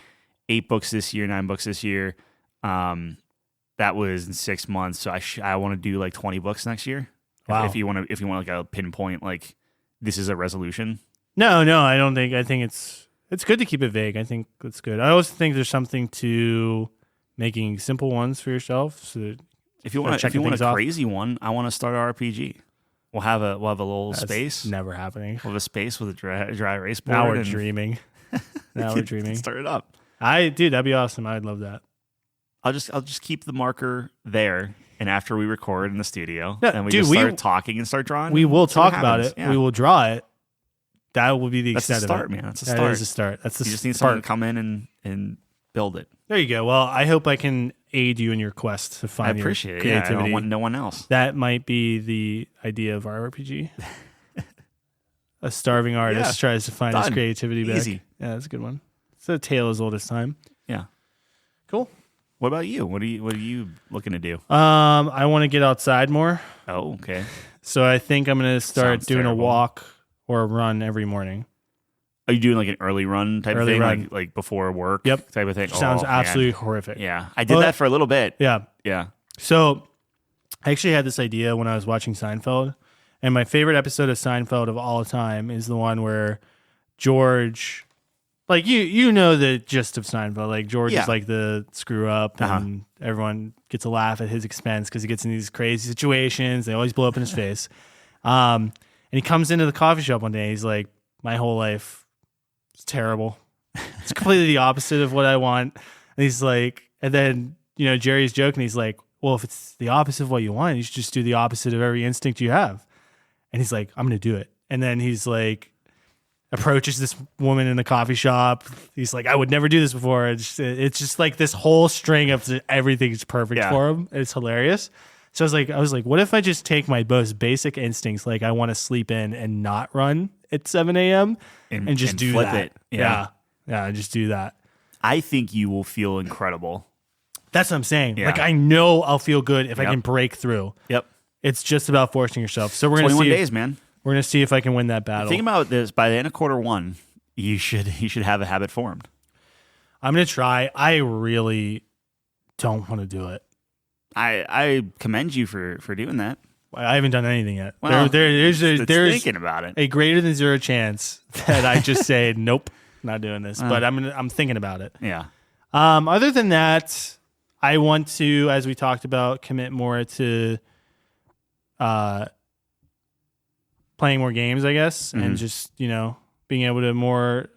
8 books this year, 9 books this year. That was in 6 months. So I want to do like 20 books next year.
Wow.
If you want like a pinpoint, like this is a resolution.
No, I don't think. I think it's good to keep it vague. I think that's good. I always think there's something to making simple ones for yourself, so that
If you want
checking
a
things off.
crazy one, I want to start an RPG. We'll have a little
That's
space.
Never happening.
We'll have a space with a dry erase board.
Now we're dreaming. Now we're
we
dreaming.
can start it up.
Dude, that'd be awesome. I'd love that.
I'll just keep the marker there, and after we record in the studio,
No,
then we
dude,
just start talking and start drawing.
We will
See what
talk about
happens.
it.
Yeah.
We will draw it. That will be the
That's the
extent
start,
of it.
man. That's a
That
start.
is a start. That's the
You just need
spark.
someone to come in and build it.
There you go. Well, I hope I can aid you in your quest to
I
find your
appreciate it. Yeah, I
creativity.
don't want no one else.
That might be the idea of our RPG. A starving artist tries to find his
Done.
creativity back.
Easy.
Yeah, that's a good one. It's a tale as old as time.
Yeah.
Cool.
What about you? What are you looking to do?
I want to get outside more.
Oh, okay.
So I think I'm going to start
Sounds
doing
terrible.
a walk or a run every morning.
Are you doing like an early run type
Early
of thing,
run.
like before work?
Yep.
Type of thing.
Sounds
man.
absolutely horrific.
Yeah, I did
But-
that for a little bit.
Yeah.
Yeah.
So I actually had this idea when I was watching Seinfeld. And my favorite episode of Seinfeld of all time is the one where George, like you know the gist of Seinfeld. Like George
Yeah.
is like the screw up and everyone gets a laugh at his expense because he gets in these crazy situations. They always blow up in his face. And he comes into the coffee shop one day. And he's like, my whole life is terrible. It's completely the opposite of what I want. And he's like, and then, Jerry's joking. He's like, well, if it's the opposite of what you want, you should just do the opposite of every instinct you have. And he's like, I'm going to do it. And then he's like, approaches this woman in the coffee shop. He's like, I would never do this before. It's just like this whole string of everything's perfect for him. It's hilarious. So I was like, what if I just take my most basic instincts, like I want to sleep in and not run at 7 a.m. and just do
flip
that.
it. Yeah.
Yeah, just do that.
I think you will feel incredible.
That's what I'm saying.
Yeah.
Like I know I'll feel good if I
Yep.
can break through.
Yep.
It's just about forcing yourself. So we're gonna
21
see.
days, man.
We're gonna see if I can win that battle.
Think about this. By the end of quarter one, you should have a habit formed.
I'm gonna try. I really don't want to do it.
I commend you for doing that.
I haven't done anything yet.
Well,
there's
thinking about it.
a greater than zero chance that I just say nope, not doing this. But I'm thinking about it.
Yeah.
Other than that, I want to, as we talked about, commit more to playing more games, I guess, and just being able to more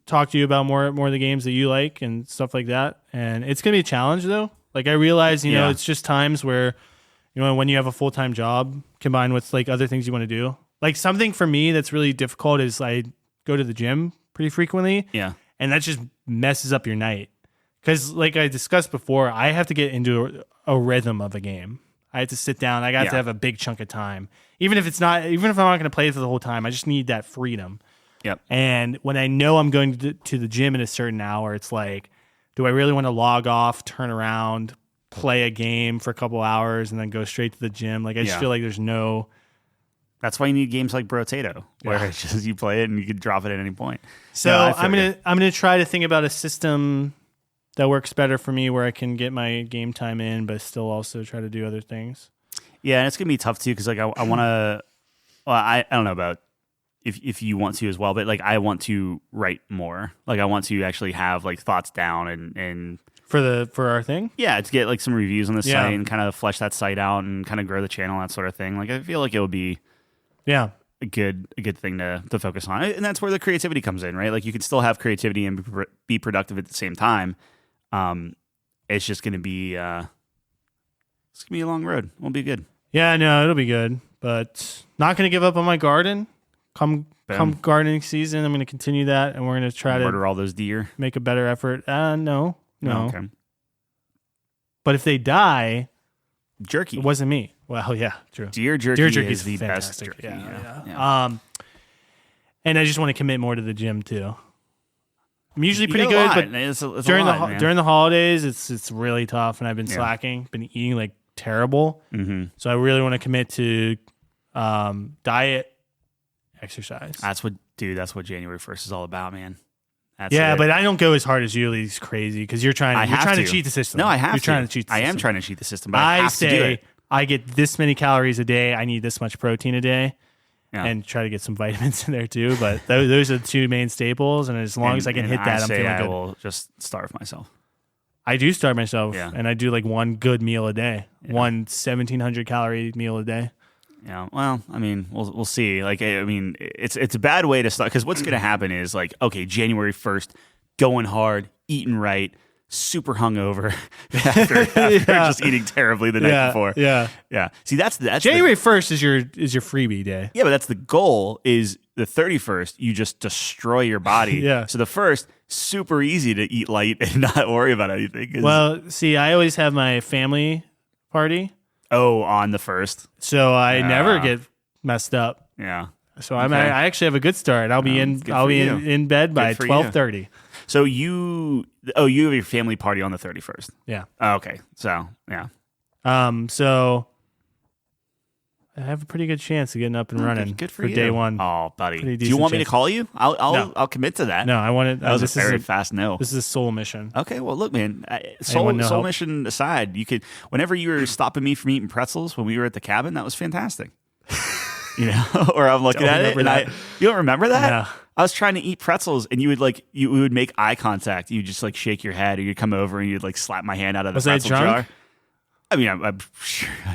talk to you about more of the games that you like and stuff like that. And it's gonna be a challenge though. Like I realize, it's just times where when you have a full-time job combined with like other things you want to do. Like something for me that's really difficult is I go to the gym pretty frequently.
Yeah.
And that just messes up your night. Because like I discussed before, I have to get into a rhythm of a game. I have to sit down. I got to have a big chunk of time. Even if I'm not going to play for the whole time, I just need that freedom.
Yep.
And when I know I'm going to the gym at a certain hour, it's like, do I really want to log off, turn around, play a game for a couple hours, and then go straight to the gym? Like I just feel like there's no.
That's why you need games like Brotato, where it's just you play it and you can drop it at any point.
So I'm gonna try to think about a system that works better for me, where I can get my game time in, but still also try to do other things.
Yeah, and it's gonna be tough too because like I want to. Well, I don't know about if you want to as well, but like I want to write more. Like I want to actually have like thoughts down and
for our thing.
Yeah, to get like some reviews on the site and kind of flesh that site out and kind of grow the channel, that sort of thing. Like I feel like it would be a good thing to focus on, and that's where the creativity comes in, right? Like you can still have creativity and be productive at the same time. It's just gonna be it's gonna be a long road. It'll be good.
Yeah, no, it'll be good, but not gonna give up on my garden. Come gardening season, I'm gonna continue that, and we're gonna try
murder all those deer.
Make a better effort. No.
Okay.
But if they die,
jerky.
It wasn't me. Well, yeah, true.
Deer jerky is the
fantastic.
best jerky.
Yeah. And I just want to commit more to the gym too. I'm usually pretty good, but
it's
during
during
the holidays, it's really tough, and I've been slacking. Been eating like terrible.
Mm-hmm.
So I really want to commit to diet, exercise.
That's what January 1st is all about, man.
But I don't go as hard as you. It's crazy because you're trying to cheat the system.
No, I have
You're trying to cheat the system.
I am trying to cheat the system, but I have to do it.
I get this many calories a day. I need this much protein a day.
Yeah.
And try to get some vitamins in there too. But those are the two main staples. And as long as I can hit that, I'm feeling good.
I will just starve myself.
I do starve myself,
Yeah.
and I do like one good meal a day, one 1,700 calorie meal a day.
Yeah, well, I mean, we'll see. Like, I mean, it's a bad way to start because what's going to happen is like, okay, January 1st, going hard, eating right, super hungover after just eating terribly the night before.
Yeah.
See, that's
January 1st is your freebie day.
Yeah, but that's the goal. Is the 31st you just destroy your body?
Yeah.
So the first, super easy to eat light and not worry about anything.
Well, see, I always have my family party.
Oh, on the first.
So I never get messed up.
Yeah.
So I actually have a good start. I'll be in bed by 12:30.
So you have your family party on the 31st.
Yeah.
Oh, okay. So yeah.
So I have a pretty good chance of getting up and running
good for you.
day one.
Oh, buddy.
Pretty
Do you want me to
chance.
call you? I'll commit to that.
No, I want it.
That was a very fast no.
This is a soul mission.
Okay, well, look, man. Soul mission aside, you could whenever you were stopping me from eating pretzels when we were at the cabin, that was fantastic. You know, or I'm looking at it and you don't remember that?
No.
I was trying to eat pretzels and you would make eye contact. You just like shake your head, or you'd come over and you'd like slap my hand out of the pretzel jar. I mean, I'm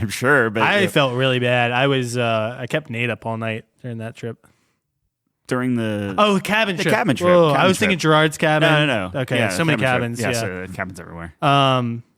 sure, but
I felt really bad. I kept Nate up all night during that trip.
During the
cabin trip.
Cabin trip.
Whoa,
cabin
I was
trip.
thinking Gerard's cabin.
No.
Okay,
yeah,
so many cabins.
Trip.
Yeah,
so cabins everywhere.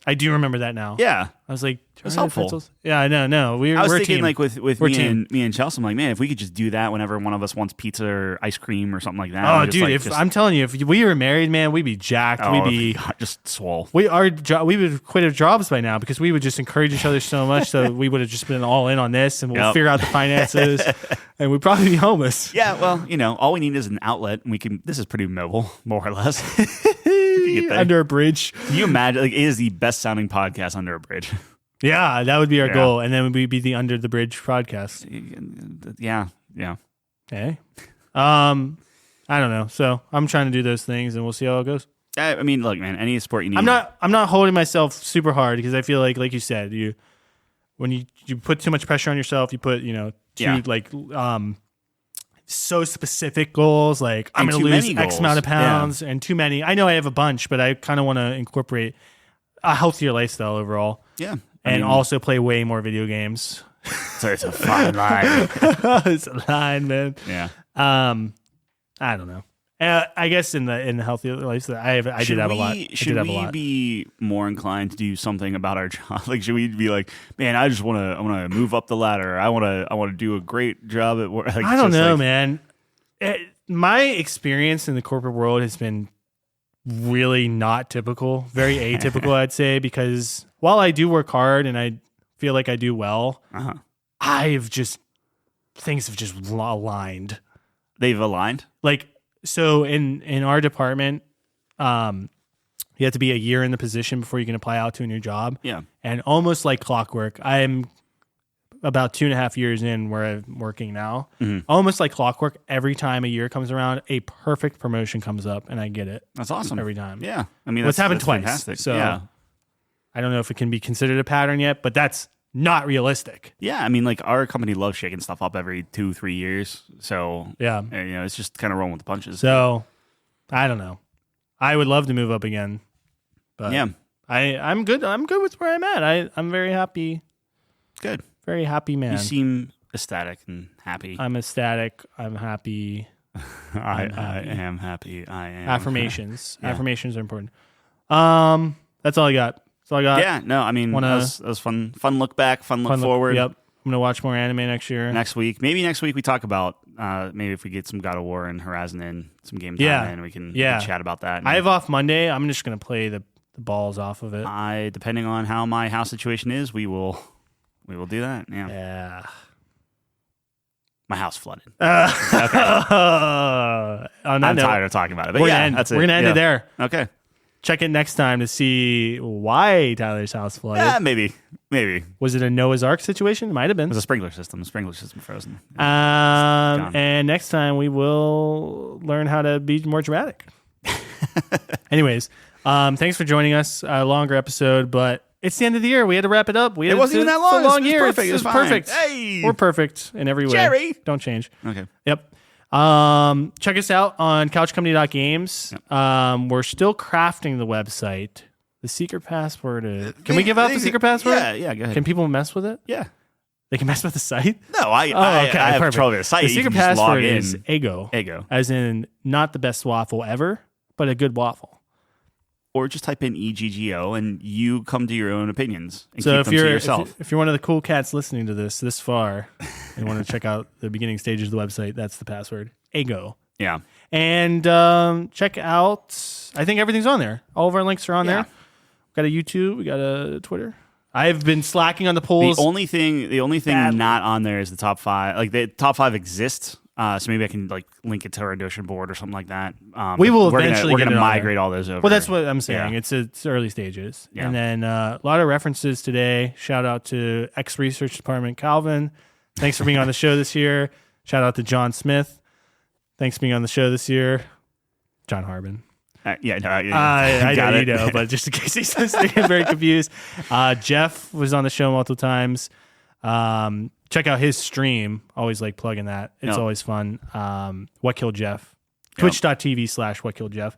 I do remember that now.
Yeah,
I was like,
it was helpful.
Pretzels? Yeah, I know. No,
I was
we're
thinking
team.
like with me and Chelsea. I'm like, man, if we could just do that whenever one of us wants pizza or ice cream or something like that.
Oh, dude, I'm telling you, if we were married, man, we'd be jacked. We'd be
God, just swole.
We would quit our jobs by now because we would just encourage each other so much. So we would have just been all in on this, and we'll figure out the finances, and we'd probably be homeless.
Yeah, well, all we need is an outlet, and we can. This is pretty mobile, more or less.
Under a bridge.
Can you imagine? Like, it is the best sounding podcast under a bridge.
Yeah, that would be our goal, and then we'd be the Under the Bridge podcast.
Yeah.
Okay. I don't know. So I'm trying to do those things, and we'll see how it goes.
I mean, look, man. Any sport you need.
I'm not holding myself super hard because I feel like you said, when you put too much pressure on yourself, you put so specific goals, like I'm going to lose X amount of pounds, and too many. I know I have a bunch, but I kind of want to incorporate a healthier lifestyle overall.
Yeah.
And also play way more video games.
So it's a fine line.
It's a line, man.
Yeah.
I don't know. I guess in the healthy lifestyle, I did have a lot.
Should we be more inclined to do something about our job? Like, should we be like, man, I want to move up the ladder. I want to do a great job at work. Like,
I don't know, man. My experience in the corporate world has been really not typical, very atypical, I'd say, because while I do work hard and I feel like I do well, things have just aligned.
They've aligned?
Like, so in our department, you have to be a year in the position before you can apply out to a new job.
Yeah.
And almost like clockwork, I'm about 2.5 years in where I'm working now. Mm-hmm. Almost like clockwork, every time a year comes around, a perfect promotion comes up and I get it.
That's awesome.
Every time.
Yeah. I mean,
that's happened twice.
Fantastic.
So
yeah.
I don't know if it can be considered a pattern yet, but that's not realistic.
Yeah. I mean, like, our company loves shaking stuff up every 2-3 years. So,
yeah,
it's just kind of rolling with the punches.
So, I don't know. I would love to move up again. But
yeah.
I'm good. I'm good with where I'm at. I'm very happy.
Good.
Very happy man.
You seem ecstatic and happy.
I'm ecstatic. I'm happy.
I am happy. I am.
Affirmations. Yeah. Affirmations are important. That's all I got. That's all I got.
Yeah. No, I mean, that was fun. Fun look back. Fun look forward.
Yep. I'm gonna watch more anime next year.
Next week, maybe next week we talk about maybe if we get some God of War and Horizon in, some game time in, we can chat about that.
I have off Monday. I'm just gonna play the balls off of it.
Depending on how my house situation is, we will do that. Yeah.
Yeah.
My house flooded.
Okay. I'm
tired of talking about it. But
we're
gonna
end it there.
Okay.
Check it next time to see why Tyler's house flooded.
Yeah, maybe.
Was it a Noah's Ark situation? It might have been.
It was a sprinkler system. The sprinkler system frozen.
And next time we will learn how to be more dramatic. Anyways, thanks for joining us. A longer episode, but it's the end of the year. We had to wrap it up.
It wasn't even that long.
It's a long year.
Perfect.
It was
fine.
perfect.
Hey,
we're perfect in every way.
Jerry,
don't change.
Okay.
Yep. Check us out on couchcompany.games. Yep. We're still crafting the website. The secret password is... Can we give out the secret password?
Yeah, go ahead.
Can people mess with it?
Yeah.
They can mess with the site?
No, I have control of the site.
The
You
secret
can just log
password
in.
is Ego.
Ego.
As in, not the best waffle ever, but a good waffle.
Or just type in EGGO and you come to your own opinions and
So
keep them to yourself.
if you're one of the cool cats listening to this far and want to check out the beginning stages of the website, that's the password. Ego.
Yeah.
And check out, I think everything's on there. All of our links are on there. We got a YouTube, we got a Twitter. I've been slacking on the polls.
The only thing not on there is the top 5. Like the top 5 exists. So maybe I can like link it to our Notion board or something like that.
We will
we're
eventually
We're
get
gonna
it on
migrate all those over.
Well, that's what I'm saying.
Yeah.
It's early stages.
Yeah.
And then a lot of references today. Shout out to ex-research department Calvin. Thanks for being on the show this year. Shout out to John Smith. Thanks for being on the show this year. John Harbin.
I
know you know, but just in case he's listening, I'm very confused. Jeff was on the show multiple times. Check out his stream. Always like plugging that. It's always fun. What Killed Jeff? Twitch.tv/What Killed Jeff.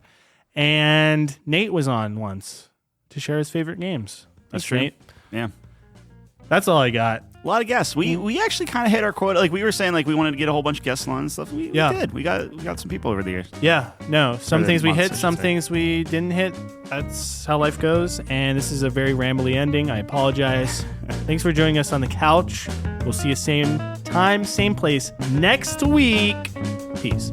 And Nate was on once to share his favorite games.
That's true.
Nate.
Yeah.
That's all I got.
A lot of guests. We actually kind of hit our quota. Like we were saying, like we wanted to get a whole bunch of guests on and stuff. We did. We got some people over the years.
Yeah. No. Some things we hit,
I should
some
say.
things we didn't hit. That's how life goes. And this is a very rambly ending. I apologize. Thanks for joining us on the couch. We'll see you same time, same place next week. Peace.